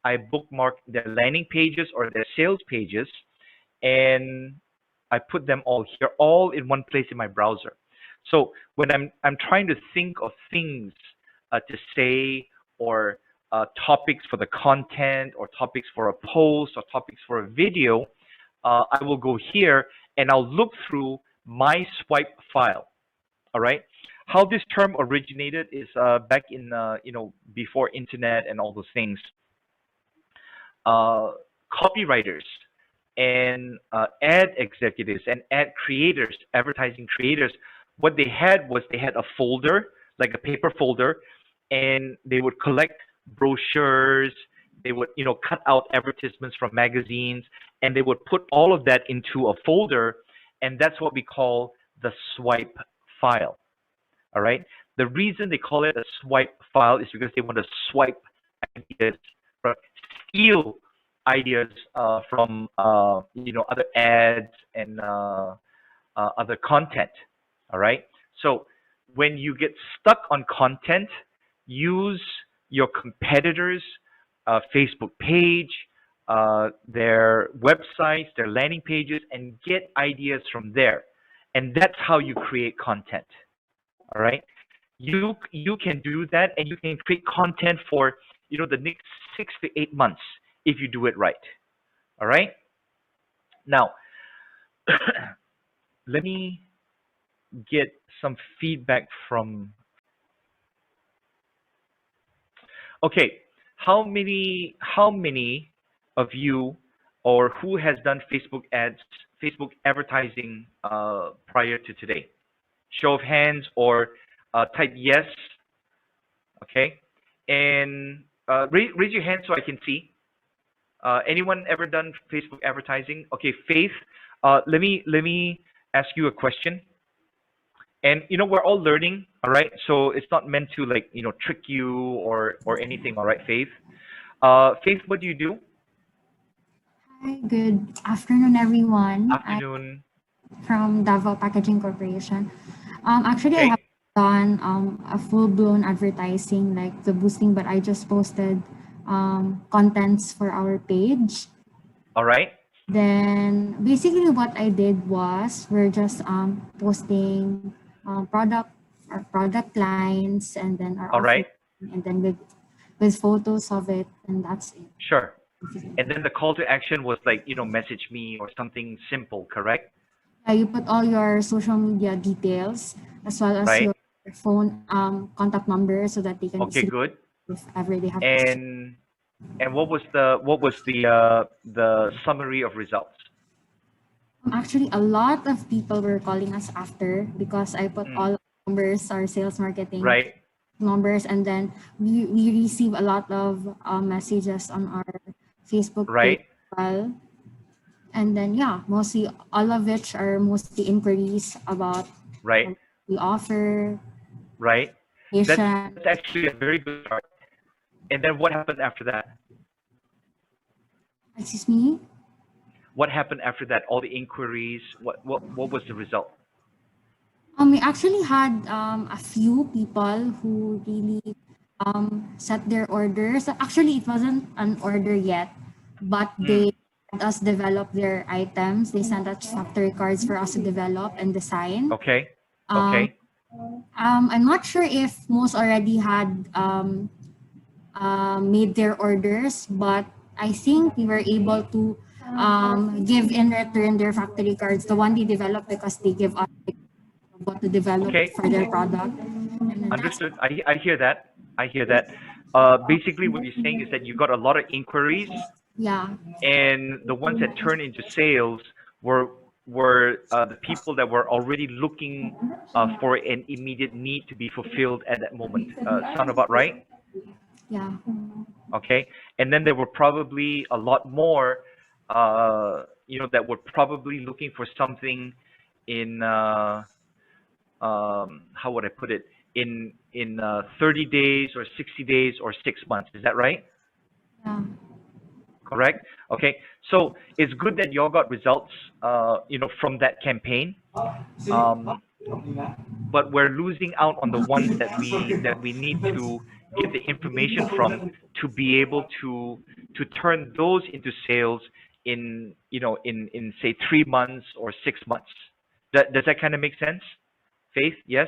I bookmark their landing pages or their sales pages, and I put them all here, all in one place in my browser. So when I'm trying to think of things to say, or topics for the content, or topics for a post, or topics for a video, I will go here and I'll look through my swipe file. All right. How this term originated is back in before internet and all those things. Copywriters and ad executives and ad creators, advertising creators, what they had a folder, like a paper folder, and they would collect brochures. They would cut out advertisements from magazines, and they would put all of that into a folder, and that's what we call the swipe file. All right. The reason they call it a swipe file is because they want to swipe ideas, steal ideas from other ads and other content. All right. So when you get stuck on content, use your competitors' Facebook page, their websites, their landing pages, and get ideas from there. And that's how you create content. All right. You can do that, and you can create content for the next 6 to 8 months if you do it right. All right. Now, let me get some feedback from. Okay, how many of you, or who has done Facebook ads, Facebook advertising prior to today? Show of hands, or type yes. Okay, and raise your hand so I can see. Anyone ever done Facebook advertising? Okay, Faith. Let me ask you a question. And we're all learning, all right? So it's not meant to like, trick you or anything, all right, Faith? Faith, what do you do? Hi, good afternoon, everyone. I'm Afternoon. from Davao Packaging Corporation. Actually, I have Okay. done a full-blown advertising, like the boosting, but I just posted contents for our page. All right. Then, basically, what I did was we're just posting our product lines, and then our All offering, right. and then with photos of it, and that's it. Sure. And then the call to action was like, message me or something simple, correct? Yeah, you put all your social media details as well as Right? your phone contact number so that they can Okay, easily good. if ever they have questions. And what was the summary of results? Actually, a lot of people were calling us after because I put Mm, all our numbers, our sales marketing right. numbers, and then we receive a lot of messages on our Facebook page Right. as well. And then yeah, mostly all of which are mostly inquiries about Right. what we offer, Right. That's patient. that's actually a very good start. And then what happened after that? Excuse me. What happened after that? All the inquiries. What was the result? We actually had a few people who really set their orders. Actually, it wasn't an order yet, but Mm, they had us develop their items. They sent us factory cards for us to develop and design. okay. Um, Okay. I'm not sure if most already had made their orders, but I think we were able to give in return their factory cards, the one they developed because they give us what to develop Okay. for their product. And then that's Understood. I hear that. I hear that. Basically, what you're saying is that you got a lot of inquiries, yeah, and the ones that turn into sales were the people that were already looking for an immediate need to be fulfilled at that moment. Sound about right? yeah. Okay. And then there were probably a lot more, that were probably looking for something in how would I put it? In 30 days or 60 days or 6 months. Is that right? Yeah. Correct? Okay. So it's good that y'all got results, from that campaign. Um, but we're losing out on the ones that we need to get the information from to be able to turn those into sales in say 3 months or 6 months. Does that kind of make sense? Faith, yes?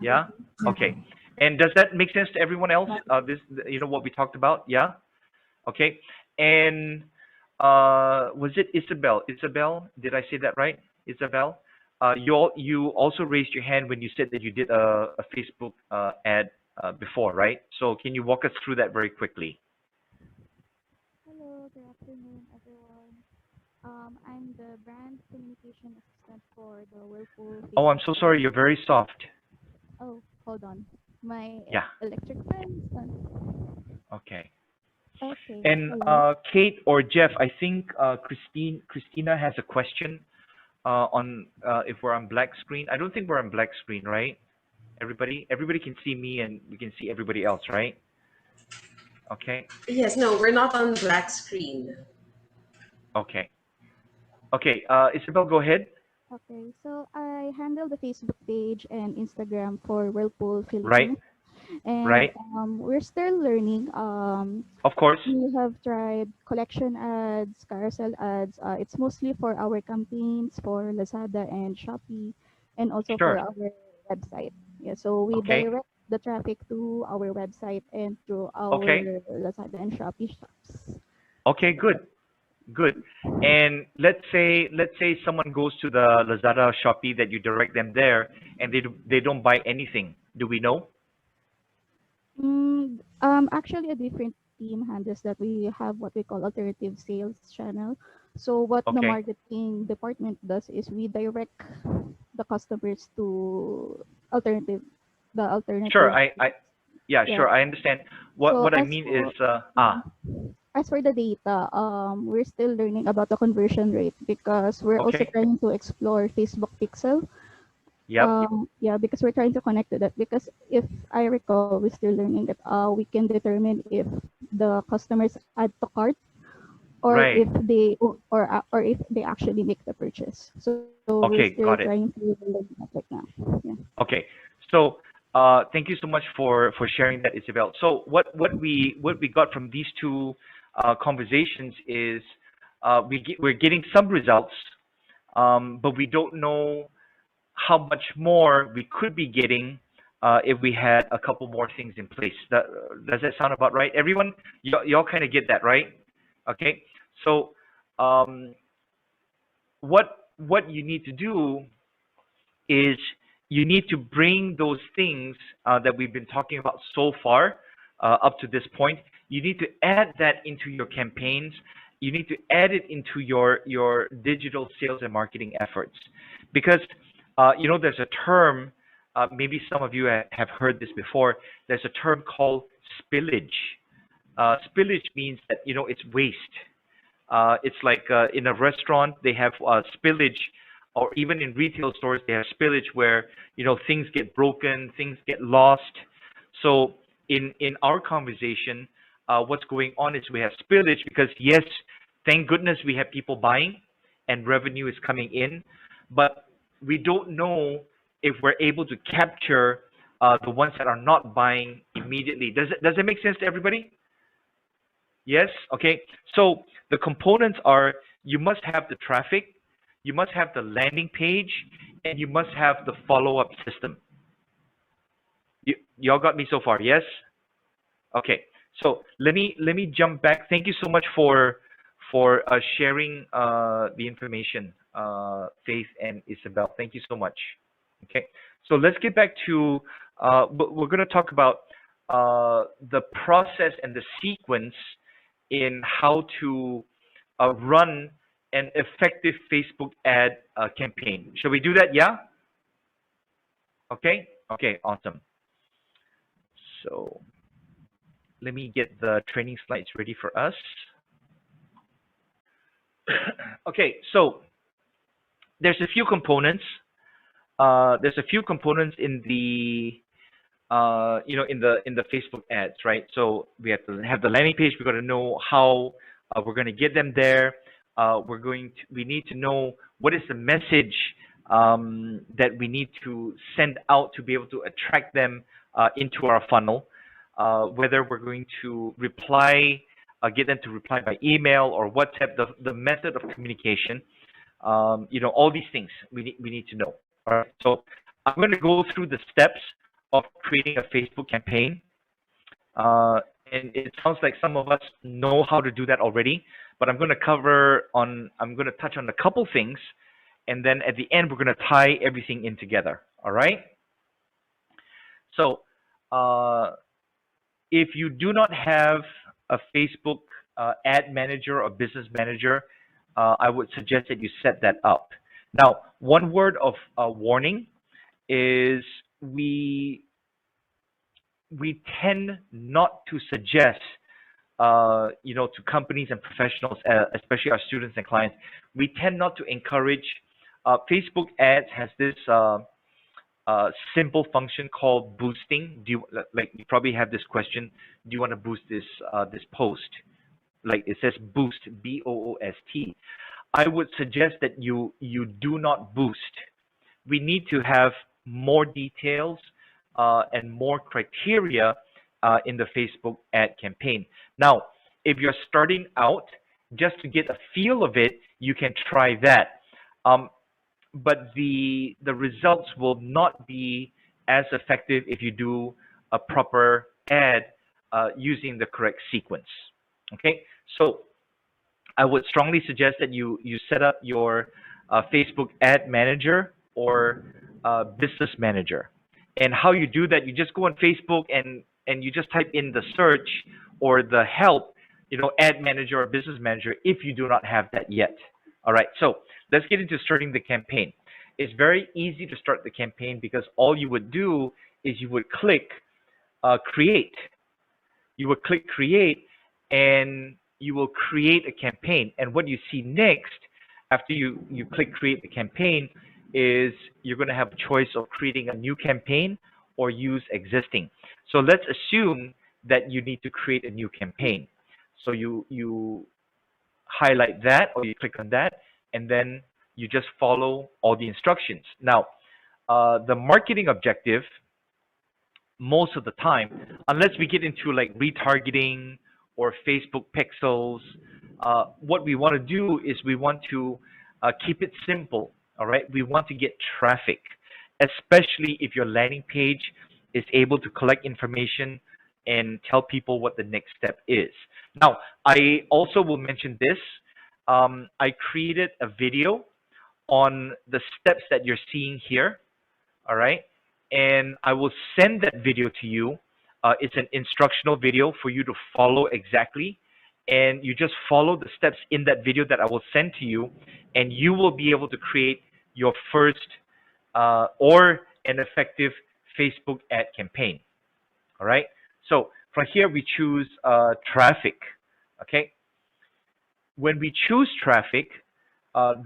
Yeah? Okay. And does that make sense to everyone else? This, what we talked about? Yeah? Okay. And was it Isabel? Isabel, did I say that right? Isabel? You also raised your hand when you said that you did a Facebook ad before, right? So can you walk us through that very quickly? Hello, good afternoon, everyone. I'm the brand communication assistant for the Whirlpool Oh, I'm Facebook so ad. sorry. You're very soft. Oh, hold on. My Yeah. electric fan is on. Okay. Okay, And hello. Kate or Jeff, I think Christina has a question on if we're on black screen. I don't think we're on black screen, right? Everybody can see me and we can see everybody else, right? Okay. Yes, no, we're not on black screen. Okay. Okay. Isabel, go ahead. Okay, so I handle the Facebook page and Instagram for Whirlpool Right. Philippines, and Right. we're still learning. Of course. We have tried collection ads, carousel ads. It's mostly for our campaigns for Lazada and Shopee, and also for Sure. our website. Yeah, so we Okay. direct the traffic to our website and through our Okay. Lazada and Shopee shops. Okay. Good. Good. And let's say someone goes to the Lazada Shopee that you direct them there and they don't buy anything. Do we know? Actually, a different team handles that. We have what we call alternative sales channel. So what the Okay. marketing department does is we direct the customers to alternative, the Sure. alternative. I yeah, Yeah. sure. I understand. What So what I mean is as for the data, we're still learning about the conversion rate because we're also okay. trying to explore Facebook Pixel. Yep. Yeah, because we're trying to connect to that. Because if I recall, we're still learning that we can determine if the customers add to cart or if Right. or if they actually make the purchase. So we're still Okay, trying got it. to learn that right now. Yeah. Okay. So, thank you so much for sharing that, Isabel. So, what we got from these two conversations is we're getting some results, but we don't know how much more we could be getting if we had a couple more things in place. Does that sound about right? Everyone, y'all kind of get that, right? Okay. So, um, what you need to do is you need to bring those things that we've been talking about so far up to this point. You need to add that into your campaigns. You need to add it into your digital sales and marketing efforts, because there's a term. Maybe some of you have heard this before. There's a term called spillage. Spillage means that it's waste. It's like in a restaurant, they have spillage, or even in retail stores, they have spillage where things get broken, things get lost. So in our conversation, what's going on is we have spillage because yes, thank goodness we have people buying and revenue is coming in, but we don't know if we're able to capture the ones that are not buying immediately. Does it make sense to everybody? Yes? Okay. So the components are you must have the traffic, you must have the landing page, and you must have the follow-up system. Y'all got me so far? Yes? Okay. So let me jump back. Thank you so much for sharing the information, Faith and Isabel. Thank you so much. Okay. So let's get back to we're going to talk about the process and the sequence in how to run an effective Facebook ad campaign. Shall we do that? Yeah? Okay? Okay, awesome. So let me get the training slides ready for us. Okay, so there's a few components. There's a few components in the in the Facebook ads, right? So we have to have the landing page. We've got to know how we're going to get them there. We need to know what is the message that we need to send out to be able to attract them into our funnel. Whether we're going to reply, get them to reply by email or WhatsApp, the method of communication. All these things we need to know. All right. So I'm going to go through the steps of creating a Facebook campaign. And it sounds like some of us know how to do that already, but I'm going to touch on a couple things, and then at the end we're going to tie everything in together. All right. So if you do not have a Facebook ad manager or business manager, I would suggest that you set that up. Now, one word of warning is we tend not to suggest, to companies and professionals, especially our students and clients, we tend not to encourage. Facebook ads has this simple function called boosting. You probably have this question? Do you want to boost this post? Like it says boost, BOOST. I would suggest that you do not boost. We need to have more details and more criteria in the Facebook ad campaign. Now, if you're starting out, just to get a feel of it, you can try that. But the results will not be as effective if you do a proper ad using the correct sequence. Okay, so I would strongly suggest that you set up your Facebook ad manager or business manager. And how you do that, you just go on Facebook and you just type in the search or the help, ad manager or business manager if you do not have that yet. All right, so let's get into starting the campaign. It's very easy to start the campaign because all you would do is you would click create. You would click create and you will create a campaign. And what you see next after you click create the campaign, is you're going to have a choice of creating a new campaign or use existing. So let's assume that you need to create a new campaign. So you highlight that or you click on that, and then you just follow all the instructions. Now, the marketing objective most of the time, unless we get into like retargeting or Facebook pixels, what we want to do is we want to keep it simple. All right, we want to get traffic, especially if your landing page is able to collect information and tell people what the next step is. Now, I also will mention this. I created a video on the steps that you're seeing here. All right, and I will send that video to you. It's an instructional video for you to follow exactly, and you just follow the steps in that video that I will send to you, and you will be able to create your first or an effective Facebook ad campaign. All right, so from here we choose traffic. Okay, when we choose traffic,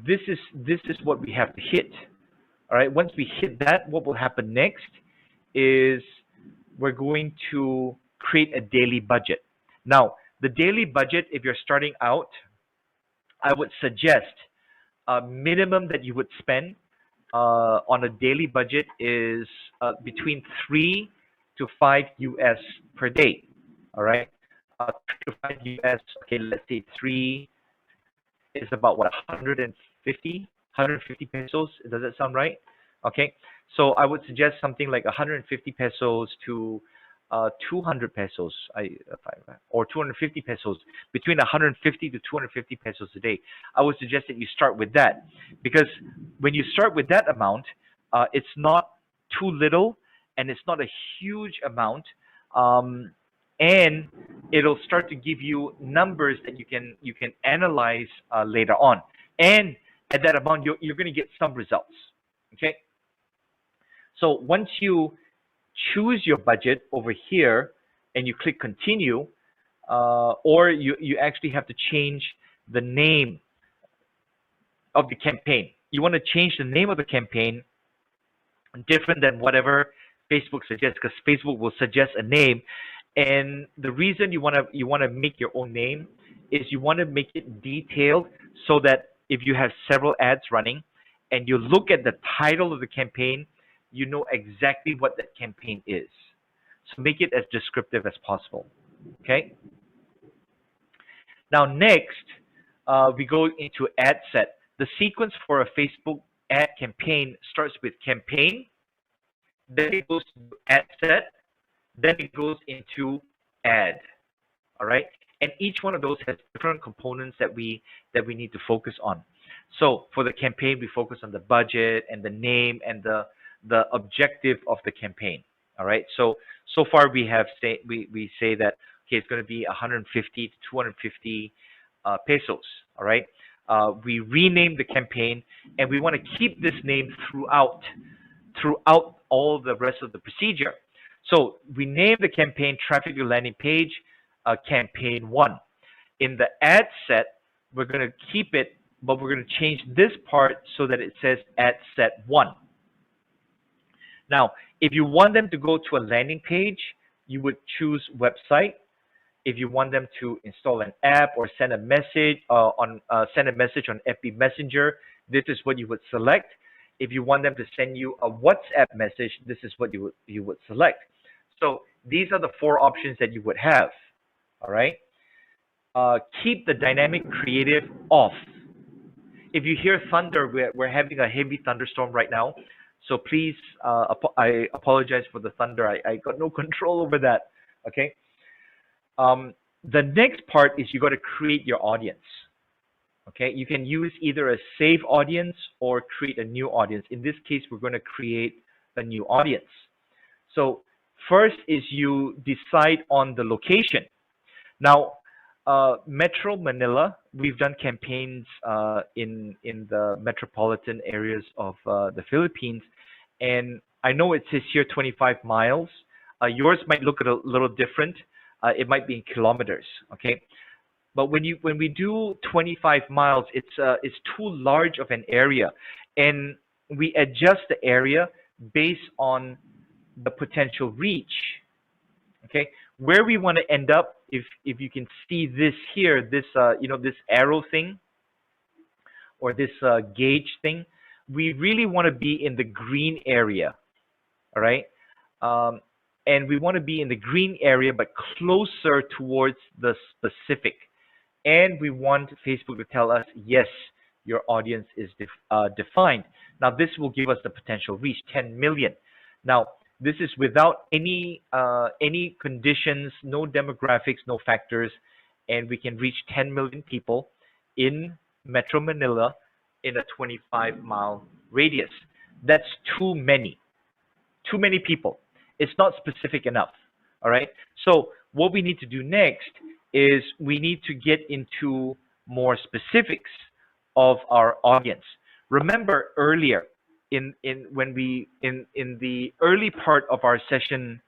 this is what we have to hit. All right, once we hit that, what will happen next is we're going to create a daily budget. Now, the daily budget, if you're starting out, I would suggest a minimum that you would spend on a daily budget is between 3 to 5 US per day. All right, 3 to 5 US. Okay, let's say three is about what, 150 pesos. Does that sound right? Okay, so I would suggest something like 150 pesos to 200 pesos, or 250 pesos, between 150 to 250 pesos a day. I would suggest that you start with that, because when you start with that amount, it's not too little and it's not a huge amount, and it'll start to give you numbers that you can analyze later on. And at that amount, you're going to get some results. Okay. So once you choose your budget over here and you click continue, or you actually have to change the name of the campaign. You want to change the name of the campaign different than whatever Facebook suggests, because Facebook will suggest a name. And the reason you want to make your own name is you want to make it detailed, so that if you have several ads running and you look at the title of the campaign, you know exactly what that campaign is. So make it as descriptive as possible. Okay. Now next, we go into ad set. The sequence for a Facebook ad campaign starts with campaign, then it goes to ad set, then it goes into ad. All right, and each one of those has different components that we need to focus on. So for the campaign, we focus on the budget and the name and the objective of the campaign. All right, so far we say that, okay, it's going to be 150 to 250 pesos. All right, we rename the campaign, and we want to keep this name throughout all the rest of the procedure. So we name the campaign Traffic Your Landing Page Campaign 1. In the ad set, we're going to keep it, but we're going to change this part so that it says Ad Set 1. Now, if you want them to go to a landing page, you would choose website. If you want them to install an app or send a message on FB Messenger, this is what you would select. If you want them to send you a WhatsApp message, this is what you would select. So these are the 4 options that you would have. All right. Keep the dynamic creative off. If you hear thunder, we're having a heavy thunderstorm right now. So please, I apologize for the thunder. I got no control over that. Okay. The next part is you got to create your audience. Okay, you can use either a save audience or create a new audience. In this case, we're going to create a new audience. So first is you decide on the location. Now, Metro Manila, we've done campaigns in the metropolitan areas of the Philippines, and I know it says here 25 miles. Yours might look a little different. It might be in kilometers. Okay. But when we do 25 miles, it's too large of an area, and we adjust the area based on the potential reach. Okay, where we want to end up, if you can see this here, this this arrow thing, or this gauge thing, we really want to be in the green area. All right, um, and we want to be in the green area but closer towards the specific. And we want Facebook to tell us, yes, your audience is defined. Now this will give us the potential reach, 10 million. Now this is without any conditions, no demographics, no factors, and we can reach 10 million people in Metro Manila in a 25-mile radius. That's too many people. It's not specific enough. All right. So what we need to do next is we need to get into more specifics of our audience. Remember earlier in the early part of our session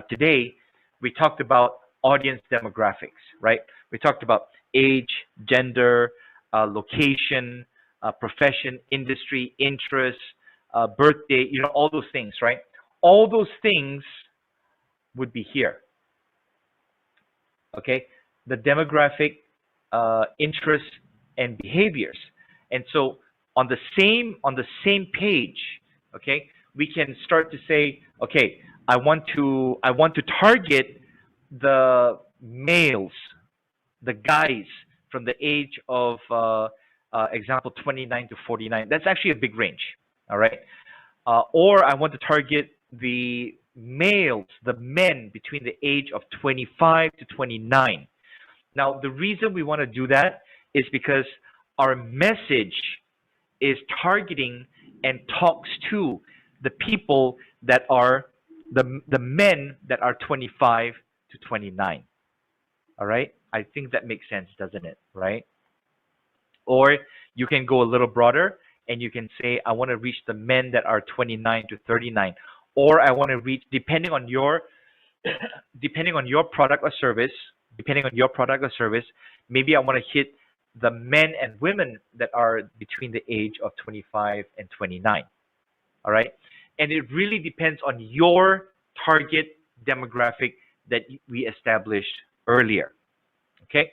today, we talked about audience demographics, right? We talked about age, gender, location, profession, industry, interest, birthday, all those things, right? All those things would be here. Okay, the demographic, interests, and behaviors. And so on the same page, okay, we can start to say, okay, I want to target the males, the guys from the age of example 29 to 49. That's actually a big range. All right. Or I want to target the males, the men between the age of 25 to 29. Now, the reason we want to do that is because our message is targeting and talks to the people that are the men that are 25 to 29. All right? I think that makes sense, doesn't it? Right? Or you can go a little broader and you can say, I want to reach the men that are 29 to 39. Or I want to reach, depending on your product or service, maybe I want to hit the men and women that are between the age of 25 and 29. All right? And it really depends on your target demographic that we established earlier. Okay?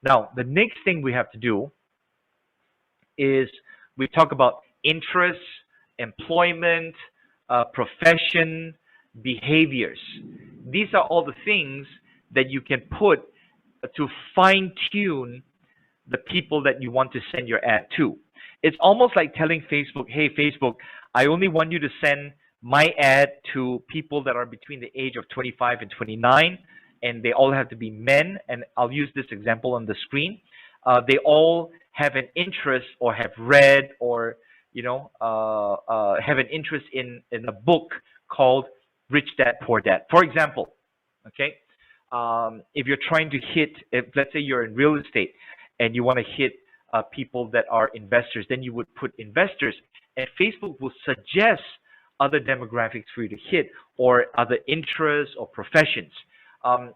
Now, the next thing we have to do is we talk about interests, employment, profession, behaviors. These are all the things that you can put to fine tune the people that you want to send your ad to. It's almost like telling Facebook, hey, Facebook, I only want you to send my ad to people that are between the age of 25 and 29, and they all have to be men. And I'll use this example on the screen. They all have an interest or have read or have an interest in a book called Rich Dad Poor Dad, for example. Okay, if you're trying to hit, if let's say you're in real estate and you want to hit people that are investors, then you would put investors, and Facebook will suggest other demographics for you to hit or other interests or professions.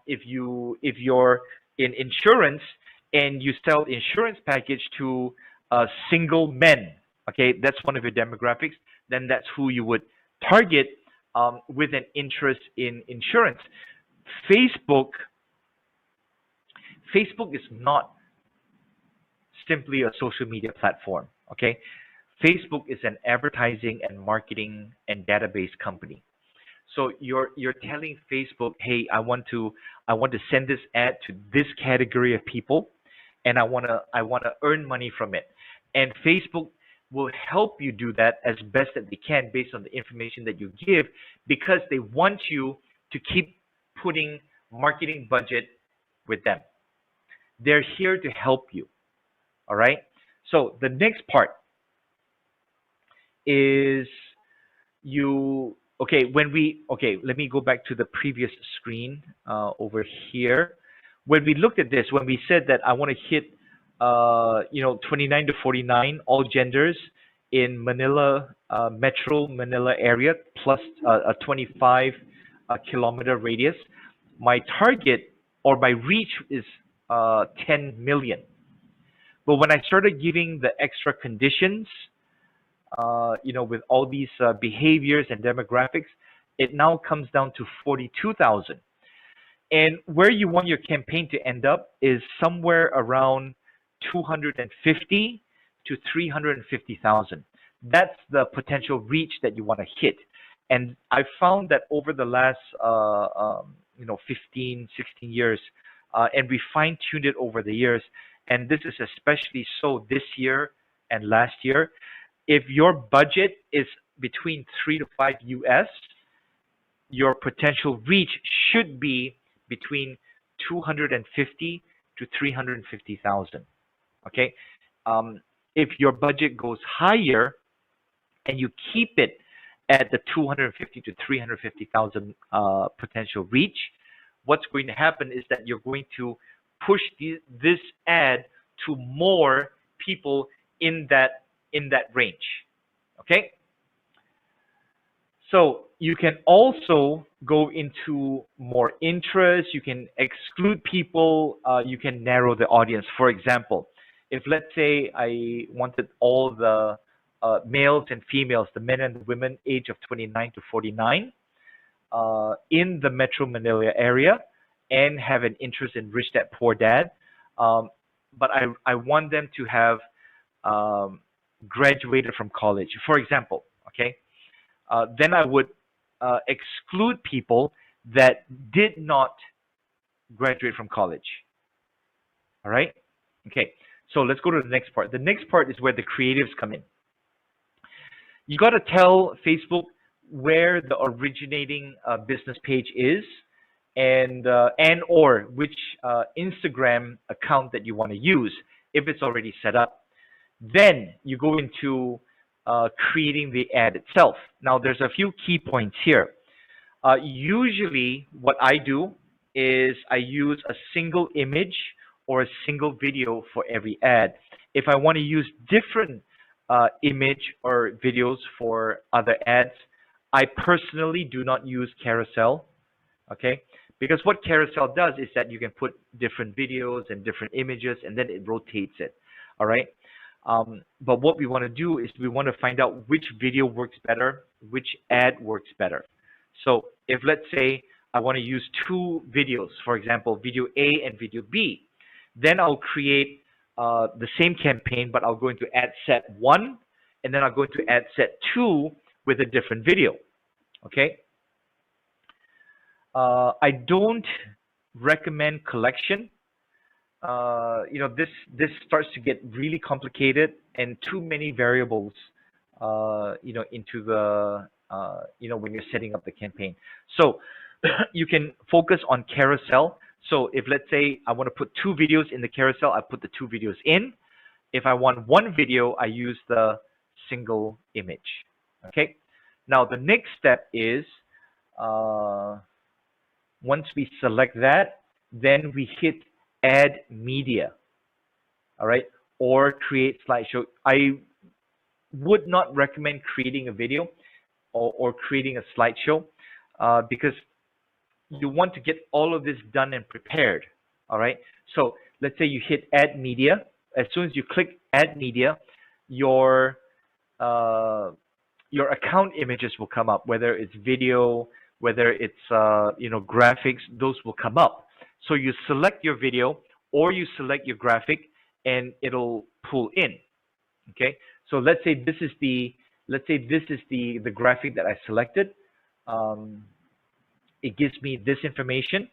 If you're in insurance and you sell insurance package to single men, okay, that's one of your demographics, then that's who you would target with an interest in insurance. Facebook is not simply a social media platform, okay? Facebook is an advertising and marketing and database company. So you're telling Facebook, hey, I want to send this ad to this category of people, and I want to earn money from it. And Facebook will help you do that as best that they can based on the information that you give, because they want you to keep putting marketing budget with them. They're here to help you. All right? So the next part is let me go back to the previous screen over here. When we looked at this, when we said that I want to hit 29 to 49, all genders in Manila, Metro Manila area, plus a 25 kilometer radius, my target or my reach is 10 million. But when I started giving the extra conditions, with all these behaviors and demographics, it now comes down to 42,000. And where you want your campaign to end up is somewhere around 250 to 350,000. That's the potential reach that you want to hit. And I found that over the last 15, 16 years, and we fine tuned it over the years, and this is especially so this year and last year. If your budget is between 3 to 5 US, your potential reach should be between 250 to 350,000. Okay. If your budget goes higher and you keep it at the 250 to 350,000 potential reach, what's going to happen is that you're going to push this ad to more people in that range. Okay. So you can also go into more interest. You can exclude people. You can narrow the audience. For example, if let's say I wanted all the males and females, the men and the women, age of 29 to 49, in the Metro Manila area, and have an interest in Rich Dad Poor Dad, but I want them to have graduated from college, for example. Okay. Then I would exclude people that did not graduate from college. All right? Okay, so let's go to the next part. The next part is where the creatives come in. You got to tell Facebook where the originating business page is, and or which Instagram account that you want to use if it's already set up. Then you go into creating the ad itself. Now, there's a few key points here. Usually, what I do is I use a single image or a single video for every ad. If I want to use different image or videos for other ads, I personally do not use carousel. Okay, because what carousel does is that you can put different videos and different images, and then it rotates it. All right. But what we want to do is we want to find out which video works better, which ad works better. So if let's say I want to use two videos, for example, video A and video B, then I'll create the same campaign, but I'll go into ad set 1, and then I'll go into ad set 2 with a different video. Okay. I don't recommend collection. This starts to get really complicated and too many variables, into the, when you're setting up the campaign. So you can focus on carousel. So if let's say I want to put 2 videos in the carousel, I put the 2 videos in. If I want 1 video, I use the single image. Okay. Now the next step is, once we select that, then we hit add media. All right, or create slideshow. I would not recommend creating a video or creating a slideshow because you want to get all of this done and prepared. All right, so let's say you hit add media. As soon as you click add media, your account images will come up, whether it's video, whether it's graphics, those will come up. So you select your video or you select your graphic, and it'll pull in. Okay. So let's say this is the graphic that I selected. It gives me this information.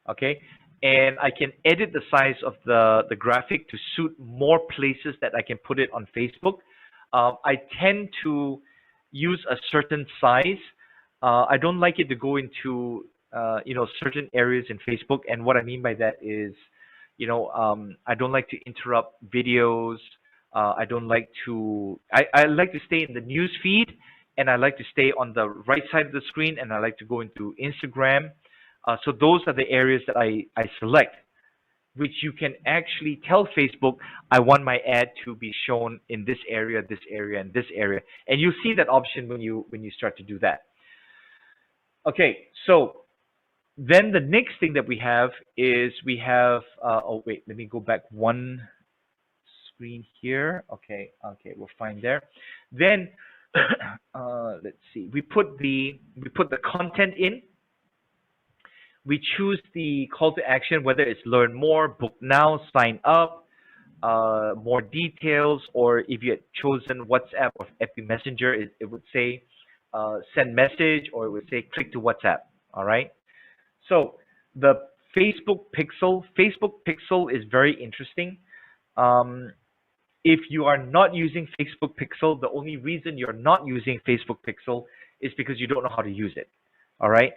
Okay. And I can edit the size of the graphic to suit more places that I can put it on Facebook. I tend to use a certain size. I don't like it to go into certain areas in Facebook. And what I mean by that is, I don't like to interrupt videos. I don't like to, I like to stay in the news feed, and I like to stay on the right side of the screen, and I like to go into Instagram. So those are the areas that I select, which you can actually tell Facebook, I want my ad to be shown in this area, and this area. And you see that option when you start to do that. Okay, so then the next thing that we have is oh wait, let me go back one screen here. Okay, we're fine there. Then let's see. We put the content in. We choose the call to action, whether it's learn more, book now, sign up, more details, or if you had chosen WhatsApp or FB Messenger, it would say send message, or it would say click to WhatsApp. All right. So the Facebook Pixel is very interesting. If you are not using Facebook Pixel, the only reason you're not using Facebook Pixel is because you don't know how to use it. All right.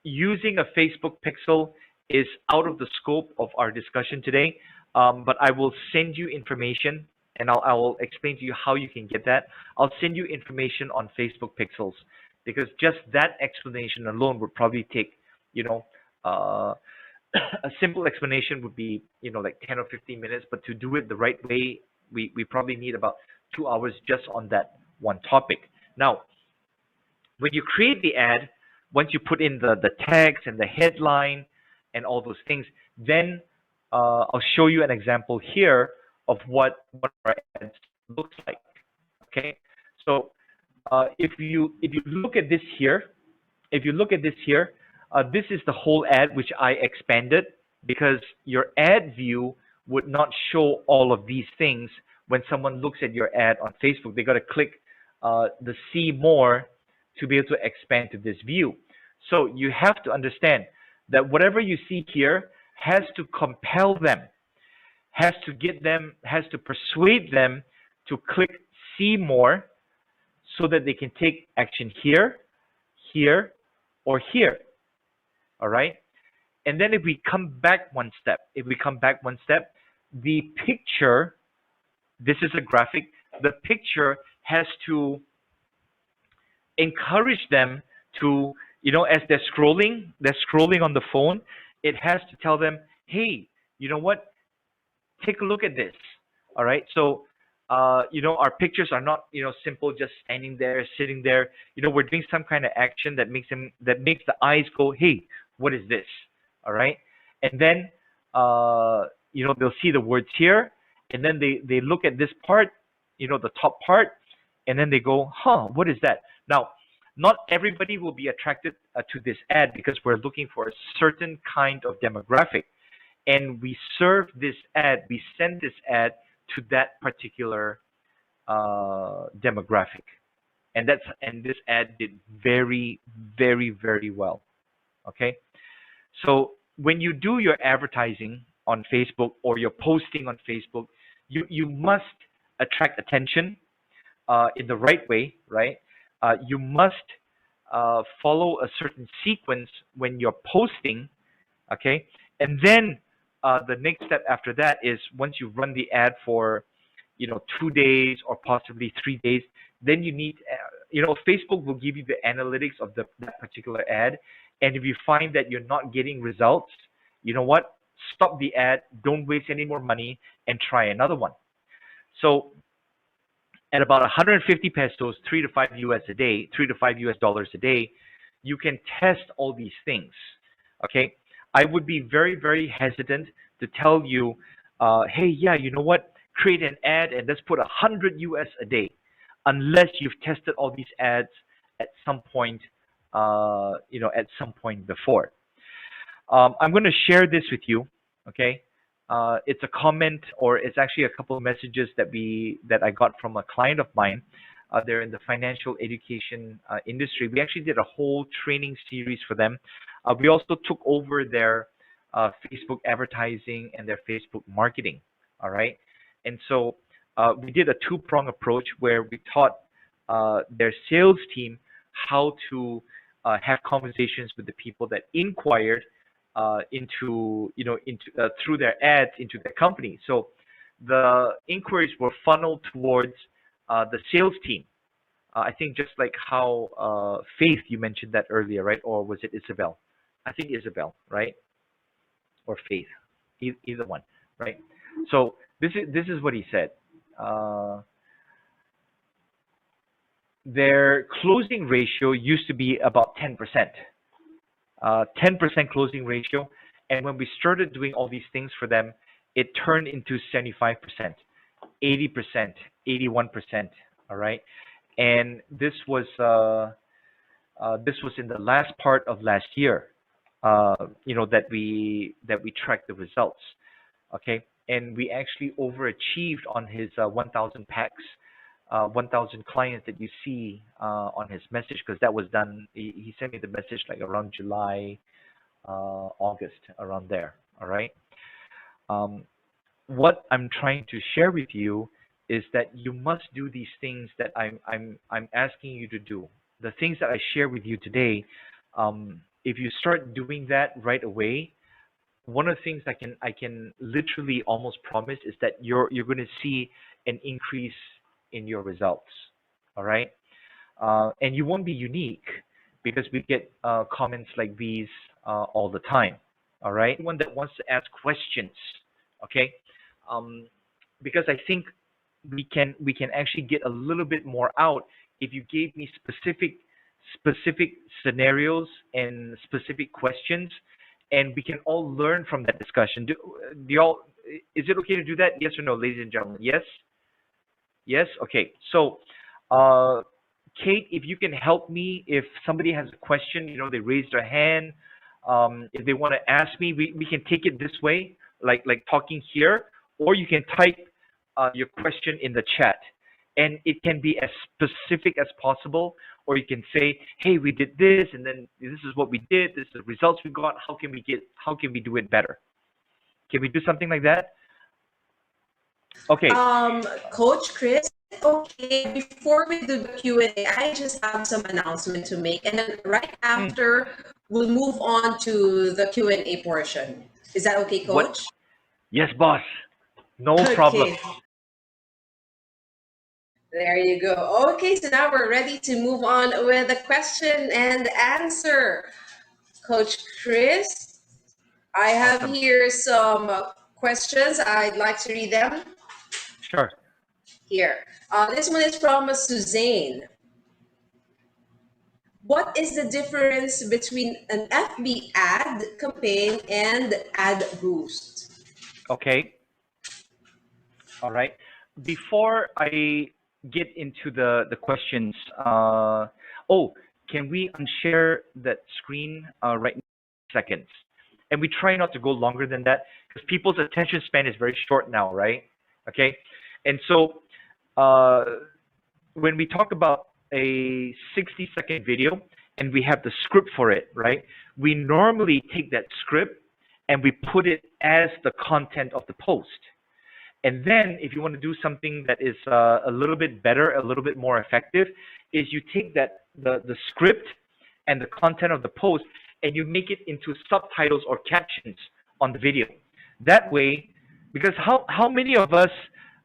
Using a Facebook Pixel is out of the scope of our discussion today, but I will send you information, and I will explain to you how you can get that. I'll send you information on Facebook Pixels, because just that explanation alone would probably take, a simple explanation would be, like 10 or 15 minutes, but to do it the right way, we probably need about 2 hours just on that one topic. Now, when you create the ad, once you put in the text and the headline and all those things, then I'll show you an example here of what one of our ads looks like. Okay, so if you look at this here, this is the whole ad which I expanded, because your ad view would not show all of these things when someone looks at your ad on Facebook. They got to click the see more to be able to expand to this view. So you have to understand that whatever you see here has to compel them, has to persuade them to click see more, so that they can take action here, here, or here. All right. And then if we come back one step, the picture, this is a graphic, the picture has to encourage them to, as they're scrolling on the phone, it has to tell them, hey, you know what? Take a look at this. All right. So, our pictures are not, simple, just standing there, sitting there. We're doing some kind of action that makes the eyes go, hey, what is this? All right. And then, they'll see the words here, and then they look at this part, the top part, and then they go, huh, what is that? Now, not everybody will be attracted to this ad, because we're looking for a certain kind of demographic, and we serve this ad, we send this ad to that particular demographic, and this ad did very, very, very well. Okay, so when you do your advertising on Facebook, or you're posting on Facebook, you must attract attention in the right way, right? You must follow a certain sequence when you're posting, okay? And then the next step after that is, once you run the ad for 2 days or possibly 3 days, then you need Facebook will give you the analytics of that particular ad, and if you find that you're not getting results, you know what, stop the ad, don't waste any more money, and try another one. So at about 150 pesos, 3 to 5 US a day, $3 a day, you can test all these things. Okay, I would be very, very hesitant to tell you, hey, yeah, you know what, create an ad and let's put 100 US a day, unless you've tested all these ads at some point, at some point before. I'm going to share this with you. Okay, it's a comment, or it's actually a couple of messages that I got from a client of mine. They're in the financial education industry. We actually did a whole training series for them. We also took over their Facebook advertising and their Facebook marketing. All right, and so we did a two-prong approach where we taught their sales team how to have conversations with the people that inquired into through their ads into their company. So the inquiries were funneled towards the sales team. I think just like how Faith, you mentioned that earlier, right? Or was it Isabel? I think Isabel, right? Or Faith, either one, right? So this is what he said. Their closing ratio used to be about 10%. 10% closing ratio, and when we started doing all these things for them, it turned into 75%. 80%, 81%. All right, and this was in the last part of last year. That we tracked the results. Okay, and we actually overachieved on his 1,000 packs, 1,000 clients that you see on his message, because that was done. He sent me the message like around July, August, around there. All right. Um, what I'm trying to share with you is that you must do these things that I'm asking you to do. The things that I share with you today, if you start doing that right away, one of the things I can literally almost promise is that you're going to see an increase in your results. All right, and you won't be unique because we get comments like these all the time. All right, anyone that wants to ask questions, okay, um, because I think we can actually get a little bit more out if you gave me specific scenarios and specific questions, and we can all learn from that discussion. Do y'all, is it okay to do that? Yes or no, ladies and gentlemen? Yes? Yes? Okay. So, uh, Kate, if you can help me, if somebody has a question, they raise their hand. If they want to ask me, we can take it this way, like talking here, or you can type your question in the chat, and it can be as specific as possible, or you can say, "Hey, we did this, and then this is what we did. This is the results we got. How can we do it better? Can we do something like that?" Okay. Coach Chris, okay, before we do the Q&A, I just have some announcement to make. And then right Mm. after, we'll move on to the Q&A portion. Is that okay, What? Coach? Yes, boss. No problem. Okay, there you go. Okay, so now we're ready to move on with the question and answer. Coach Chris, I have Awesome. here some questions. I'd like to read them Sure. here. This one is from Suzanne. What is the difference between an FB ad campaign and ad boost? Okay. All right. Before I get into the questions, oh, can we unshare that screen right now? Seconds, and we try not to go longer than that because people's attention span is very short now, right? Okay, and so uh, when we talk about a 60-second video and we have the script for it, right? We normally take that script and we put it as the content of the post. And then if you want to do something that is a little bit better, a little bit more effective, is you take the script and the content of the post and you make it into subtitles or captions on the video. That way, because how many of us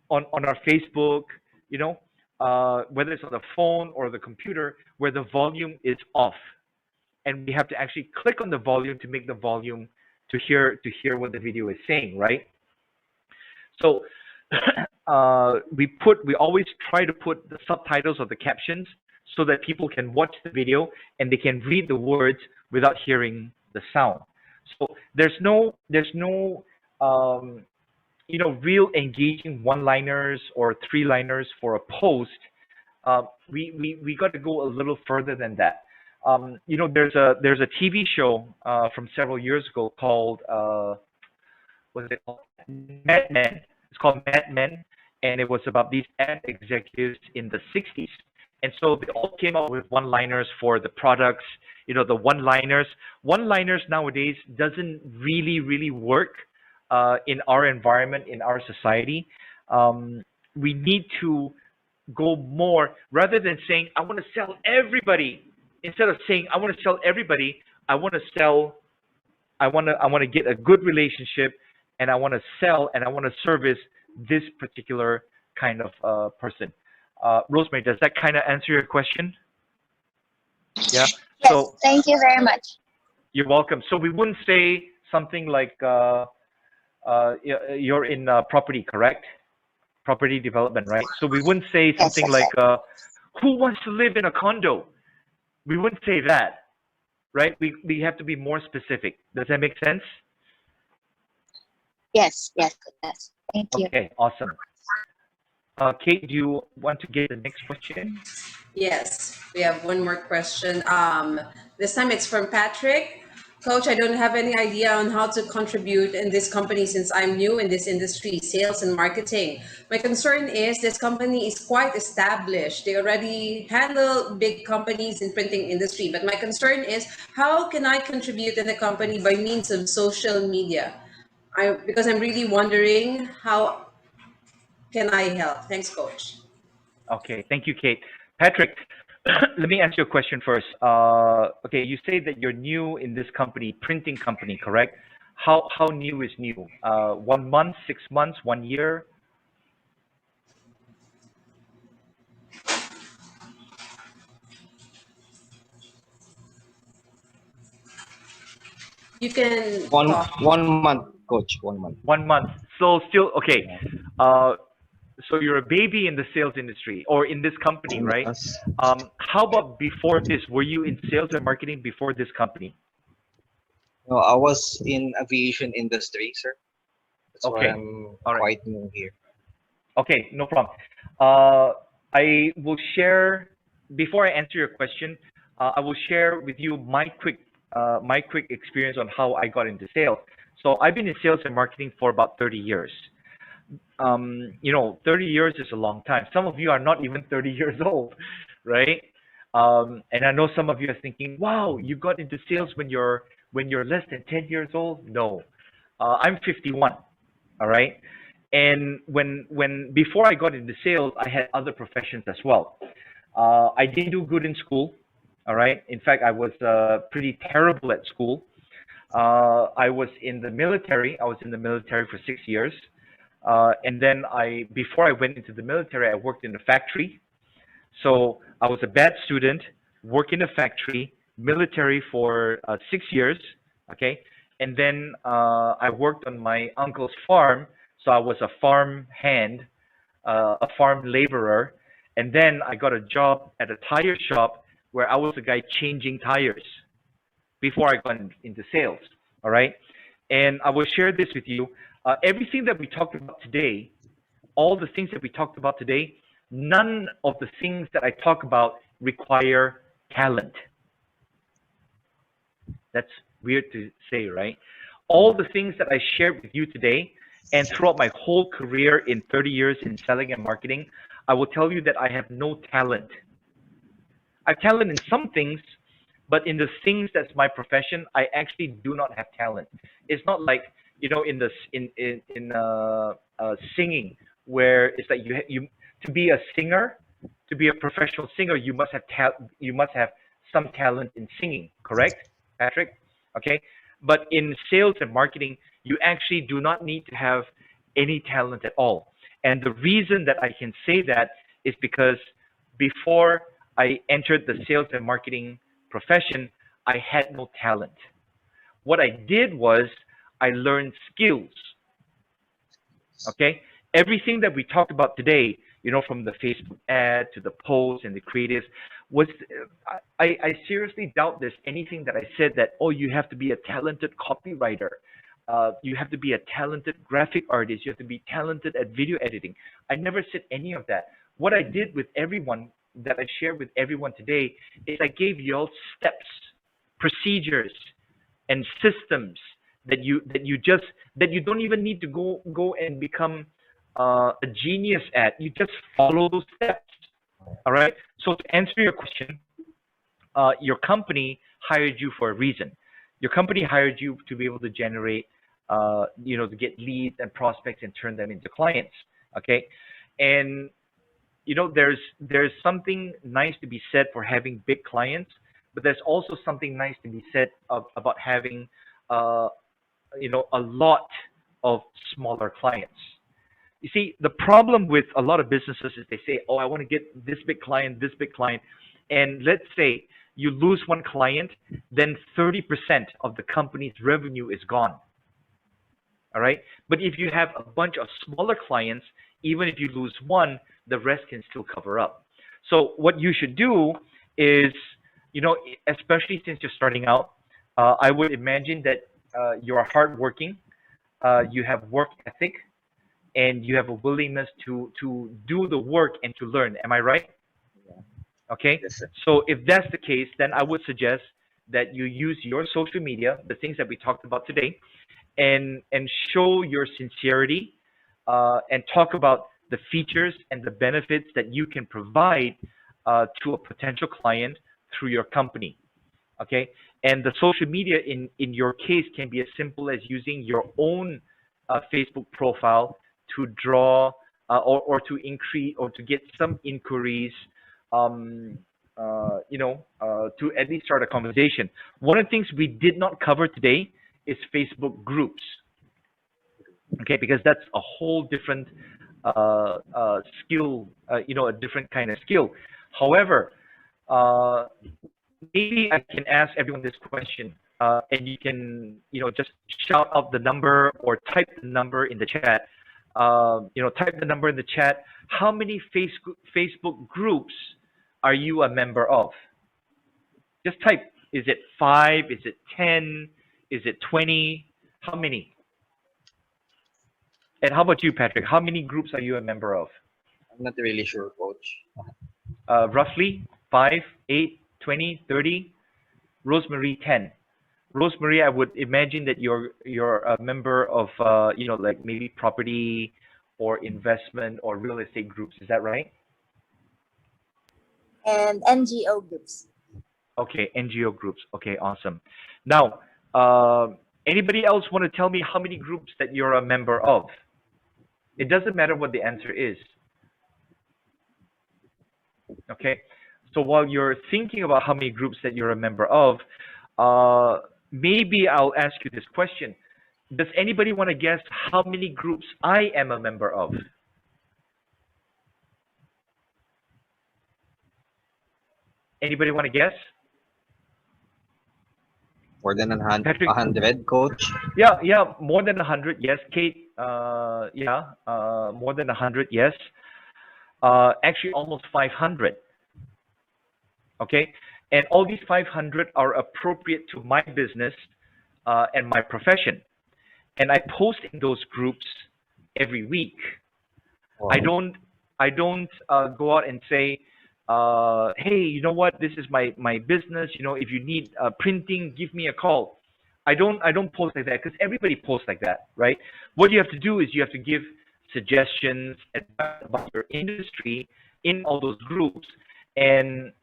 on our Facebook, whether it's on the phone or the computer, where the volume is off, and we have to actually click on the volume to make the volume to hear what the video is saying, right? So we always try to put the subtitles or the captions so that people can watch the video and they can read the words without hearing the sound. So there's no real engaging one-liners or three-liners for a post. We got to go a little further than that. There's a TV show from several years ago called what is it called? Mad Men. It's called Mad Men, and it was about these ad executives in the 60s. And so they all came up with one-liners for the products. The one-liners. One-liners nowadays doesn't really work in our environment, in our society. We need to go more rather than saying I want to sell everybody. Instead of saying I want to sell everybody, I want to sell. I want to get a good relationship, and I want to sell, and I want to service this particular kind of person. Rosemary, does that kind of answer your question? Yeah. Yes, So thank you very much. you're welcome. So we wouldn't say something like you're in property, correct? Property development, right? So we wouldn't say Yes, something yes, like yes. who wants to live in a condo? We wouldn't say that, right? We have to be more specific. Does that make sense? Yes, yes, yes. Thank you. Okay, awesome. Kate, do you want to get the next question? Yes, we have one more question. This time it's from Patrick. Coach, I don't have any idea on how to contribute in this company since I'm new in this industry, sales and marketing. My concern is this company is quite established. They already handle big companies in printing industry. But my concern is how can I contribute in the company by means of social media? Because I'm really wondering how can I help? Thanks, Coach. Okay, thank you, Kate. Patrick, let me ask you a question first. Okay, you say that you're new in this company, printing company, correct? How new is new? 1 month, 6 months, 1 year? You can One talk. 1 month, coach. 1 month. 1 month. So still okay. Yeah. Uh, so you're a baby in the sales industry or in this company, right? Yes. How about before this? Were you in sales and marketing before this company? No, I was in aviation industry, sir. That's why Okay, I'm all right. quite new here. Okay, no problem. I will share before I answer your question. I will share with you my quick experience on how I got into sales. So I've been in sales and marketing for about 30 years. 30 years is a long time. Some of you are not even 30 years old, right? And I know some of you are thinking, "Wow, you got into sales when you're less than 10 years old." No, I'm 51. All right. And when before I got into sales, I had other professions as well. I didn't do good in school. All right. In fact, I was pretty terrible at school. I was in the military. I was in the military for 6 years. And then before I went into the military, I worked in a factory. So I was a bad student, work in a factory, military for 6 years. Okay. And then I worked on my uncle's farm. So I was a farm hand, a farm laborer. And then I got a job at a tire shop where I was the guy changing tires before I got into sales. All right. And I will share this with you. Everything that we talked about today, all the things that we talked about today, none of the things that I talk about require talent. That's weird to say, right? All the things that I shared with you today and throughout my whole career in 30 years in selling and marketing, I will tell you that I have no talent. I have talent in some things, but in the things that's my profession, I actually do not have talent. It's not like in this in singing where it's like you to be a singer, to be a professional singer, you must have some talent in singing, correct, Patrick? Okay, but in sales and marketing, you actually do not need to have any talent at all. And the reason that I can say that is because before I entered the sales and marketing profession, I had no talent. What I did was I learned skills. Okay, everything that we talked about today, from the Facebook ad to the posts and the creatives, was I seriously doubt there's anything that I said that, oh, you have to be a talented copywriter, you have to be a talented graphic artist, you have to be talented at video editing. I never said any of that. What I did with everyone that I shared with everyone today is I gave you all steps, procedures, and systems that you don't even need to go and become a genius at. You just follow those steps. All right. So to answer your question, your company hired you for a reason. Your company hired you to be able to generate, to get leads and prospects and turn them into clients. Okay, and there's something nice to be said for having big clients, but there's also something nice to be said about having a lot of smaller clients. You see, the problem with a lot of businesses is they say, oh, I want to get this big client, and let's say you lose one client, then 30% of the company's revenue is gone. All right. But if you have a bunch of smaller clients, even if you lose one, the rest can still cover up. So what you should do is, especially since you're starting out, I would imagine that you are hardworking, you have work ethic, and you have a willingness to do the work and to learn. Am I right? Okay. Yes, sir. So if that's the case, then I would suggest that you use your social media, the things that we talked about today, and show your sincerity, and talk about the features and the benefits that you can provide to a potential client through your company. Okay. And the social media in your case can be as simple as using your own Facebook profile to draw, or to increase or to get some inquiries, um, to at least start a conversation. One of the things we did not cover today is Facebook groups. Okay, because that's a whole different skill, a different kind of skill. However, uh, maybe I can ask everyone this question, and you can, just shout out the number or type the number in the chat. Type the number in the chat. How many Facebook groups are you a member of? Just type. Is it 5? Is it 10? Is it 20? How many? And how about you, Patrick? How many groups are you a member of? I'm not really sure, coach. Roughly 5, 8, 20, 30. Rosemary, 10. Rosemary, I would imagine that you're a member of like maybe property or investment or real estate groups. Is that right? And NGO groups. Okay, NGO groups. Okay, awesome. Now, anybody else want to tell me how many groups that you're a member of? It doesn't matter what the answer is. Okay, so while you're thinking about how many groups that you're a member of, maybe I'll ask you this question. Does anybody want to guess how many groups I am a member of? Anybody want to guess? More than Patrick? 100, coach. Yeah, more than 100. Yes, Kate. More than 100. Yes. Actually, almost 500. Okay, and all these 500 are appropriate to my business and my profession, and I post in those groups every week. Wow. I don't go out and say, hey, you know what? This is my business. If you need printing, give me a call. I don't post like that because everybody posts like that, right? What you have to do is you have to give suggestions about your industry in all those groups, and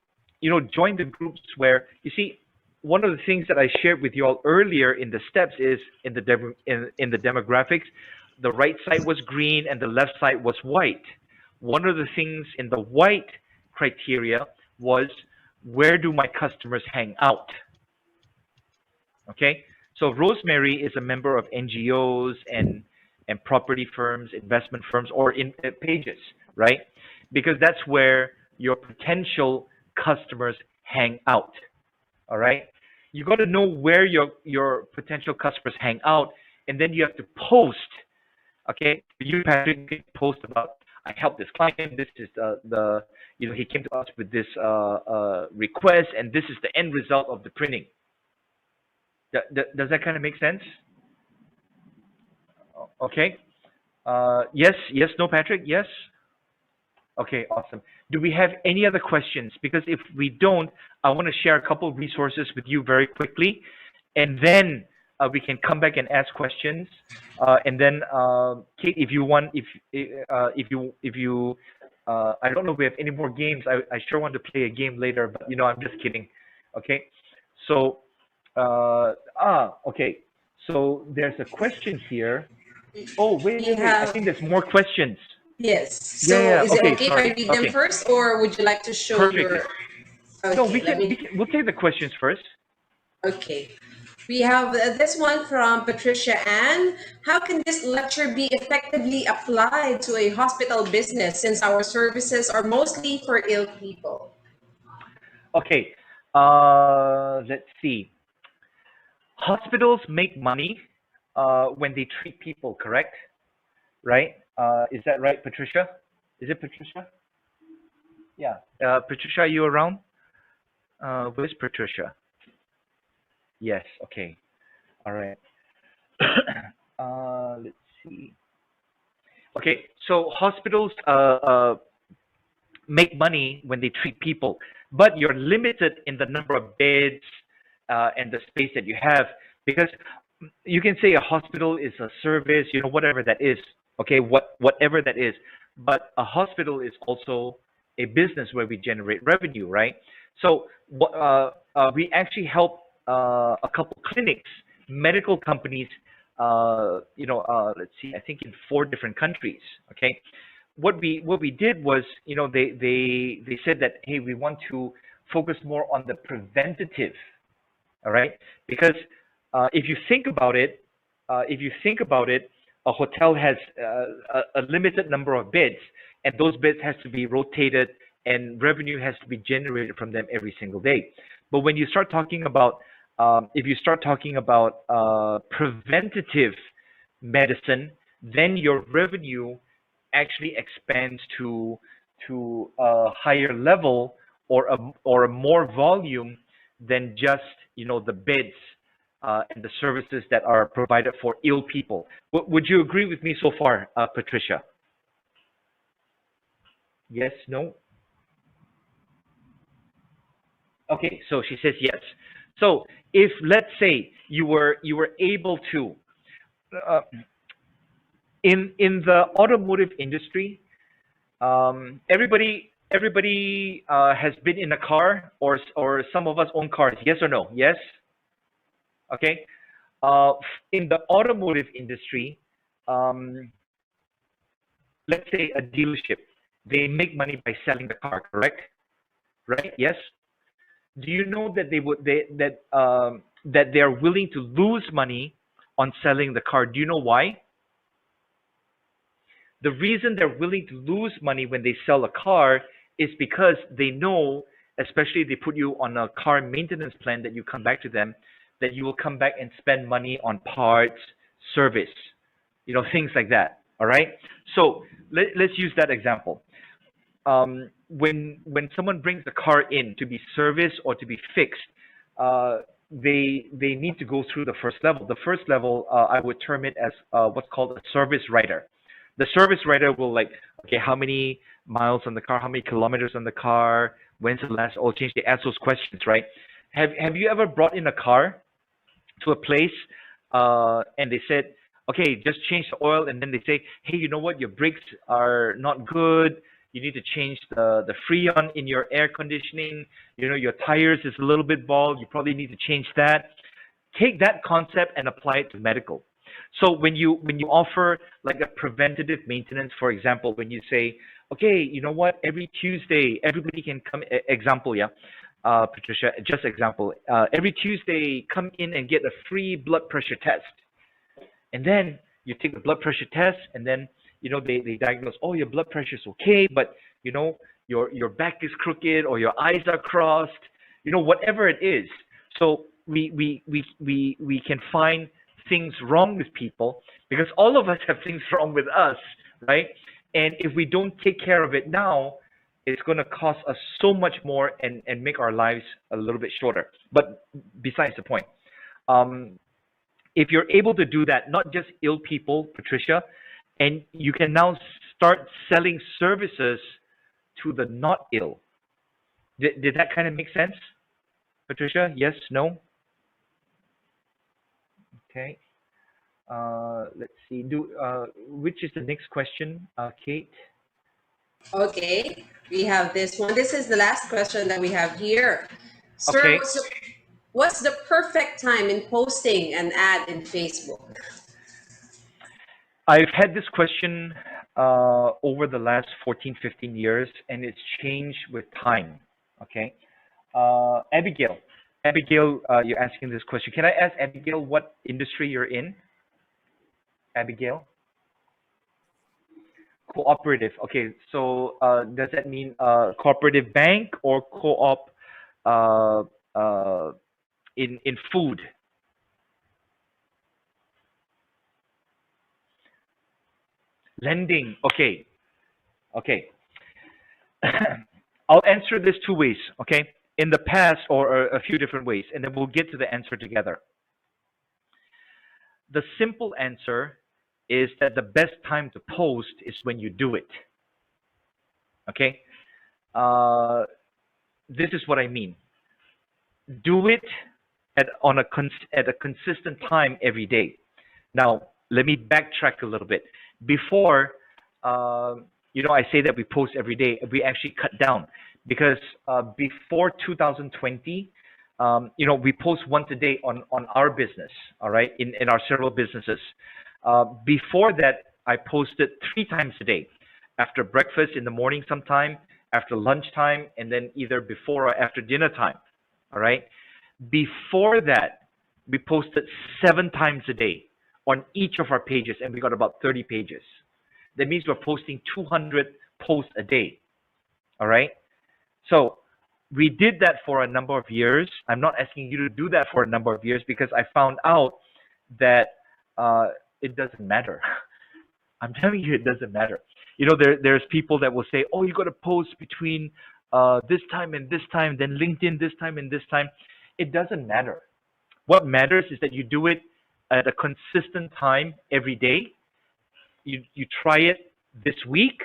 join the groups where you see. One of the things that I shared with you all earlier in the steps is in the demographics, the right side was green and the left side was white. One of the things in the white criteria was, where do my customers hang out? Okay, so Rosemary is a member of NGOs and property firms, investment firms, or in pages, right? Because that's where your potential customers hang out. All right, you got to know where your potential customers hang out, and then you have to post. Okay, you, Patrick, can post about, I helped this client. This is the he came to us with this request, and this is the end result of the printing. Does that kind of make sense? Okay. Yes, no, Patrick. Yes. Okay, awesome. Do we have any other questions? Because if we don't, I want to share a couple of resources with you very quickly, and then we can come back and ask questions. And then, Kate, if you want, if you, I don't know if we have any more games. I sure want to play a game later, but I'm just kidding. Okay, so okay. So there's a question here. Oh, wait. I think there's more questions. Yes. So Yeah. is it Okay, okay sorry. if I read them Okay. first, or would you like to show Perfect. your? Okay, No, we'll take the questions first. Okay. We have this one from Patricia Ann. How can this lecture be effectively applied to a hospital business since our services are mostly for ill people? Okay. Let's see. Hospitals make money when they treat people, correct? Right? Is that right, Patricia? Is it Patricia? Yeah. Patricia, are you around? Where's Patricia? Yes. Okay. All right. Let's see. Okay, so hospitals make money when they treat people, but you're limited in the number of beds and the space that you have, because you can say a hospital is a service, whatever that is. Okay, whatever that is, but a hospital is also a business where we generate revenue, right? So we actually help a couple clinics, medical companies. Let's see, I think in 4 different countries. Okay, what we did was, they said that, hey, we want to focus more on the preventative. All right, because if you think about it, a hotel has a limited number of beds, and those beds has to be rotated, and revenue has to be generated from them every single day. But when you start talking about, if you start talking about preventative medicine, then your revenue actually expands to a higher level, or a more volume than just, the beds and the services that are provided for ill people. Would you agree with me so far, Patricia? Yes, no? Okay, so she says yes. So if, let's say, you were able to, uh, in the automotive industry, everybody has been in a car, or some of us own cars. Yes or no? Yes. Okay. In the automotive industry, um, let's say a dealership, they make money by selling the car, correct? Right? Yes. Do you know that that they're willing to lose money on selling the car? Do you know why? The reason they're willing to lose money when they sell a car is because they know, especially if they put you on a car maintenance plan, that you come back to them, that you will come back and spend money on parts, service, things like that. All right. So let's use that example. When someone brings the car in to be serviced or to be fixed, they need to go through the first level. The first level, I would term it as what's called a service writer. The service writer will, like, okay, how many miles on the car, how many kilometers on the car, when's the last oil change? They ask those questions, right? Have you ever brought in a car to a place, and they said, okay, just change the oil, and then they say, hey, you know what, your brakes are not good, you need to change the freon in your air conditioning, your tires is a little bit bald, you probably need to change that. Take that concept and apply it to medical. So when you offer like a preventative maintenance, for example, when you say, okay, you know what, every Tuesday everybody can come, example, yeah, Patricia, just example, every Tuesday come in and get a free blood pressure test. And then you take the blood pressure test, and then they diagnose, oh, your blood pressure is okay, but your back is crooked, or your eyes are crossed, whatever it is. So we can find things wrong with people, because all of us have things wrong with us, right? And if we don't take care of it now, it's going to cost us so much more, and make our lives a little bit shorter. But besides the point, if you're able to do that, not just ill people, Patricia, and you can now start selling services to the not ill. Did that kind of make sense, Patricia? Yes, no? Okay. Let's see. Which is the next question, Kate? Okay, we have this one. This is the last question that we have here. Sir, Okay. what's the perfect time in posting an ad in Facebook? I've had this question over the last 14, 15 years, and it's changed with time. Okay. Abigail, you're asking this question. Can I ask Abigail what industry you're in? Abigail? Cooperative. Okay, so does that mean cooperative bank, or co-op in food? Lending. Okay. I'll answer this two ways. Okay, in the past, or a few different ways, and then we'll get to the answer together. The simple answer is that the best time to post is when you do it. Okay? Uh, this is what I mean. Do it at a consistent time every day. Now, let me backtrack a little bit. Before, I say that we post every day. We actually cut down because before 2020, we post once a day on our business. All right, in our several businesses. Before that, I posted 3 times a day, after breakfast in the morning, sometime after lunchtime, and then either before or after dinner time. All right. Before that, we posted 7 times a day on each of our pages, and we got about 30 pages. That means we're posting 200 posts a day. All right. So we did that for a number of years. I'm not asking you to do that for a number of years because I found out that it doesn't matter. I'm telling you, it doesn't matter. There's people that will say, "Oh, you got to post between this time and this time, then LinkedIn this time and this time." It doesn't matter. What matters is that you do it at a consistent time every day. You try it this week.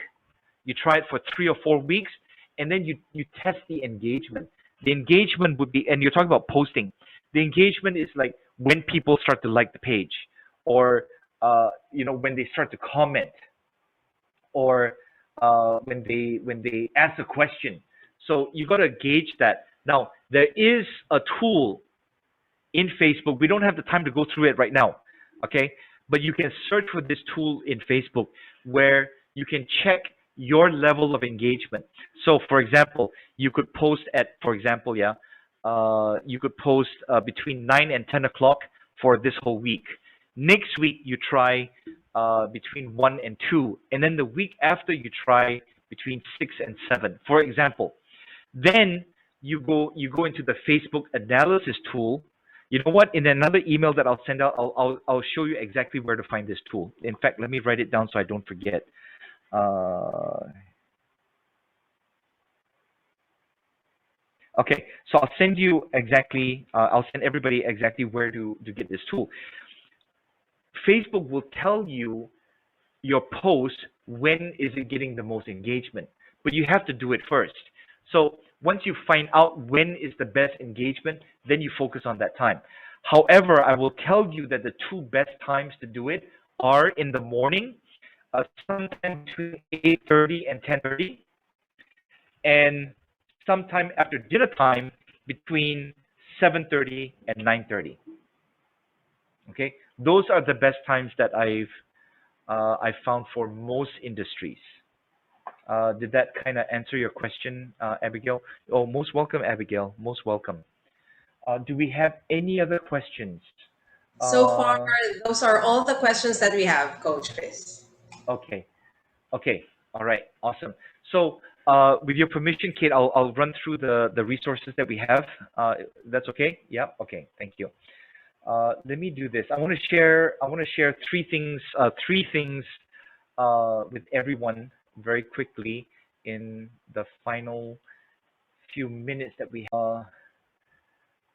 You try it for 3 or 4 weeks, and then you test the engagement. The engagement would be, and you're talking about posting. The engagement is like when people start to like the page, or when they start to comment, or when they ask a question. So you got to gauge that. Now there is a tool in Facebook. We don't have the time to go through it right now, okay? But you can search for this tool in Facebook where you can check your level of engagement. So, for example, you could post at, for example, you could post between 9 and 10 o'clock for this whole week. Next week, you try between 1 and 2. And then the week after, you try between 6 and 7, for example. Then you go into the Facebook analysis tool. You know what? In another email that I'll send out, I'll show you exactly where to find this tool. In fact, let me write it down so I don't forget. Okay, so I'll send you exactly. I'll send everybody exactly where to get this tool. Facebook will tell you your post when is it getting the most engagement, but you have to do it first. So once you find out when is the best engagement, then you focus on that time. However, I will tell you that the 2 best times to do it are in the morning, sometime between 8:30 and 10:30, and sometime after dinner time between 7:30 and 9:30. Okay, those are the best times that I've found for most industries. Did that kind of answer your question, Abigail? Oh, most welcome, Abigail. Most welcome. Do we have any other questions? So far, those are all the questions that we have, Coach Chris. Okay. Okay. All right. Awesome. So, with your permission, Kate, I'll run through the resources that we have. That's okay? Yeah. Okay. Thank you. Let me do this. I want to share three things with everyone very quickly in the final few minutes that we have.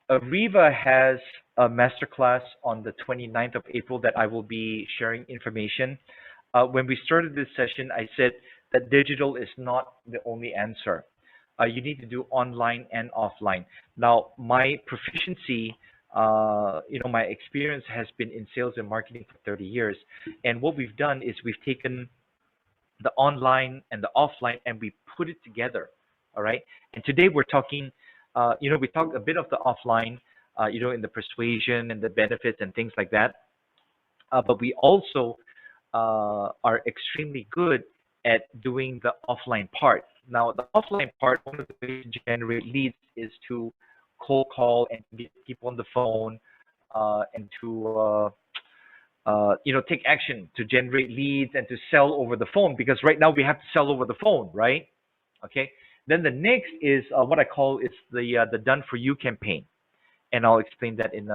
Ariva has a masterclass on the 29th of April that I will be sharing information. When we started this session, I said that digital is not the only answer. You need to do online and offline. Now, my proficiency, my experience has been in sales and marketing for 30 years. And what we've done is we've taken the online and the offline and we put it together. All right. And today we're talking, we talked a bit of the offline, in the persuasion and the benefits and things like that. But we also are extremely good at doing the offline part. Now, the offline part, one of the ways to generate leads is to cold call and get people on the phone and to take action to generate leads and to sell over the phone, because right now we have to sell over the phone, right? Okay. Then the next is what I call is the done for you campaign, and I'll explain that in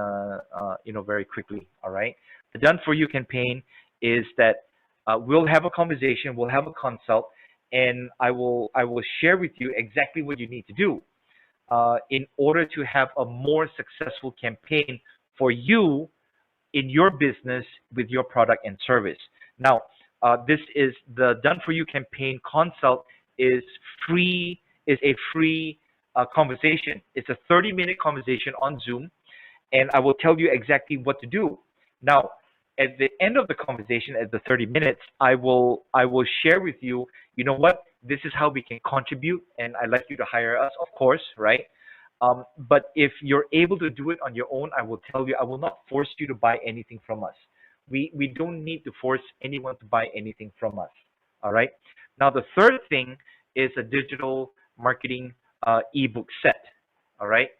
very quickly. All right. The done for you campaign is that we'll have a conversation, we'll have a consult, and I will share with you exactly what you need to do in order to have a more successful campaign for you in your business with your product and service. Now, this is the Done For You campaign consult is free, is a free conversation. It's a 30-minute conversation on Zoom, and I will tell you exactly what to do. Now, at the end of the conversation, at the 30 minutes, I will share with you, you know what, this is how we can contribute, and I'd like you to hire us, of course, right? But if you're able to do it on your own, I will tell you, I will not force you to buy anything from us. We don't need to force anyone to buy anything from us. All right. Now, the third thing is a digital marketing ebook set. All right.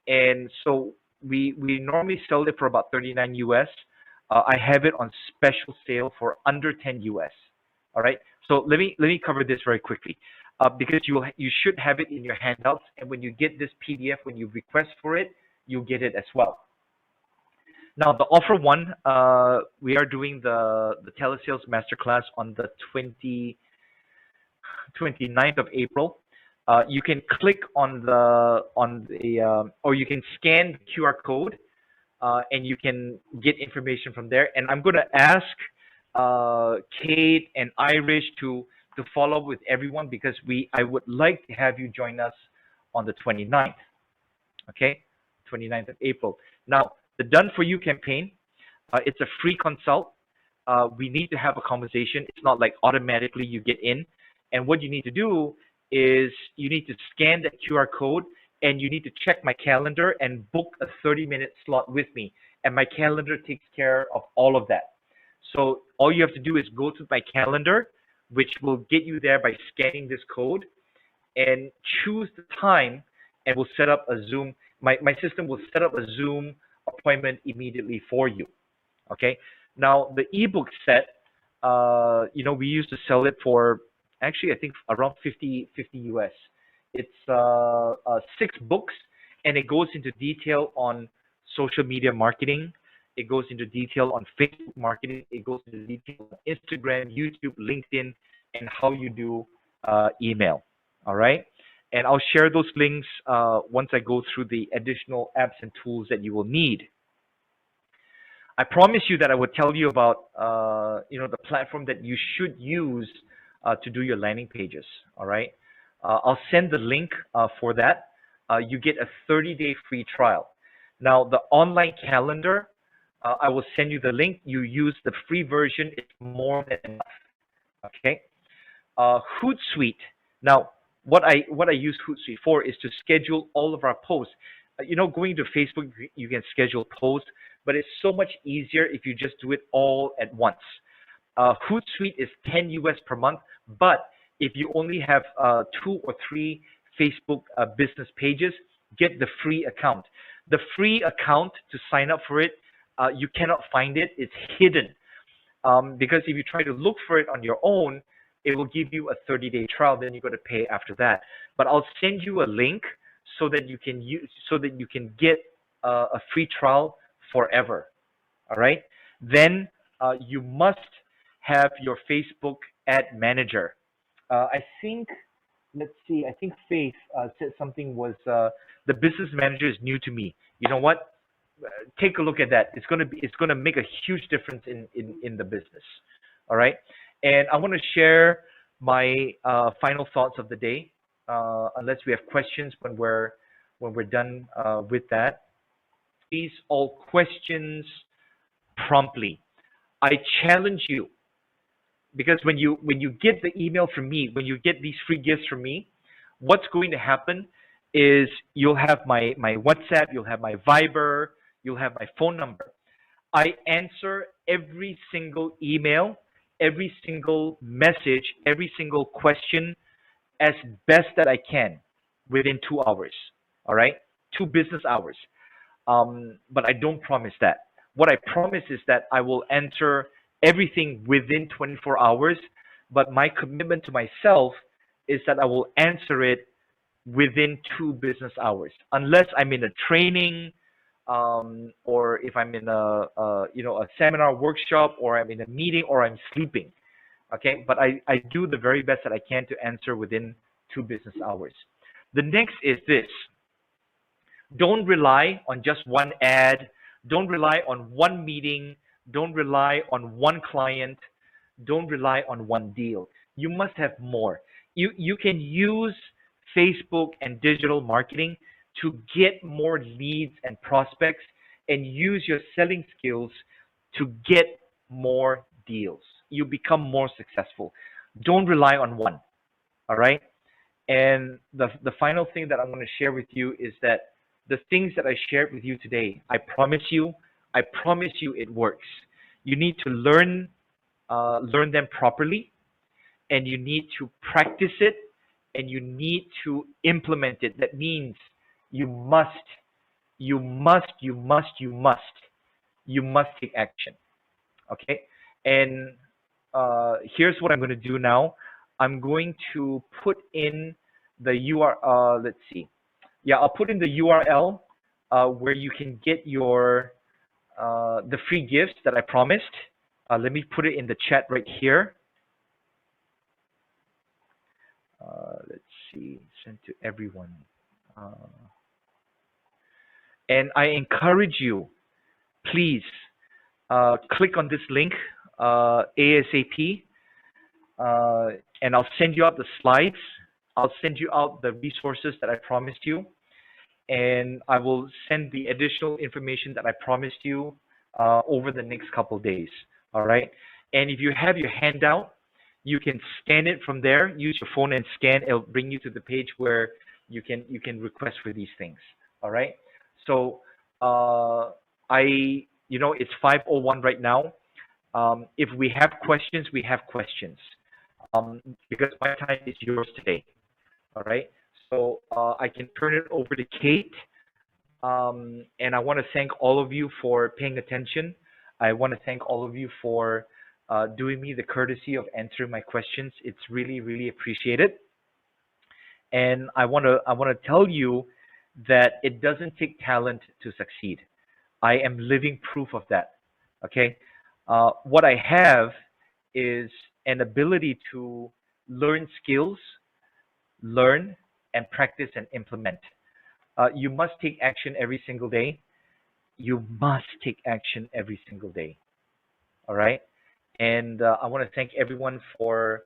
And so we normally sell it for about 39 US. I have it on special sale for under 10 US. All right. So let me cover this very quickly, because you should have it in your handouts, and when you get this PDF, when you request for it, you'll get it as well. Now, the offer one, we are doing the telesales masterclass on the 29th of April. You can click on or you can scan the QR code, and you can get information from there. And I'm going to ask Kate and Irish to follow up with everyone, because I would like to have you join us on the 29th. Okay, 29th of April. Now, the Done For You campaign, it's a free consult. We need to have a conversation. It's not like automatically you get in. And what you need to do is you need to scan that QR code, and you need to check my calendar and book a 30-minute slot with me. And my calendar takes care of all of that. So all you have to do is go to my calendar, which will get you there by scanning this code, and choose the time, and we'll set up a Zoom. My system will set up a Zoom appointment immediately for you. Okay. Now, the ebook set, we used to sell it for, actually, I think around 50 US. It's 6 books, and it goes into detail on social media marketing. It goes into detail on Facebook marketing. It goes into detail on Instagram, YouTube, LinkedIn, and how you do email. All right. And I'll share those links once I go through the additional apps and tools that you will need. I promise you that I would tell you about the platform that you should use to do your landing pages. All right. I'll send the link for that. You get a 30-day free trial. Now, the online calendar, I will send you the link. You use the free version. It's more than enough. Okay. Hootsuite. Now, what I use Hootsuite for is to schedule all of our posts. Going to Facebook, you can schedule posts, but it's so much easier if you just do it all at once. Hootsuite is 10 US per month, but if you only have 2 or 3 Facebook business pages, get the free account. The free account, to sign up for it, you cannot find it. It's hidden. Because if you try to look for it on your own, it will give you a 30-day trial. Then you got to pay after that. But I'll send you a link so that you can get a free trial forever. All right. Then you must have your Facebook ad manager. I think, let's see. I think Faith said something was the business manager is new to me. You know what? Take a look at that. It's gonna make a huge difference in the business. All right. And I want to share my final thoughts of the day. Unless we have questions when we're done with that, please all questions promptly. I challenge you, because when you get the email from me, when you get these free gifts from me, what's going to happen is you'll have my WhatsApp, you'll have my Viber, you'll have my phone number. I answer every single email, every single message, every single question as best that I can within 2 hours. All right, 2 business hours. But I don't promise that. What I promise is that I will answer everything within 24 hours. But my commitment to myself is that I will answer it within 2 business hours, unless I'm in a training, or if I'm in a seminar workshop, or I'm in a meeting, or I'm sleeping. Okay, but I do the very best that I can to answer within 2 business hours. The next is this. Don't rely on just one ad. Don't rely on one meeting. Don't rely on one client. Don't rely on one deal. You must have more. You can use Facebook and digital marketing to get more leads and prospects, and use your selling skills to get more deals. You become more successful. Don't rely on one. All right. And the final thing that I want to share with you is that the things that I shared with you today, I promise you it works. You need to learn them properly, and you need to practice it, and you need to implement it. That means you must, you must, you must, you must, you must take action. Okay. And here's what I'm going to do now. I'm going to put in the URL. Let's see. Yeah, I'll put in the URL where you can get your the free gifts that I promised. Let me put it in the chat right here. Let's see. Send to everyone. And I encourage you, please click on this link ASAP, and I'll send you out the slides. I'll send you out the resources that I promised you, and I will send the additional information that I promised you over the next couple days. All right. And if you have your handout, you can scan it from there. Use your phone and scan. It'll bring you to the page where you can request for these things. All right. So it's 5:01 right now. If we have questions, we have questions. Because my time is yours today. All right. So I can turn it over to Kate. And I want to thank all of you for paying attention. I want to thank all of you for doing me the courtesy of answering my questions. It's really, really appreciated. And I want to tell you that it doesn't take talent to succeed. I am living proof of that. Okay. What I have is an ability to learn skills, learn and practice and implement. You must take action every single day. You must take action every single day. All right. And I want to thank everyone for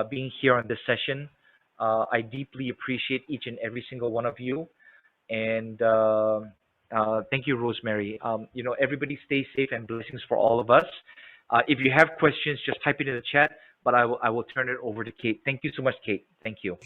being here on this session. I deeply appreciate each and every single one of you. And thank you, Rosemary. Everybody stay safe, and blessings for all of us. If you have questions, just type it in the chat, but I will turn it over to Kate. Thank you so much, Kate. Thank you.